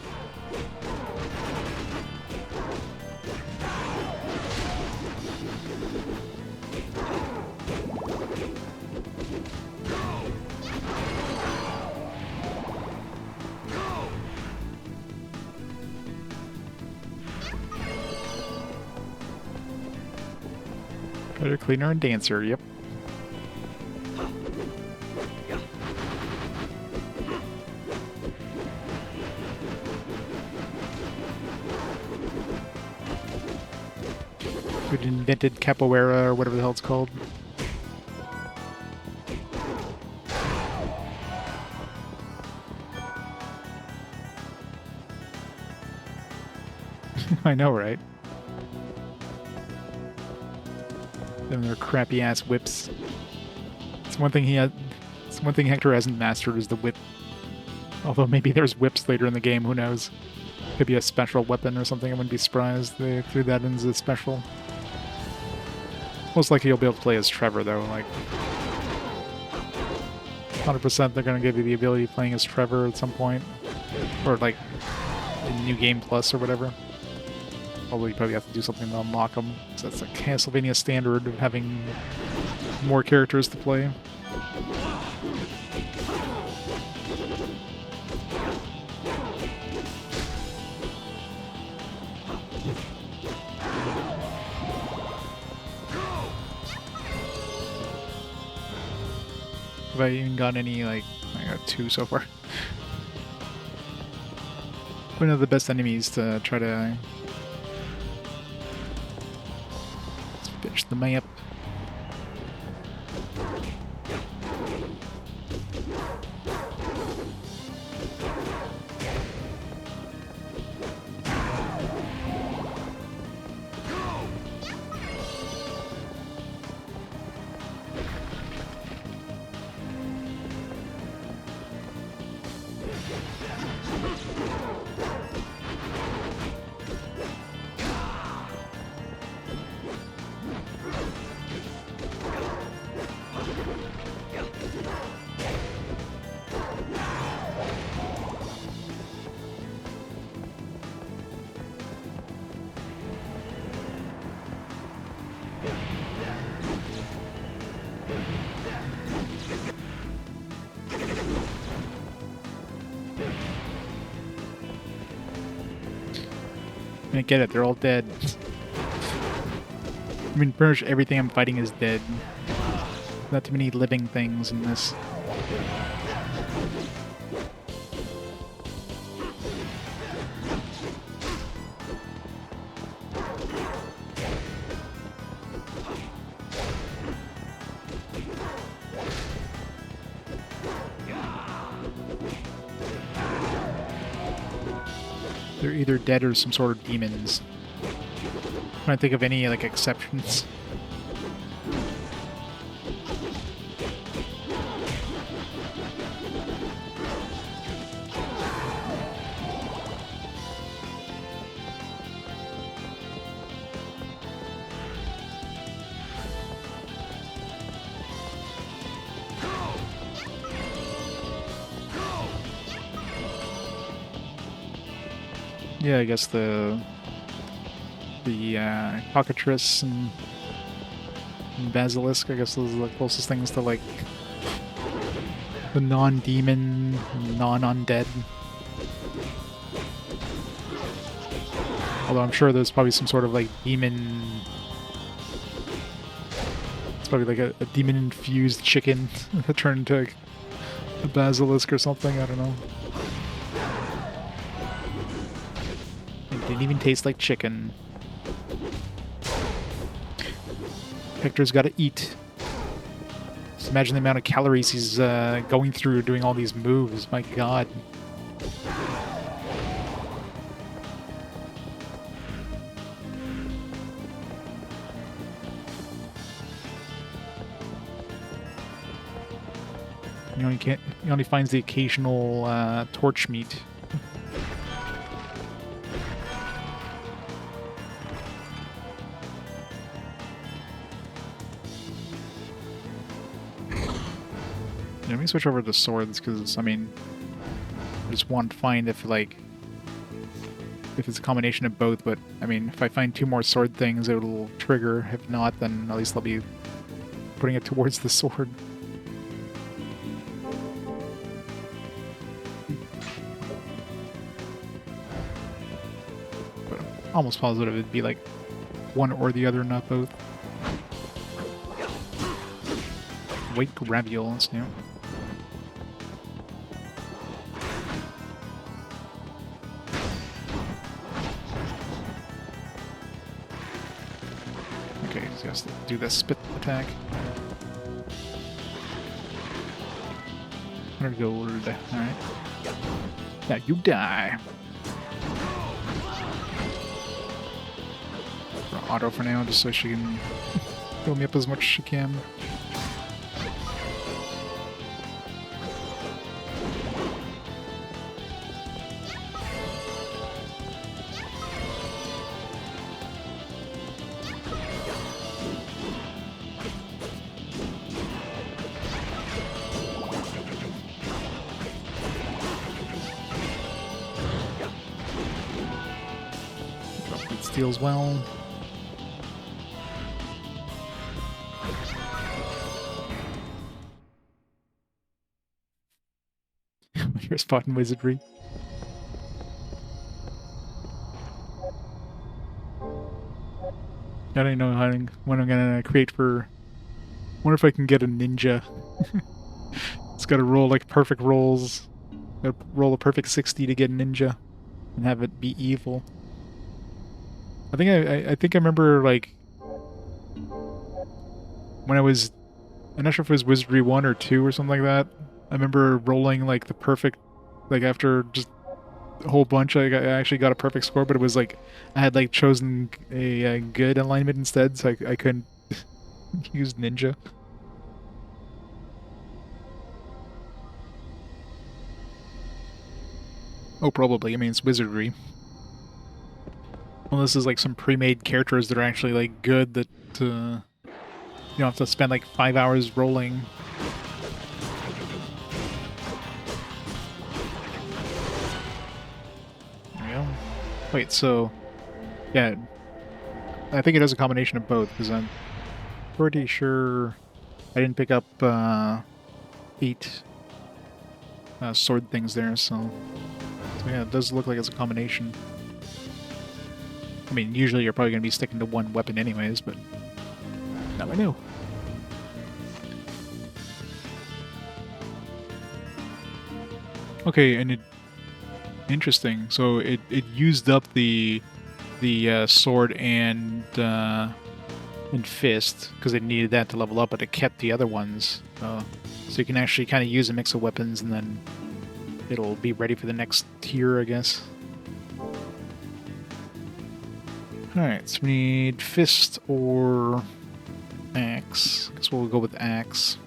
Better cleaner and dancer, yep. Who invented capoeira or whatever the hell it's called. I know, right? And their crappy ass whips. It's one thing it's one thing Hector hasn't mastered is the whip. Although maybe there's whips later in the game, who knows? Could be a special weapon or something. I wouldn't be surprised they threw that in as a special. Most likely you'll be able to play as Trevor though, like 100% they're gonna give you the ability of playing as Trevor at some point. Or like in New Game Plus or whatever. Although you probably have to do something to unlock them. So that's a Castlevania standard of having more characters to play. Have I even got any, like, I got 2 so far. One of the best enemies to try to finish the map. I get it, they're all dead. I mean, pretty much everything I'm fighting is dead. Not too many living things in this. They're either dead or some sort of demons. I'm trying to think of any, like, exceptions. Yeah, I guess the cockatrice and basilisk, I guess those are the closest things to, like, the non-demon, non-undead. Although I'm sure there's probably some sort of, like, demon... It's probably like a demon-infused chicken that turned into a basilisk or something, I don't know. It didn't even taste like chicken. Hector's gotta eat. Just imagine the amount of calories he's going through doing all these moves, my god. He only finds the occasional torch meat. Yeah, let me switch over to swords because I mean, I just want to find if it's a combination of both. But I mean, if I find 2 more sword things, it'll trigger. If not, then at least I'll be putting it towards the sword. But I'm almost positive it'd be like one or the other, not both. White graviole, that's new. Okay, so he has to do the spit attack. 100 gold. Alright. Now you die. Auto for now, just so she can fill me up as much as she can. Deals well. You're spotting wizardry. I don't know when I'm gonna create for. Wonder if I can get a ninja. It's gotta roll like perfect rolls. Gotta roll a perfect 60 to get ninja, and have it be evil. I think I remember like when I was, I'm not sure if it was Wizardry 1 or 2 or something like that. I remember rolling like the perfect, like after just a whole bunch, I actually got a perfect score, but it was like I had like chosen a good alignment instead, so I couldn't use ninja. Oh, probably. I mean, it's Wizardry. Well, this is like some pre-made characters that are actually like good that you don't have to spend like 5 hours rolling. There we go. Wait, so yeah, I think it has a combination of both because I'm pretty sure I didn't pick up 8 sword things there, so yeah, it does look like it's a combination. I mean, usually you're probably going to be sticking to one weapon anyways, but now I know. Okay, and interesting. So it used up the sword and fist because it needed that to level up, but it kept the other ones. So you can actually kind of use a mix of weapons, and then it'll be ready for the next tier, I guess. Alright, so we need fist or axe. I guess we'll go with axe.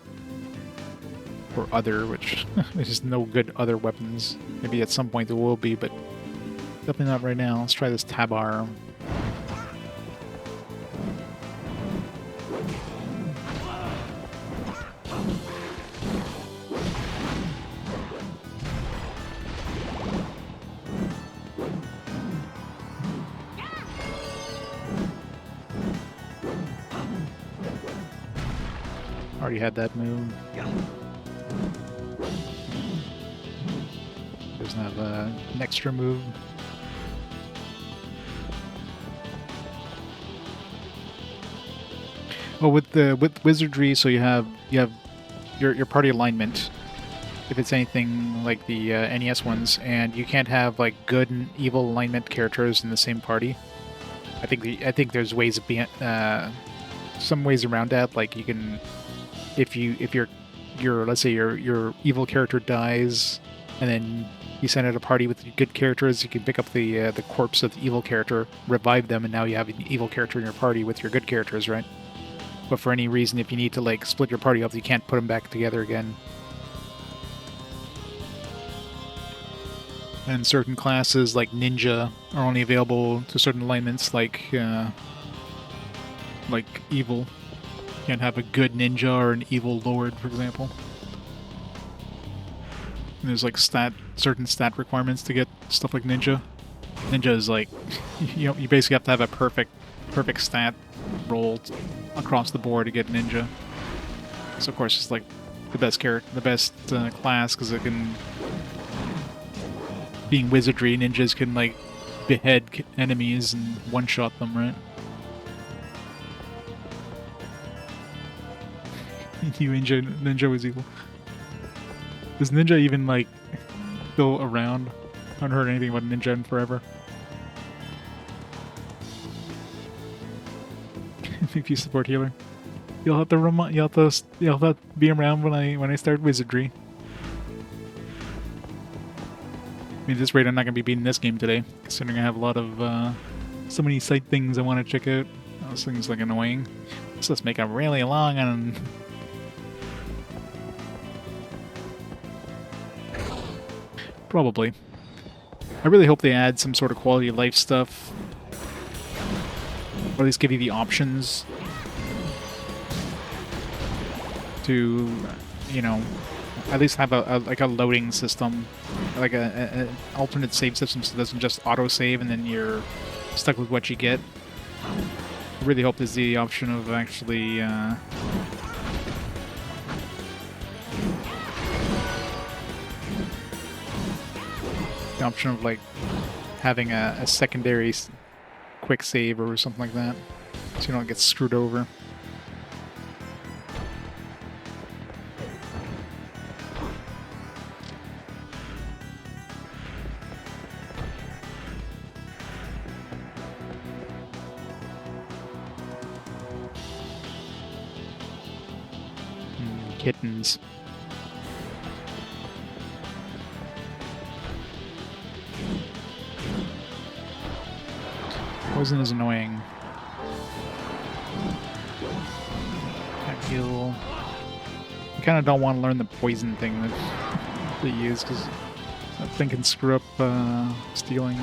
Or other, which there's just no good other weapons. Maybe at some point there will be, but definitely not right now. Let's try this tabar. Already had that move. Doesn't have an extra move. Well, with wizardry, so you have your party alignment. If it's anything like the NES ones, and you can't have like good and evil alignment characters in the same party. I think there's ways of being some ways around that. Like you can. If your let's say your evil character dies, and then you send out a party with good characters, you can pick up the corpse of the evil character, revive them, and now you have an evil character in your party with your good characters, right? But for any reason, if you need to like split your party up, you can't put them back together again. And certain classes, like ninja, are only available to certain alignments, like evil. You can't have a good ninja or an evil lord, for example. And there's like certain stat requirements to get stuff like ninja. Ninja is like, you basically have to have a perfect stat roll across the board to get ninja. So of course it's like the best class, because it can, being wizardry, ninjas can like behead enemies and one-shot them, right? Ninja was evil. Is Ninja even like still around? I haven't heard anything about Ninja in forever. PP support healer. You'll have to be around when I start wizardry. I mean, at this rate, I'm not gonna be beating this game today, considering I have a lot of so many side things I want to check out. Those things like annoying. So let's make a really long and probably. I really hope they add some sort of quality of life stuff, or at least give you the options to, you know, at least have a loading system, like an alternate save system, so it doesn't just auto-save and then you're stuck with what you get. I really hope there's the option of actually like having a secondary quick save or something like that, so you don't get screwed over. Kittens. Poison is annoying. Can't heal. I kind of don't want to learn the poison thing that they use, because that thing can screw up stealing.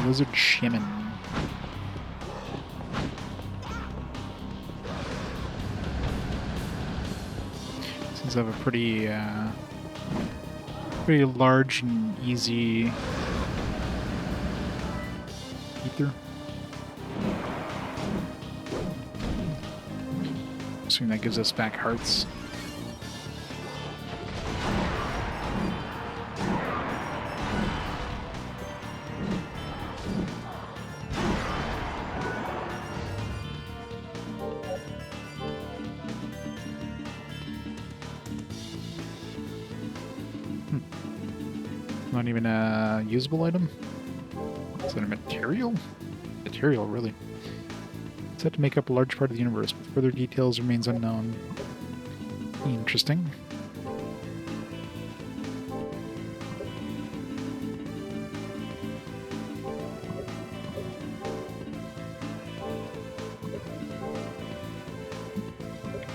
Lizard Shaman. Seems to have a pretty large and easy ether. Assuming that gives us back hearts. Not even a usable item? Is that a material? Material, really. It's said to make up a large part of the universe, but further details remains unknown. Interesting.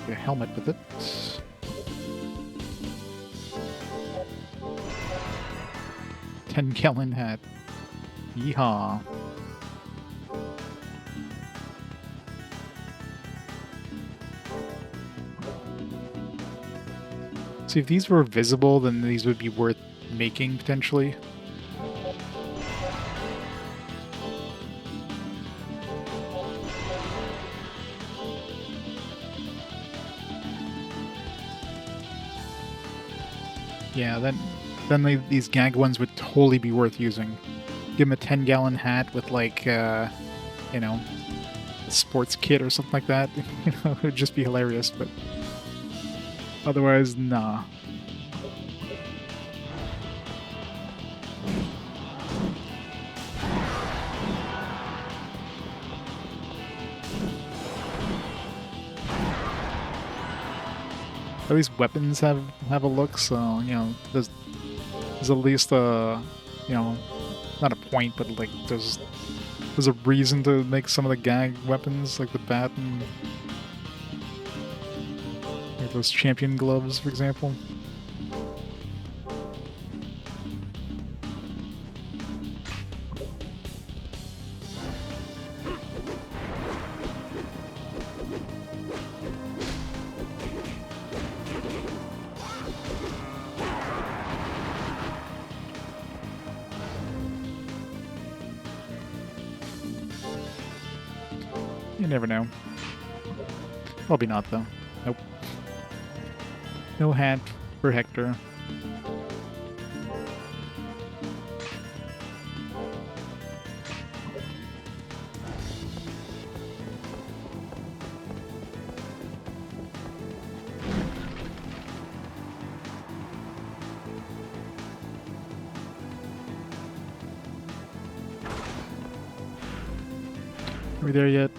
Get a helmet with it. 10-gallon hat. Yeehaw. See, if these were visible, then these would be worth making, potentially. Yeah, then these gag ones would totally be worth using. Give him a 10-gallon hat with, like, you know, a sports kit or something like that. You know, it would just be hilarious, but otherwise, nah. at least weapons have a look, so, you know, there's at least a, you know, not a point, but like there's a reason to make some of the gag weapons, like the bat and like those champion gloves, for example. You never know. Probably not, though. Nope. No hat for Hector. Are we there yet?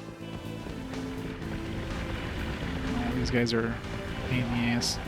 These guys are a pain in the ass.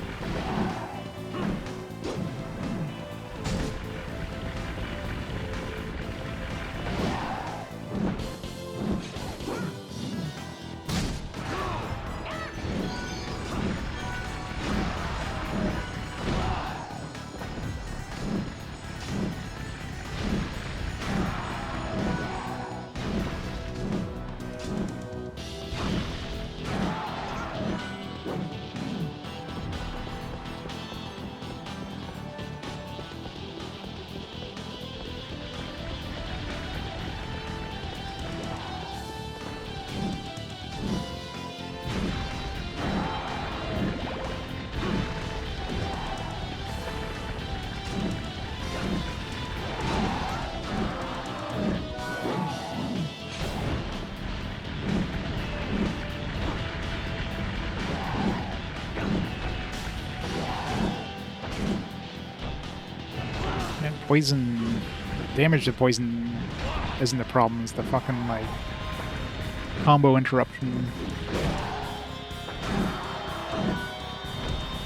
Poison damage to poison isn't the problem, it's the fucking like combo interruption.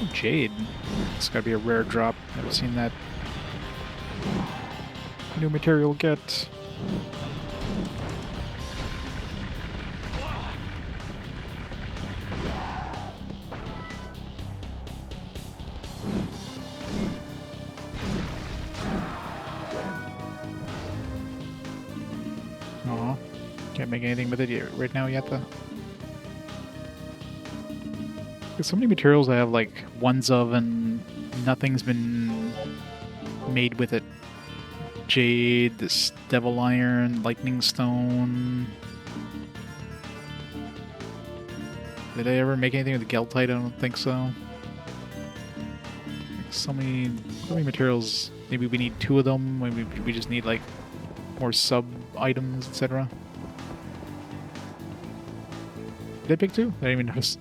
Oh, Jade. It's gotta be a rare drop. Never seen that new material get. Can't make anything with it right now yet, though. There's so many materials I have like ones of, and nothing's been made with it. Jade, this Devil Iron, Lightning Stone. Did I ever make anything with Geltite? I don't think so. Like so many materials. Maybe we need 2 of them. Maybe we just need like more sub items, etc. Did I pick 2? I didn't even notice.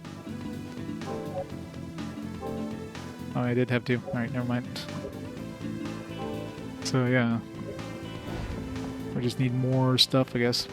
Oh, I did have 2. Alright, never mind. So, yeah. I just need more stuff, I guess.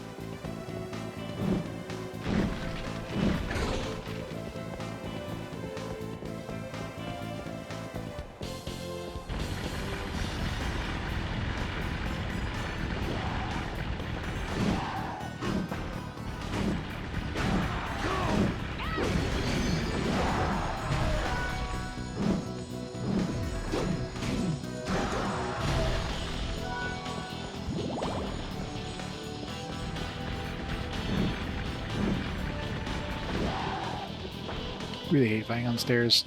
Really hate fighting on stairs.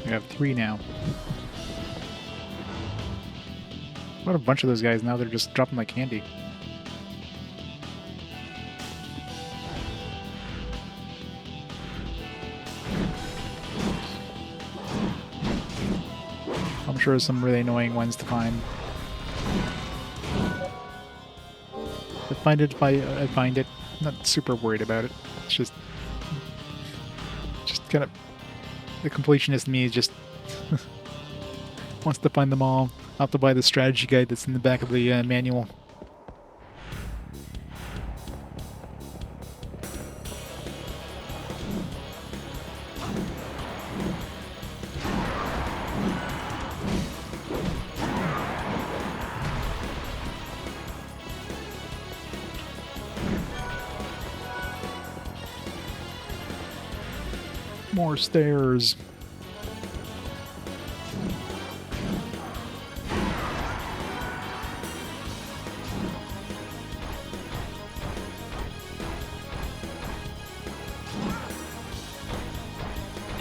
We have 3 now. What a bunch of those guys now, they're just dropping like candy. I'm sure there's some really annoying ones to find. I find it. I'm not super worried about it. It's just kind of the completionist in me just Wants to find them all. I'll have to buy the strategy guide that's in the back of the manual. More stairs.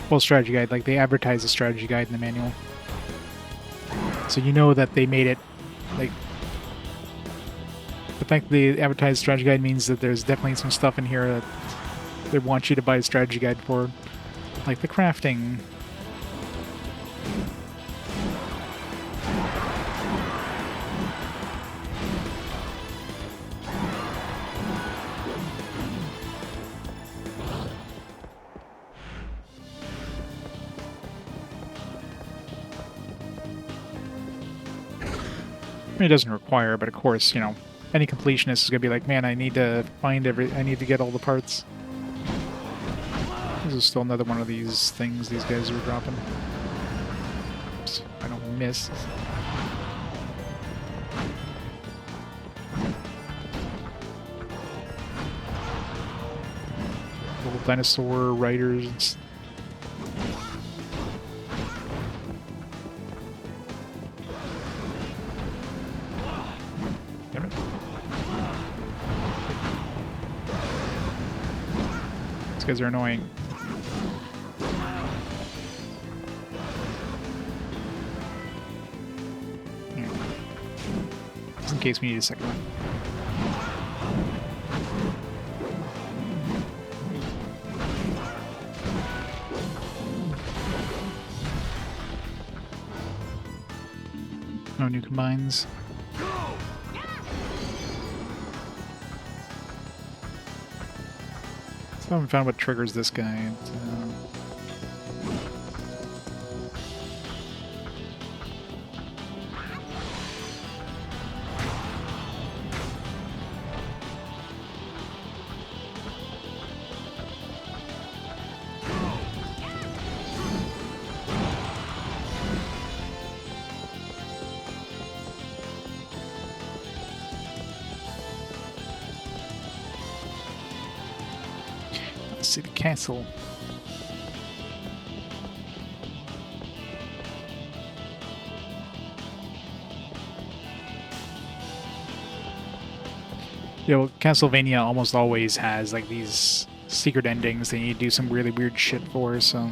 Well, strategy guide, like they advertise the strategy guide in the manual. So you know that they made it, like, the fact that they advertise strategy guide means that there's definitely some stuff in here that they want you to buy a strategy guide for. Like the crafting. I mean, it doesn't require, but of course, you know, any completionist is gonna be like, man, I need to I need to get all the parts. This is still another one of these things these guys are dropping. Oops, I don't miss. Little dinosaur riders. Damn it. These guys are annoying. Just in case we need a second one. No new combines. Still haven't found what triggers this guy. Let's see the castle. Yeah, well, Castlevania almost always has like these secret endings that you do some really weird shit for, so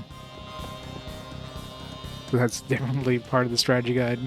that's definitely part of the strategy guide.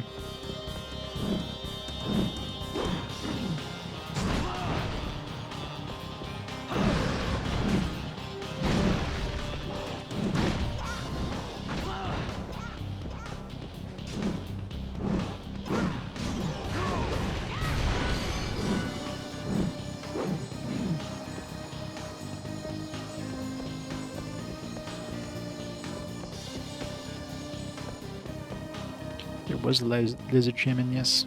There was lizard shaman, yes.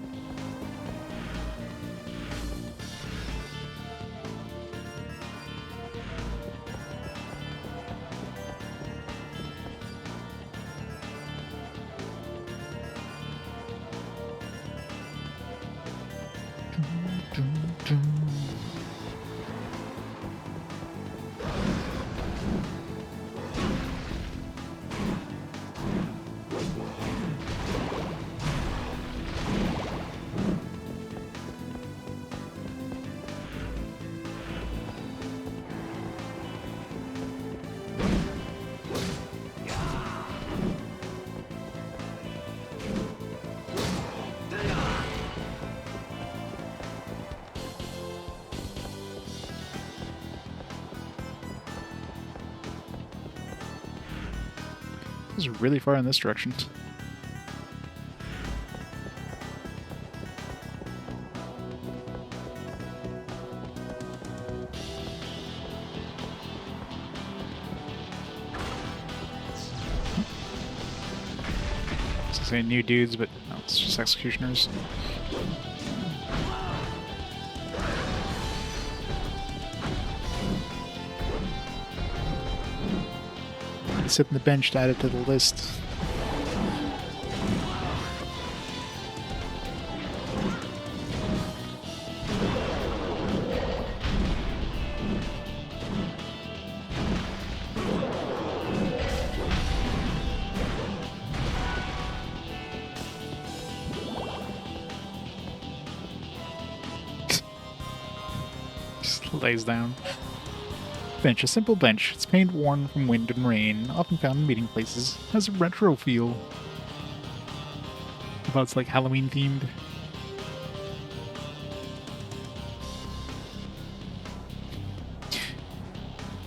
This is really far in this direction. say new dudes, but no, it's just executioners. Sit in the bench to add it to the list. Just lays down. Bench, a simple bench. Its paint worn from wind and rain, often found in meeting places, has a retro feel. I thought it's like Halloween themed.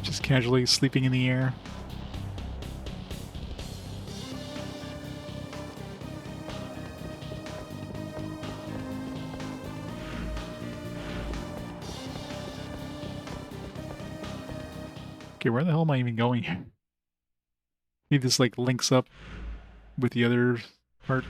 Just casually sleeping in the air. Okay, where the hell am I even going here? Maybe this like links up with the other part.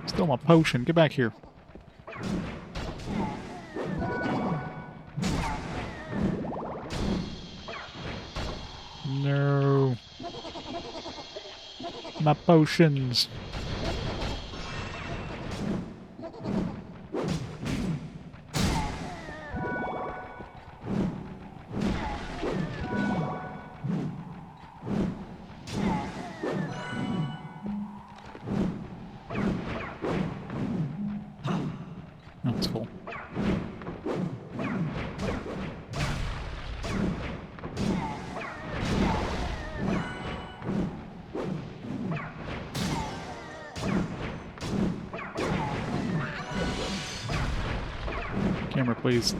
Still my potion. Get back here. No. My potions. That's cool. Camera, please.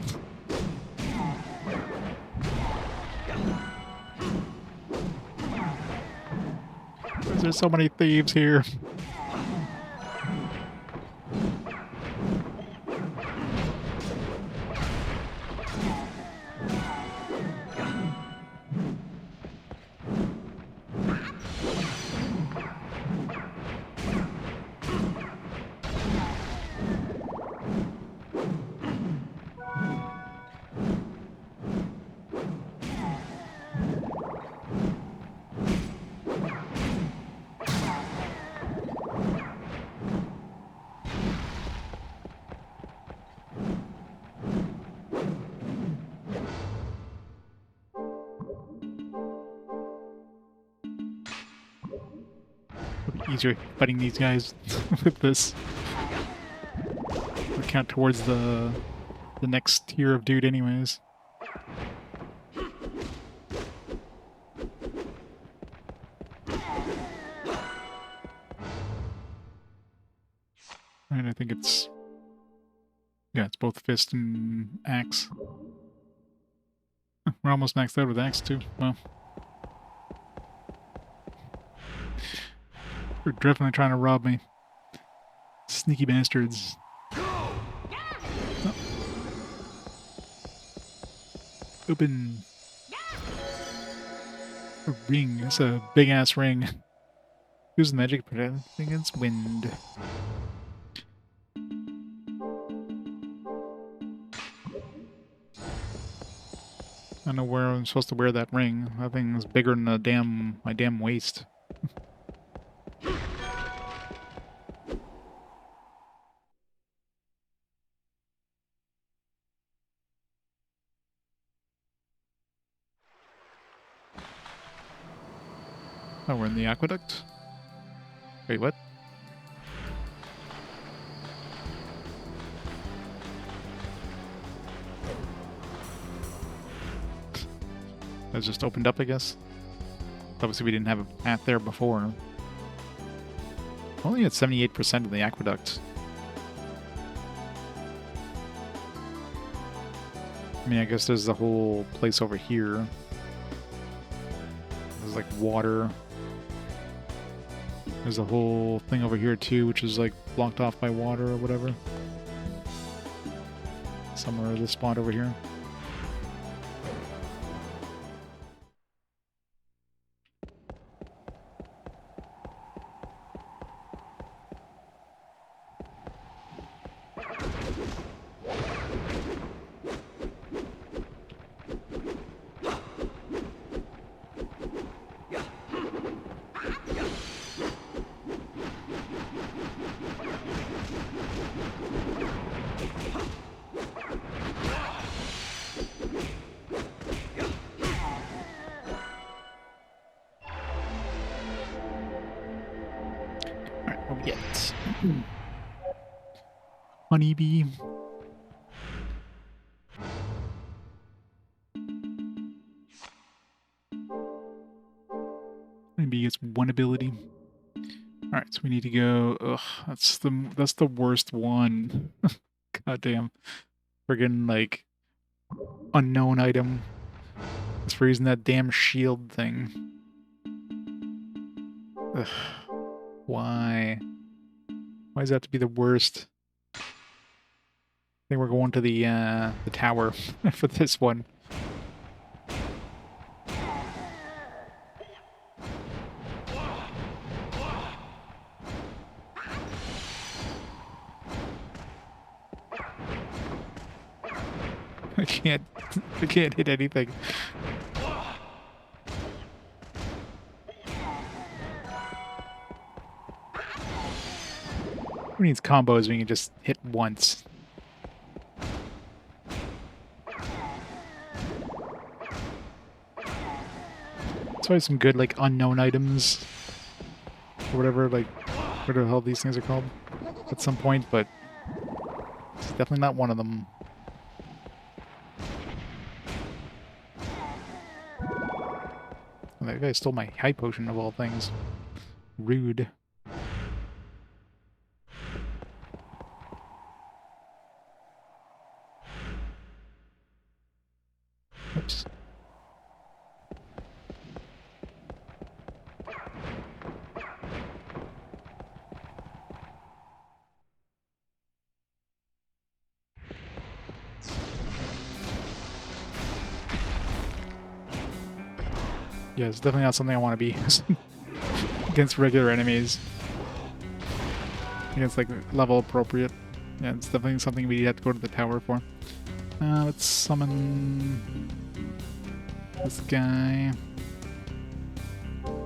There's so many thieves here. Easier fighting these guys with this. We'll count towards the next tier of dude anyways. And I think it's... yeah, it's both fist and axe. We're almost maxed out with axe too. Well. They're definitely trying to rob me. Sneaky bastards. Oh. Open. A ring. It's a big ass ring. Use magic protecting against wind. I don't know where I'm supposed to wear that ring. That thing's bigger than my damn waist. Oh, we're in the aqueduct? Wait, what? That just opened up, I guess. Obviously we didn't have a path there before. Only at 78% of the aqueduct. I mean, I guess there's the whole place over here. There's like water. There's a whole thing over here too, which is like blocked off by water or whatever. Somewhere this spot over here. Yet. Honeybee. Honeybee gets one ability. Alright, so we need to go. Ugh, that's the worst one. Goddamn. Friggin' like unknown item. It's for using that damn shield thing. Ugh. Why? Why does that have to be the worst? I think we're going to the tower for this one. I can't hit anything. Who needs combos when you can just hit once? That's why some good, like, unknown items. Or whatever, like, what the hell these things are called at some point, but it's definitely not one of them. Oh, that guy stole my high potion of all things. Rude. Oops. Yeah, it's definitely not something I want to be against regular enemies. Against, like, level appropriate. Yeah, it's definitely something we have to go to the tower for. Let's summon this guy.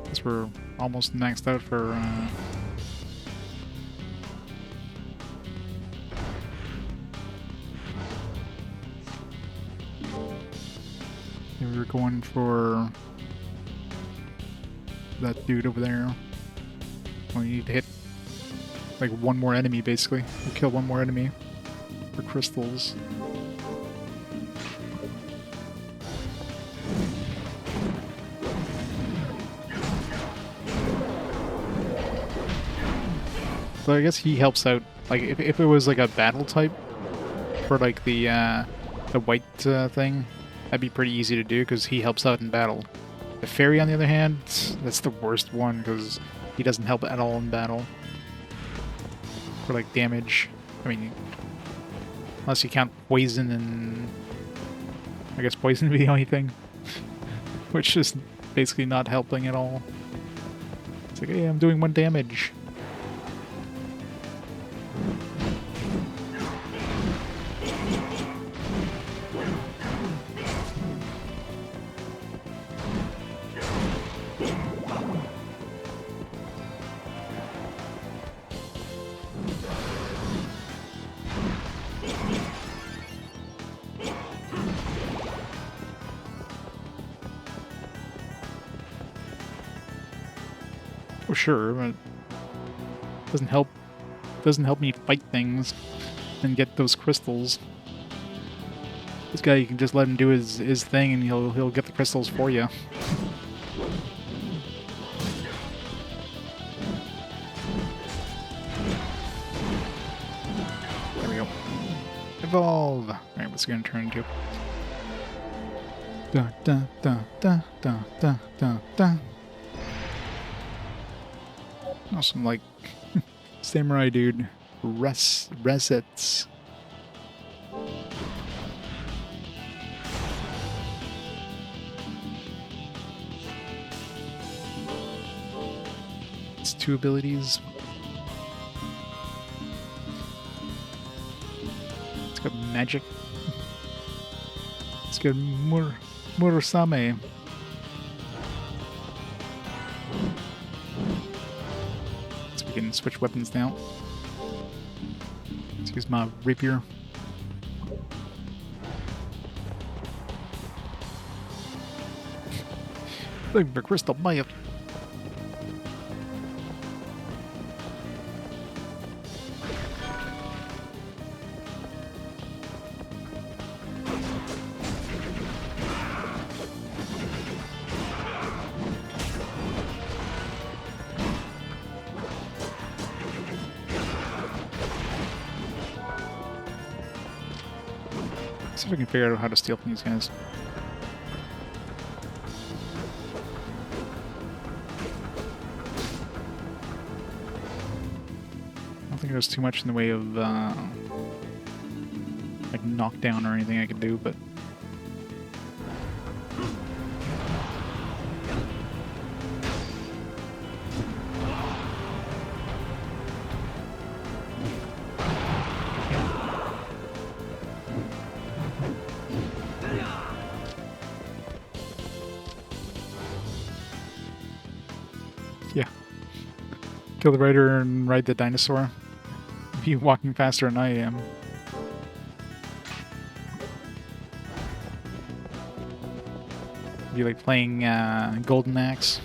Guess we're almost maxed out for yeah, we were going for that dude over there. We need to hit like one more enemy, basically. We'll kill one more enemy for crystals. So I guess he helps out. Like if it was like a battle type for like the white thing, that'd be pretty easy to do because he helps out in battle. The fairy, on the other hand, that's the worst one because he doesn't help at all in battle. For like damage, I mean, unless you count poison, and I guess poison would be the only thing, which is basically not helping at all. It's like, hey, I'm doing 1 damage. Oh, sure, but doesn't help me fight things and get those crystals. This guy, you can just let him do his thing and he'll get the crystals for you. There we go. Evolve! Alright, what's it gonna turn into? Da da da da da da da da. Awesome, like samurai dude. Resets. It's 2 abilities. It's got magic. It's got Murasame. So we can switch weapons now. Let's use my rapier. Looking for crystal maya. See if I can figure out how to steal from these guys. I don't think there's too much in the way of like knockdown or anything I could do, but yeah. Kill the rider and ride the dinosaur. Be walking faster than I am. Be like playing Golden Axe.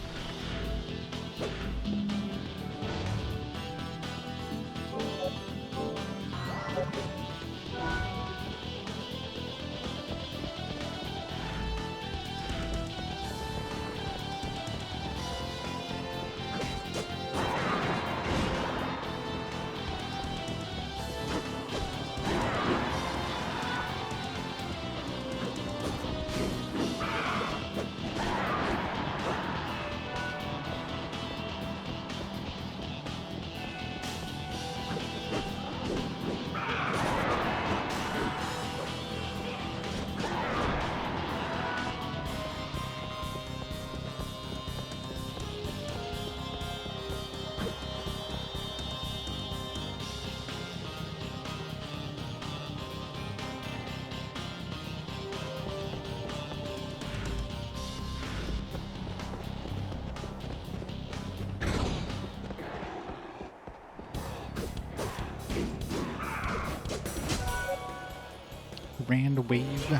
Grand wave.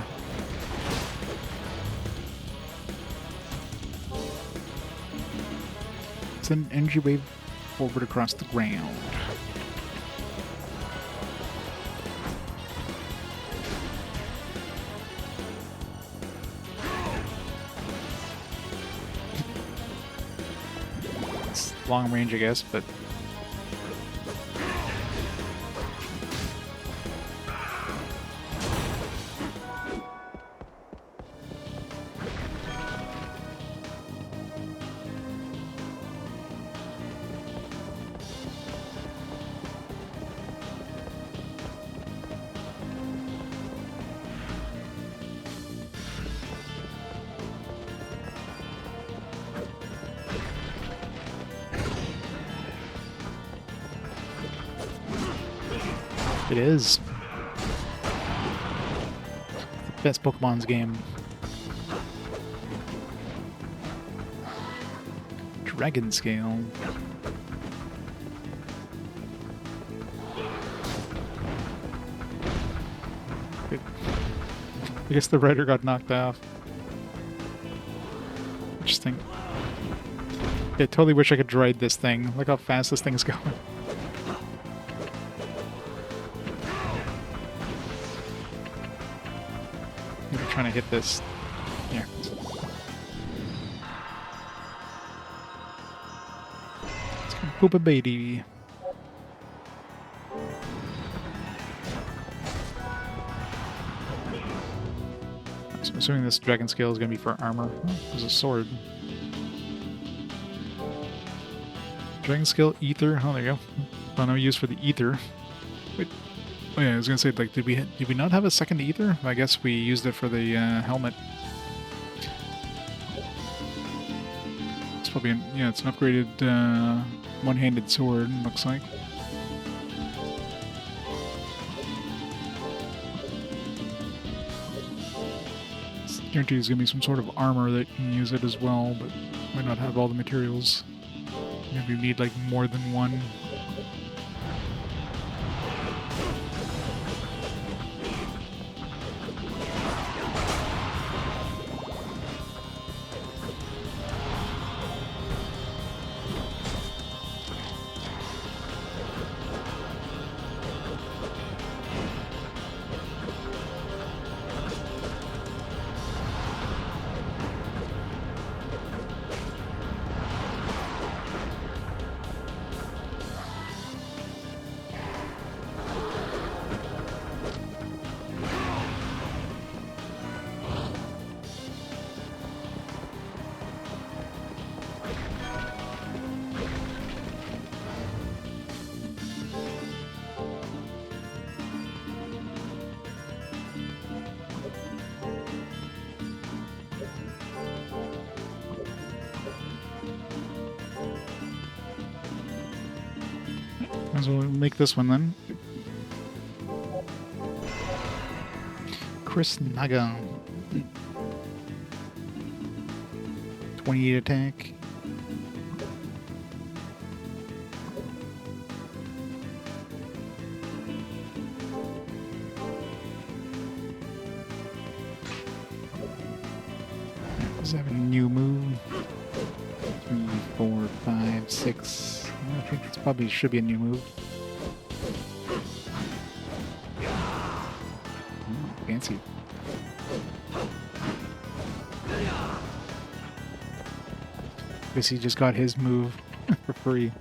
Send an energy wave forward across the ground. It's long range, I guess, but it is. The best Pokemon's game. Dragon Scale. I guess the rider got knocked off. Interesting. Yeah, totally wish I could ride this thing. Look how fast this thing's going. Maybe trying to hit this. Yeah. It's gonna poop a baby. So assuming this dragon scale is going to be for armor. Oh, there's a sword. Dragon scale, ether. Oh, there you go. Oh, no use for the ether. Wait. Oh yeah, I was going to say, like, did we not have a second ether? I guess we used it for the helmet. It's probably yeah, it's an upgraded one-handed sword. Looks like. Guarantee there's going to be some sort of armor that can use it as well, but might not have all the materials. Maybe we need like more than one. Might as well make this one then. Chris Naga. 28 attack. Does have a new move? 3, 4, 5, 6. I think this probably should be a new move. Ooh, fancy. Guess he just got his move for free.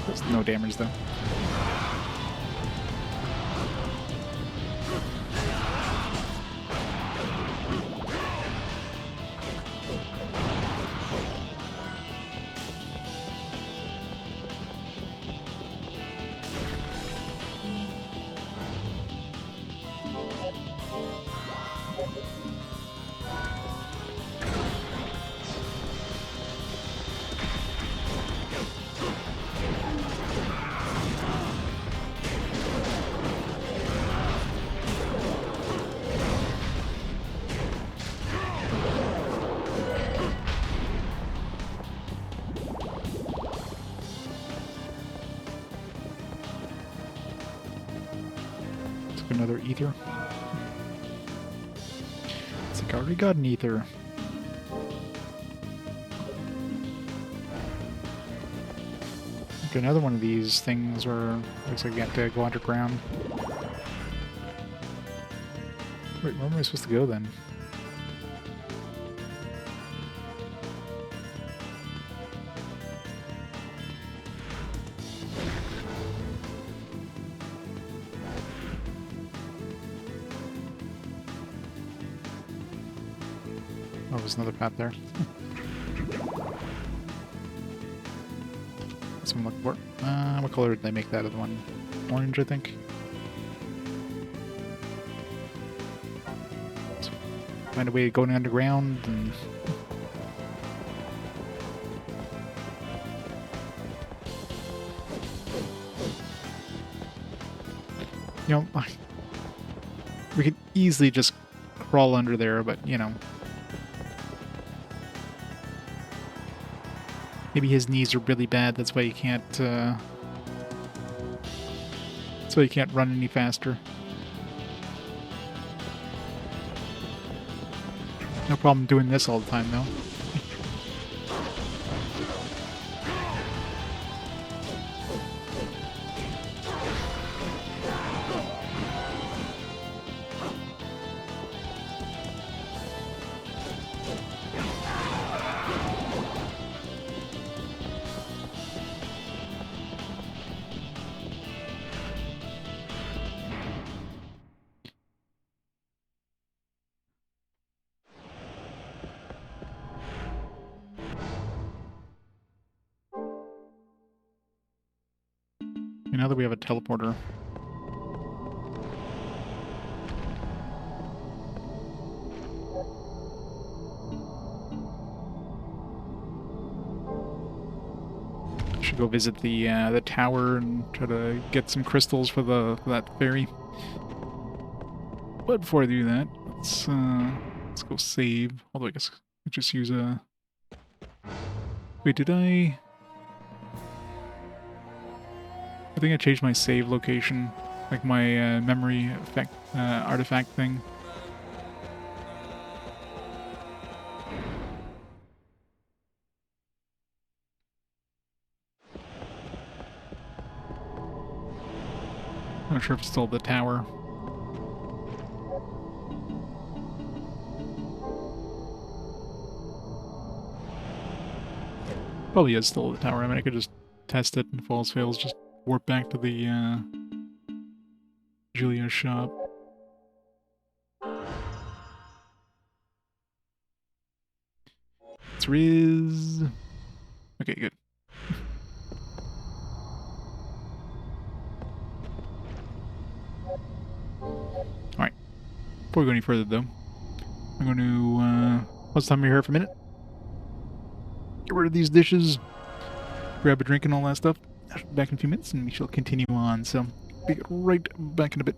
There's no damage though. Another ether. It's like I already got an ether. Like another one of these things where looks like you have to go underground. Wait, where am I supposed to go then? Oh, there's another path there. That's what I'm looking for. What color did they make that other one? Orange, I think. Let's find a way to go underground and... You know, we could easily just crawl under there, but, you know... Maybe his knees are really bad, that's why you can't, that's why you can't run any faster. No problem doing this all the time, though. And now that we have a teleporter. Should go visit the tower and try to get some crystals for that fairy. But before I do that, let's go save. Although I guess I just use a. Wait, did I? I think I changed my save location, like my memory effect artifact thing. Not sure if it's still the tower. Probably is still the tower. I mean, I could just test it and falls fails, just warp back to the Julia's shop. It's Riz. Okay, good. Alright. Before we go any further, though, I'm going to, let's time here for a minute. Get rid of these dishes, grab a drink and all that stuff. Back in a few minutes, and we shall continue on. So, be right back in a bit.